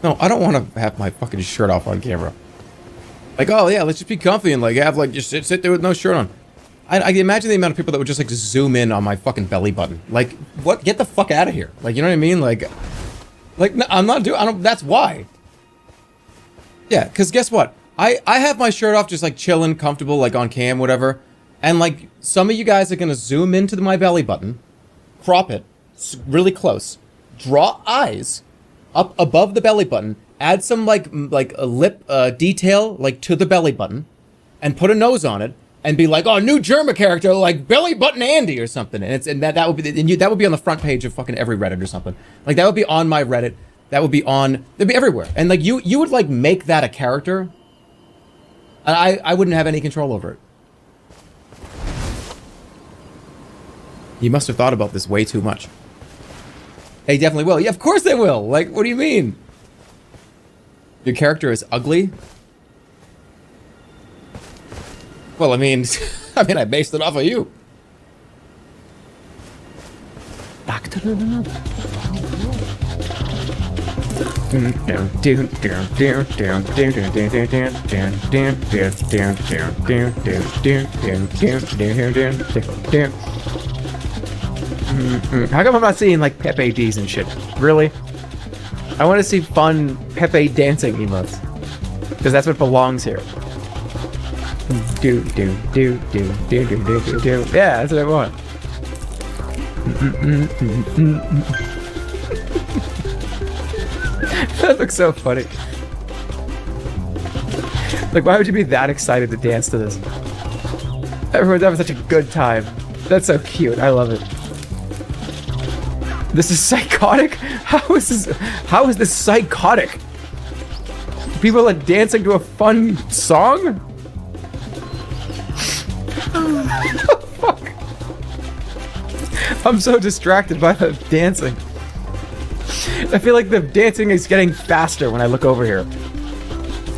No, I don't want to have my fucking shirt off on camera. Like, oh yeah, let's just be comfy and like have like just sit there with no shirt on. I can imagine the amount of people that would just like zoom in on my fucking belly button. Like, what? Get the fuck out of here. Like, you know what I mean? Like no, I'm not doing. That's why. Yeah, because guess what? I have my shirt off, just like chilling, comfortable, like on cam, whatever. And like some of you guys are gonna zoom into my belly button, crop it really close, draw eyes up above the belly button, add some like a lip detail like to the belly button, and put a nose on it, and be like, oh, new Jerma character like Belly Button Andy or something, and that would be that would be on the front page of fucking every Reddit or something. Like that would be on my Reddit. That would be on. That'd be everywhere. And like you would like make that a character. And I wouldn't have any control over it. You must have thought about this way too much. They definitely will. Yeah, of course they will. Like, what do you mean? Your character is ugly? Well, I mean, I based it off of you. Back to the How come I'm not seeing like Pepe D's and shit? Really? I want to see fun Pepe dancing emotes. Because that's what belongs here. Do, do, do, do, do, do, do, do, do. Yeah, that's what I want. That looks so funny. Like, why would you be that excited to dance to this? Everyone's having such a good time. That's so cute. I love it. This is psychotic? How is this psychotic? People are dancing to a fun song? Fuck. I'm so distracted by the dancing. I feel like the dancing is getting faster when I look over here.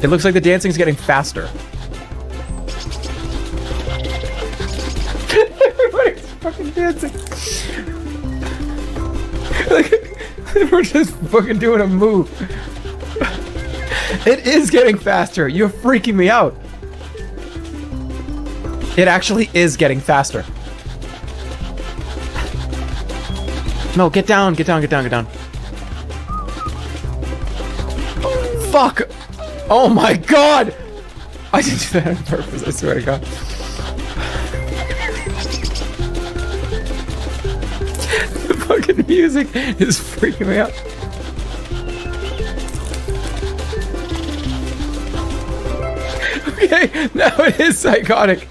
It looks like the dancing is getting faster. Everybody's fucking dancing. Like, we're just fucking doing a move. It is getting faster. You're freaking me out. It actually is getting faster. No, get down, get down, get down, get down. Fuck! Oh my god! I didn't do that on purpose, I swear to god. The fucking music is freaking me out. Okay, now it is psychotic.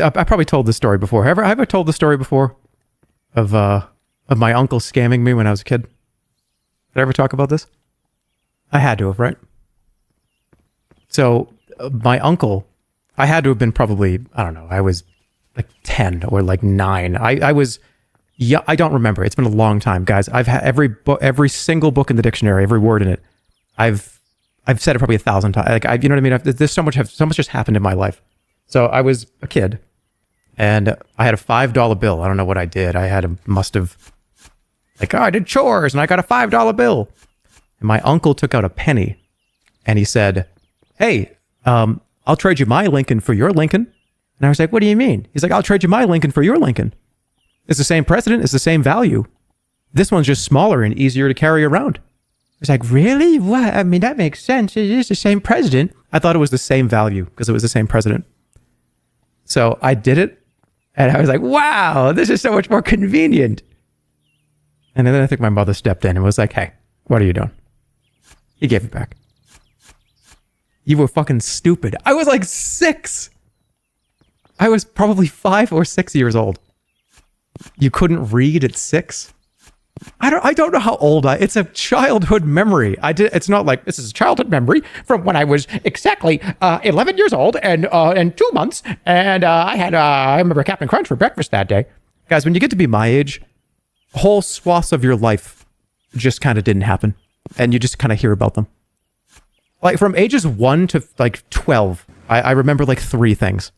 I probably told this story before. Have I ever told the story before of my uncle scamming me when I was a kid? Did I ever talk about this? I had to have, right? So my uncle, I had to have been probably, I don't know, I was like 10 or like 9. I was, yeah, I don't remember. It's been a long time, guys. I've had every single book in the dictionary, every word in it. I've said it probably 1,000 times. Like, you know what I mean? There's so much just happened in my life. So I was a kid, and I had a $5 bill. I don't know what I did. Must have, like, oh, I did chores, and I got a $5 bill. And my uncle took out a penny, and he said, hey, I'll trade you my Lincoln for your Lincoln. And I was like, what do you mean? He's like, I'll trade you my Lincoln for your Lincoln. It's the same president. It's the same value. This one's just smaller and easier to carry around. I was like, really? What? I mean, that makes sense. It is the same president. I thought it was the same value because it was the same president. So I did it, and I was like, wow, this is so much more convenient. And then I think my mother stepped in and was like, hey, what are you doing? He gave it back. You were fucking stupid. I was like 6. I was probably 5 or 6 years old. You couldn't read at 6? I don't know how old it's a childhood memory. It's not like this is a childhood memory from when I was exactly 11 years old and 2 months, and I remember Captain Crunch for breakfast that day. Guys, when you get to be my age, whole swaths of your life just kind of didn't happen, and you just kind of hear about them. Like from ages 1 to like 12, I remember like 3 things.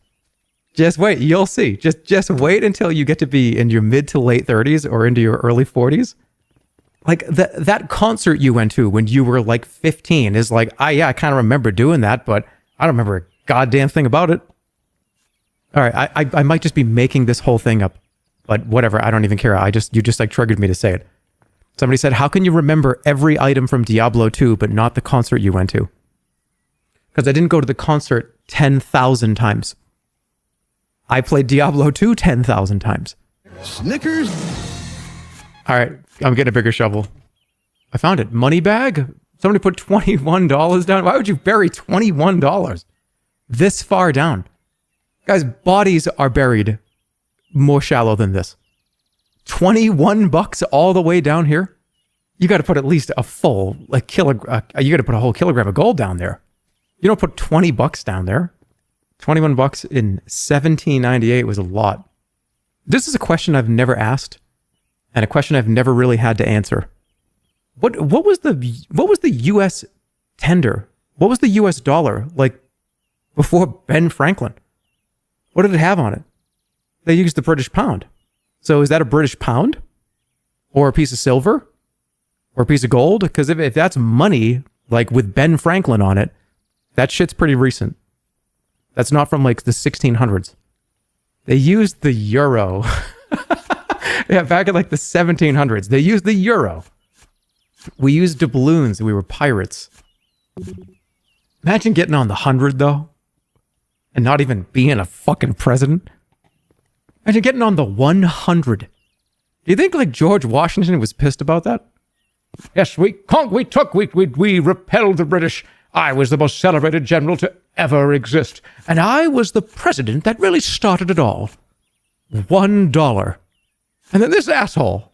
Just wait, you'll see. Just wait until you get to be in your mid to late 30s or into your early 40s. Like that concert you went to when you were like 15 is like, I kind of remember doing that, but I don't remember a goddamn thing about it. All right, I might just be making this whole thing up, but whatever. I don't even care. You just like triggered me to say it. Somebody said, how can you remember every item from Diablo 2, but not the concert you went to? Because I didn't go to the concert 10,000 times. I played Diablo 2 10,000 times. Snickers. All right, I'm getting a bigger shovel. I found it. Money bag? Somebody put $21 down. Why would you bury $21 this far down? Guys, bodies are buried more shallow than this. $21 all the way down here? You got to put at least a full, like, kilogram. You got to put a whole kilogram of gold down there. You don't put $20 down there. $21 in 1798 was a lot. This is a question I've never asked, and a question I've never really had to answer. What was the U.S. tender? What was the U.S. dollar like before Ben Franklin? What did it have on it? They used the British pound. So is that a British pound? Or a piece of silver? Or a piece of gold? Because if that's money, like with Ben Franklin on it. That shit's pretty recent. That's not from like the 1600s. They used the euro. Yeah, back in like the 1700s. They used the euro. We used doubloons. We were pirates. Imagine getting on the 100 though. And not even being a fucking president. Imagine getting on the 100. Do you think like George Washington was pissed about that? Yes, we repelled the British. I was the most celebrated general to ever exist. And I was the president that really started it all. $1. And then this asshole,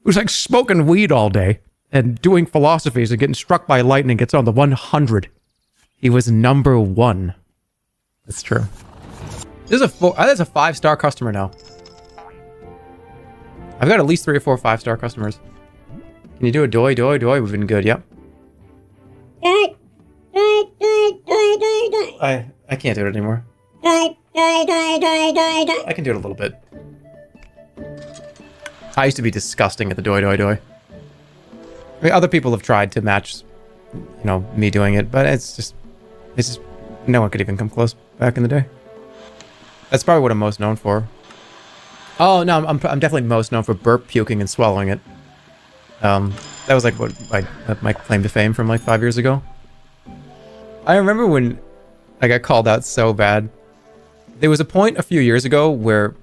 who's like smoking weed all day and doing philosophies and getting struck by lightning, gets on the 100. He was number 1. That's true. This is that's a 5-star customer now. I've got at least 3 or 4 5-star customers. Can you do a doy? We've been good, yep. I can't do it anymore. I can do it a little bit. I used to be disgusting at the doy. I mean, other people have tried to match, me doing it, but it's just no one could even come close back in the day. That's probably what I'm most known for. Oh no, I'm definitely most known for burp, puking, and swallowing it. That was like what my claim to fame from like 5 years ago. I remember when I got called out so bad. There was a point a few years ago where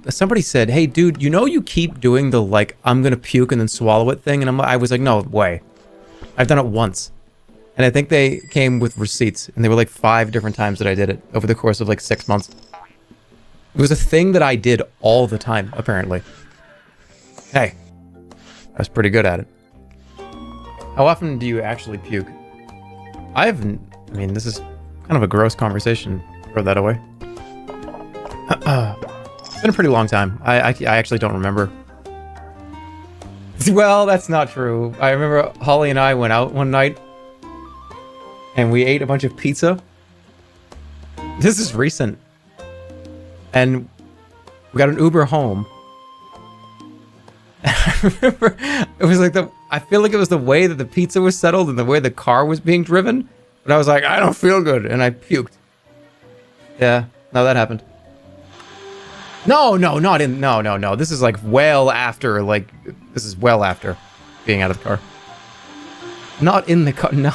somebody said, "Hey, dude, you keep doing the like I'm gonna puke and then swallow it thing," and I was like, "No way, I've done it once." And I think they came with receipts, and they were like 5 different times that I did it over the course of like 6 months. It was a thing that I did all the time, apparently. Hey, I was pretty good at it. How often do you actually puke? I mean, this is kind of a gross conversation. Throw that away. It's been a pretty long time. I actually don't remember. Well, that's not true. I remember Holly and I went out one night and we ate a bunch of pizza. This is recent. And we got an Uber home. I remember it was like I feel like it was the way that the pizza was settled and the way the car was being driven. But I was like, I don't feel good. And I puked. Yeah, no, that happened. No. This is like well after, this is well after being out of the car. Not in the car, no.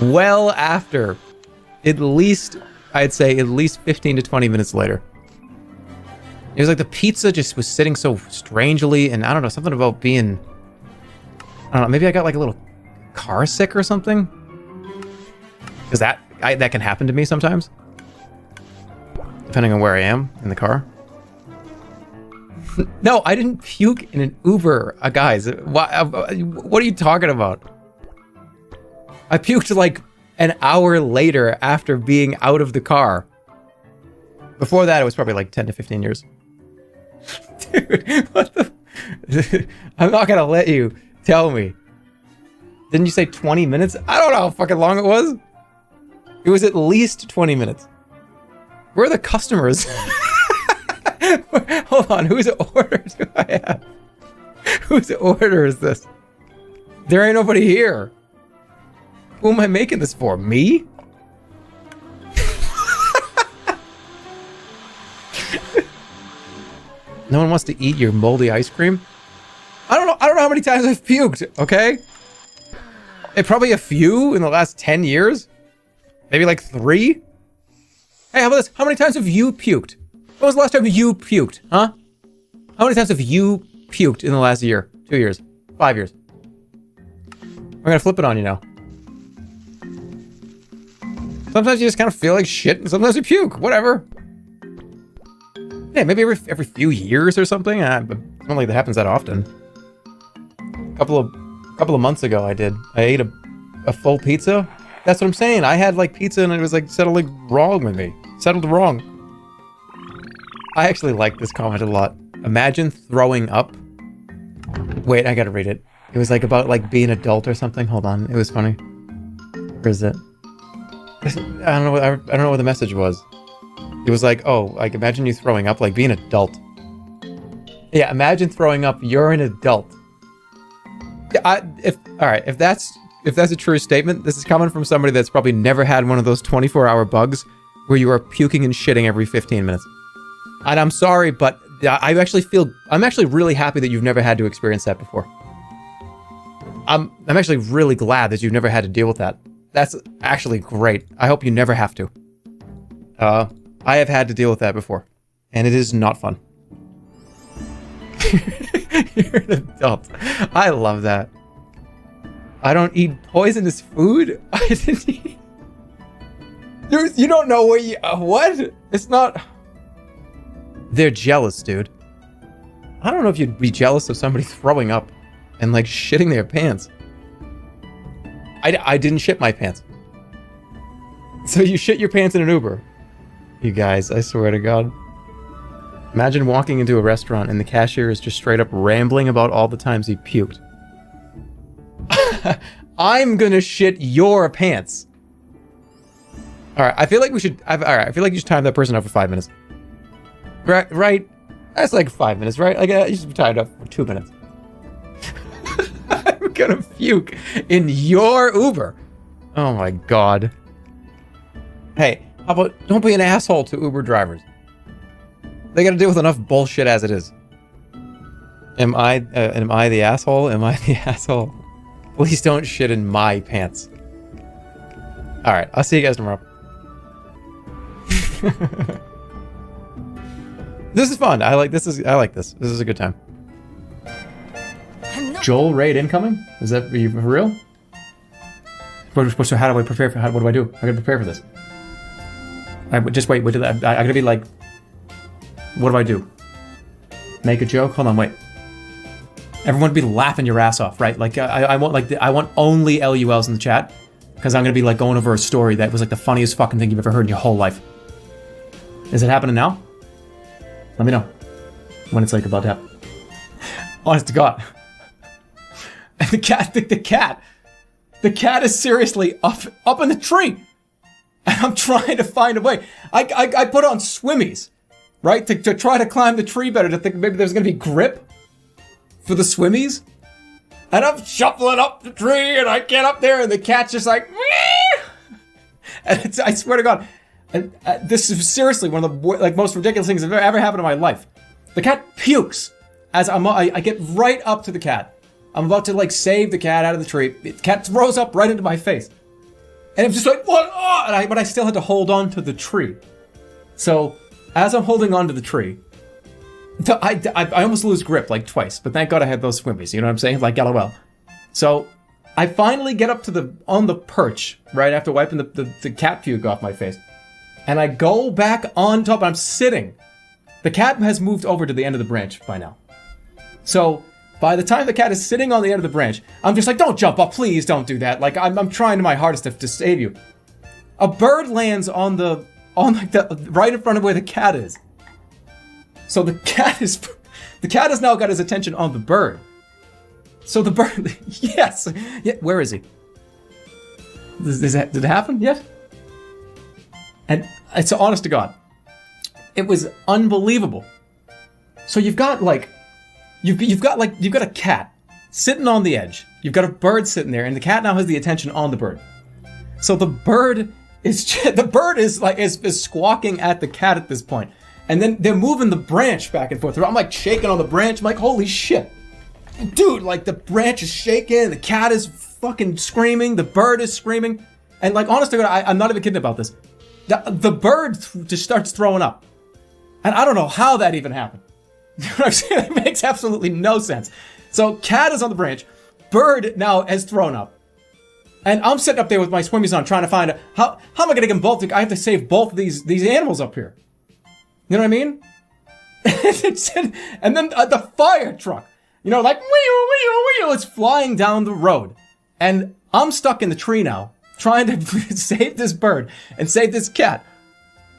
Well after. At least, I'd say at least 15 to 20 minutes later. It was like the pizza just was sitting so strangely, and I don't know, something about being, I don't know, maybe I got like a little car sick or something? Because that can happen to me sometimes. Depending on where I am in the car. No, I didn't puke in an Uber, guys. What are you talking about? I puked like an hour later after being out of the car. Before that, it was probably like 10 to 15 years. Dude, what the... I'm not gonna let you tell me. Didn't you say 20 minutes? I don't know how fucking long it was. It was at least 20 minutes. Where are the customers? Hold on, whose order do I have? Whose order is this? There ain't nobody here. Who am I making this for? Me? No one wants to eat your moldy ice cream? I don't know how many times I've puked, okay? Probably a few in the last 10 years. Maybe like 3. Hey, how about this? How many times have you puked? When was the last time you puked, huh? How many times have you puked in the last year? 2 years? 5 years? I'm gonna flip it on you now. Sometimes you just kind of feel like shit, and sometimes you puke. Whatever. Yeah, maybe every few years or something. But it's not like that happens that often. A couple of months ago, I ate a full pizza. That's what I'm saying. I had like pizza, and it was like settled wrong with me. Settled wrong. I actually like this comment a lot. Imagine throwing up. Wait, I gotta read it. It was like about like being an adult or something. Hold on, it was funny. Where is it? I don't know what the message was. It was like, oh, like imagine you throwing up, like being an adult. Yeah, imagine throwing up. You're an adult. If that's a true statement, this is coming from somebody that's probably never had one of those 24-hour bugs where you are puking and shitting every 15 minutes. And I'm sorry, but I'm actually really happy that you've never had to experience that before. I'm actually really glad that you've never had to deal with that. That's actually great. I hope you never have to. I have had to deal with that before, and it is not fun. You're an adult. I love that. I don't eat poisonous food? I didn't eat... You don't know what you... what? It's not... They're jealous, dude. I don't know if you'd be jealous of somebody throwing up and, like, shitting their pants. I didn't shit my pants. So you shit your pants in an Uber. You guys, I swear to God. Imagine walking into a restaurant and the cashier is just straight up rambling about all the times he puked. I'm gonna shit your pants. Alright, I feel like we should... Alright, I feel like you should time that person up for 5 minutes. Right? That's like 5 minutes, right? Like, you should be timed up for 2 minutes. I'm gonna puke in your Uber. Oh my God. Hey, how about don't be an asshole to Uber drivers? They gotta deal with enough bullshit as it is. Am I the asshole? Am I the asshole? Please don't shit in my pants. Alright, I'll see you guys tomorrow. This is fun. I like this. This is a good time. Joel raid incoming? Is that for real? So how do I prepare for? What do I do? I gotta prepare for this. Just wait. Wait till I gotta be like. What do I do? Make a joke? Hold on. Wait. Everyone would be laughing your ass off, right? Like I want only LULs in the chat because I'm gonna be like going over a story that was like the funniest fucking thing you've ever heard in your whole life. Is it happening now? Let me know when it's like about to happen. Honest to God. And the cat is seriously up in the tree. And I'm trying to find a way. I put on swimmies, right? To try to climb the tree better, to think maybe there's gonna be grip for the swimmies. And I'm shuffling up the tree and I get up there and the cat's just like, meh! And I swear to God, this is seriously one of the most ridiculous things that ever happened in my life. The cat pukes as I get right up to the cat. I'm about to like save the cat out of the tree. The cat throws up right into my face. And I'm just like, what? Oh! But I still had to hold on to the tree. So as I'm holding on to the tree, I almost lose grip like twice. But thank God I had those swimmies. You know what I'm saying? Like LOL. So I finally get up to on the perch right after wiping the cat puke off my face. And I go back on top. I'm sitting. The cat has moved over to the end of the branch by now. So by the time the cat is sitting on the end of the branch, I'm just like, don't jump up, please don't do that. Like I'm trying my hardest to save you. A bird lands on the right in front of where the cat is. So the cat has now got his attention on the bird. So the bird, yes, yeah. Where is he? Did it happen yet? And it's honest to God, it was unbelievable. So you've got a cat sitting on the edge. You've got a bird sitting there, and the cat now has the attention on the bird. So the bird is squawking at the cat at this point, and then they're moving the branch back and forth. I'm like shaking on the branch. I'm like, holy shit, dude! Like the branch is shaking, the cat is fucking screaming, the bird is screaming, and like honest to God, I'm not even kidding about this. The bird just starts throwing up. And I don't know how that even happened. You know what I'm saying? It makes absolutely no sense. So cat is on the branch. Bird now has thrown up. And I'm sitting up there with my swimmies on trying to find how am I going to get them both? I have to save both of these animals up here. You know what I mean? And then the fire truck, like, it's flying down the road. And I'm stuck in the tree now, trying to save this bird and save this cat.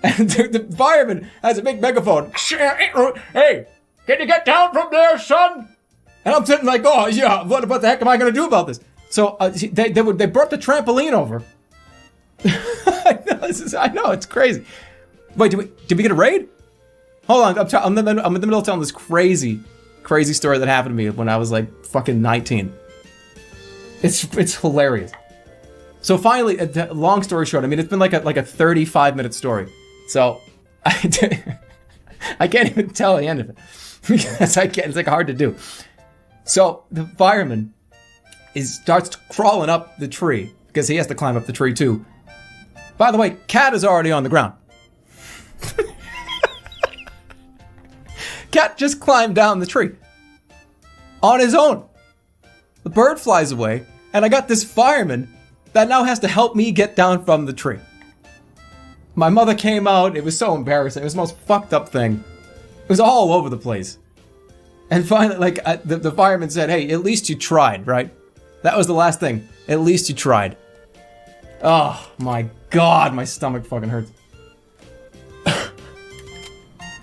And the fireman has a big megaphone. Hey, can you get down from there, son? And I'm sitting like, oh yeah, what the heck am I going to do about this? So they brought the trampoline over. I know, it's crazy. Wait, did we get a raid? Hold on, I'm in the middle of telling this crazy story that happened to me when I was like fucking 19. It's hilarious. So finally, long story short, I mean, it's been like a 35-minute story. So I can't even tell the end of it because it's like hard to do. So the fireman starts crawling up the tree because he has to climb up the tree too. By the way, Cat is already on the ground. Cat just climbed down the tree on his own. The bird flies away, and I got this fireman that now has to help me get down from the tree. My mother came out. It was so embarrassing. It was the most fucked up thing. It was all over the place. And finally, the fireman said, hey, at least you tried, right? That was the last thing. At least you tried. Oh, my God. My stomach fucking hurts.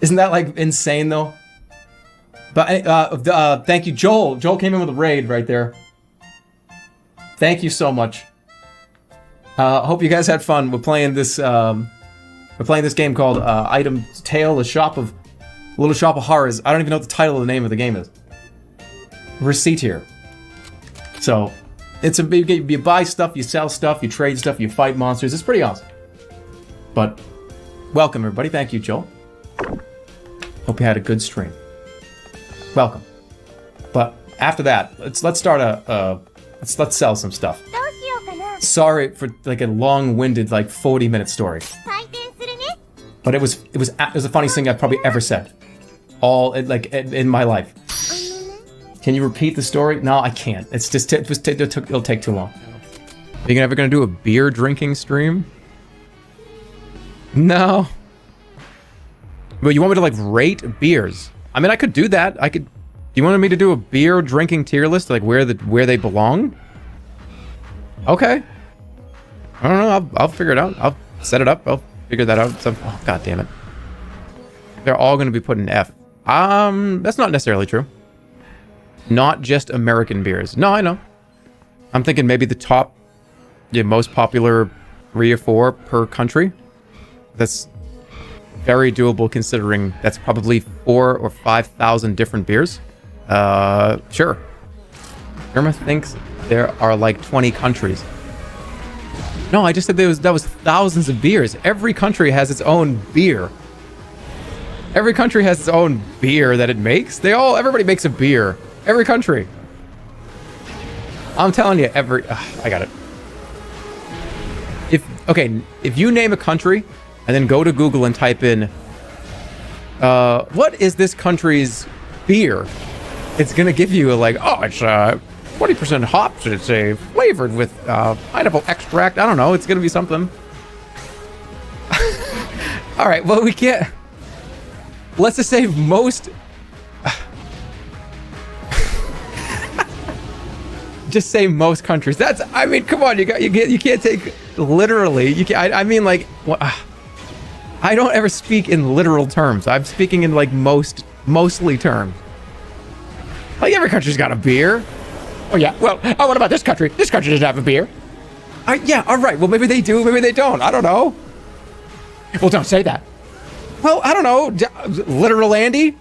Isn't that, insane, though? But thank you, Joel. Joel came in with a raid right there. Thank you so much. Hope you guys had fun. We're playing this game called Item Tale, a Little Shop of Horrors. I don't even know what the title of the name of the game is. Receipt here. So, you buy stuff, you sell stuff, you trade stuff, you fight monsters. It's pretty awesome. But welcome everybody. Thank you, Joel. Hope you had a good stream. Welcome. But after that, let's start let's sell some stuff. Sorry for a long-winded 40-minute story. But it was the funniest thing I've probably ever said. In my life. Can you repeat the story? No, I can't. It's just it'll take too long. Are you ever gonna do a beer drinking stream? No. But you want me to rate beers? I mean, I could do that. Do you want me to do a beer drinking tier list, where they belong? Okay. I don't know. I'll figure it out. I'll set it up. I'll figure that out. Oh, God damn it. They're all going to be put in F. That's not necessarily true. Not just American beers. No, I know. I'm thinking maybe the top, most popular 3 or 4 per country. That's very doable considering that's probably 4,000 or 5,000 different beers. Sure. Jerma thinks there are 20 countries. No, I just said that was thousands of beers. Every country has its own beer. Every country has its own beer that it makes. Everybody makes a beer. Every country. I'm telling you, I got it. If you name a country and then go to Google and type in, what is this country's beer? It's gonna give you it's 20% hops. It's flavored with pineapple extract. I don't know. It's gonna be something. All right. Well, we can't. Let's just say most. Just say most countries. That's. I mean, come on. You can't take literally. You can't. I mean, I don't ever speak in literal terms. I'm speaking in mostly terms. Every country's got a beer. Oh yeah. Well, what about this country? This country doesn't have a beer. Yeah. All right. Well, maybe they do. Maybe they don't. I don't know. Well, don't say that. Well, I don't know. Literal Andy.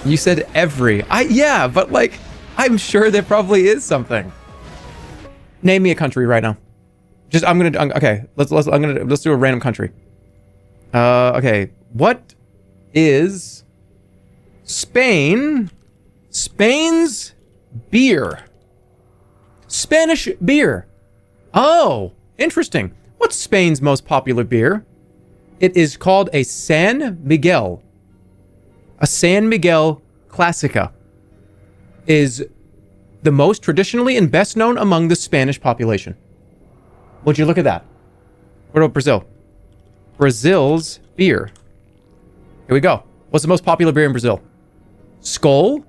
You said every. Yeah, but I'm sure there probably is something. Name me a country right now. Okay. Let's do a random country. Okay. What is Spain's beer? Spanish beer. Oh, interesting. What's Spain's most popular beer? It is called a San Miguel. A San Miguel Clásica is the most traditionally and best known among the Spanish population. Would you look at that? What about Brazil? Brazil's beer. Here we go. What's the most popular beer in Brazil? Skol,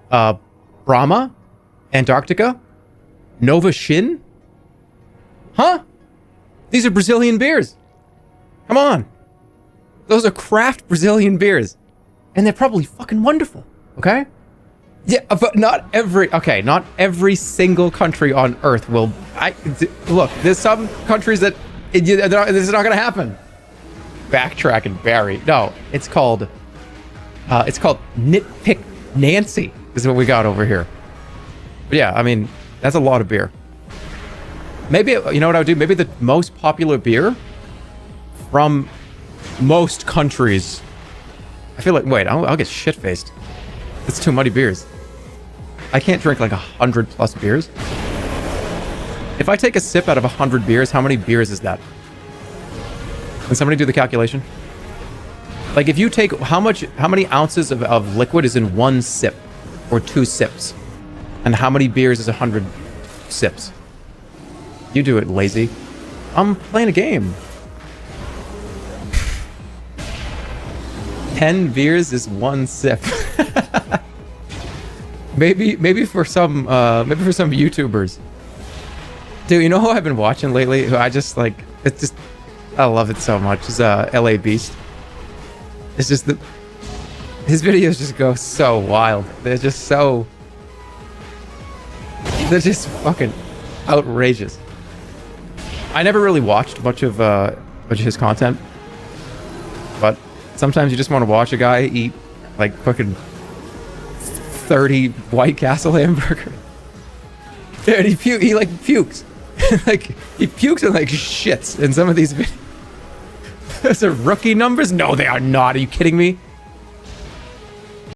Brahma, Antarctica, Nova Shin. Huh? These are Brazilian beers. Come on. Those are craft Brazilian beers. And they're probably fucking wonderful. Okay? Yeah, but not every single country on Earth will... Look, there's some countries that... this is not going to happen. Backtrack and Barry. No, it's called Nitpick Nancy is what we got over here. But yeah, I mean, That's a lot of beer. Maybe, you know what I would do? Maybe the most popular beer from most countries. I feel like, wait, I'll get shit-faced. That's too many beers. I can't drink like 100+ beers. If I take a sip out of 100 beers, how many beers is that? Can somebody do the calculation? Like if you take, how many ounces of liquid is in one sip or 2 sips? And how many beers is 100 sips? You do it, lazy. I'm playing a game. 10 beers is 1 sip. maybe for some YouTubers. Dude, you know who I've been watching lately? Who I just like, it's just, I love it so much. It's LA Beast. It's just that his videos just go so wild. They're just fucking outrageous. I never really watched much of his content, but sometimes you just want to watch a guy eat like fucking 30 White Castle hamburger. Dude, he like pukes. Like he pukes and like shits in some of these videos. Those are rookie numbers? No, they are not. Are you kidding me?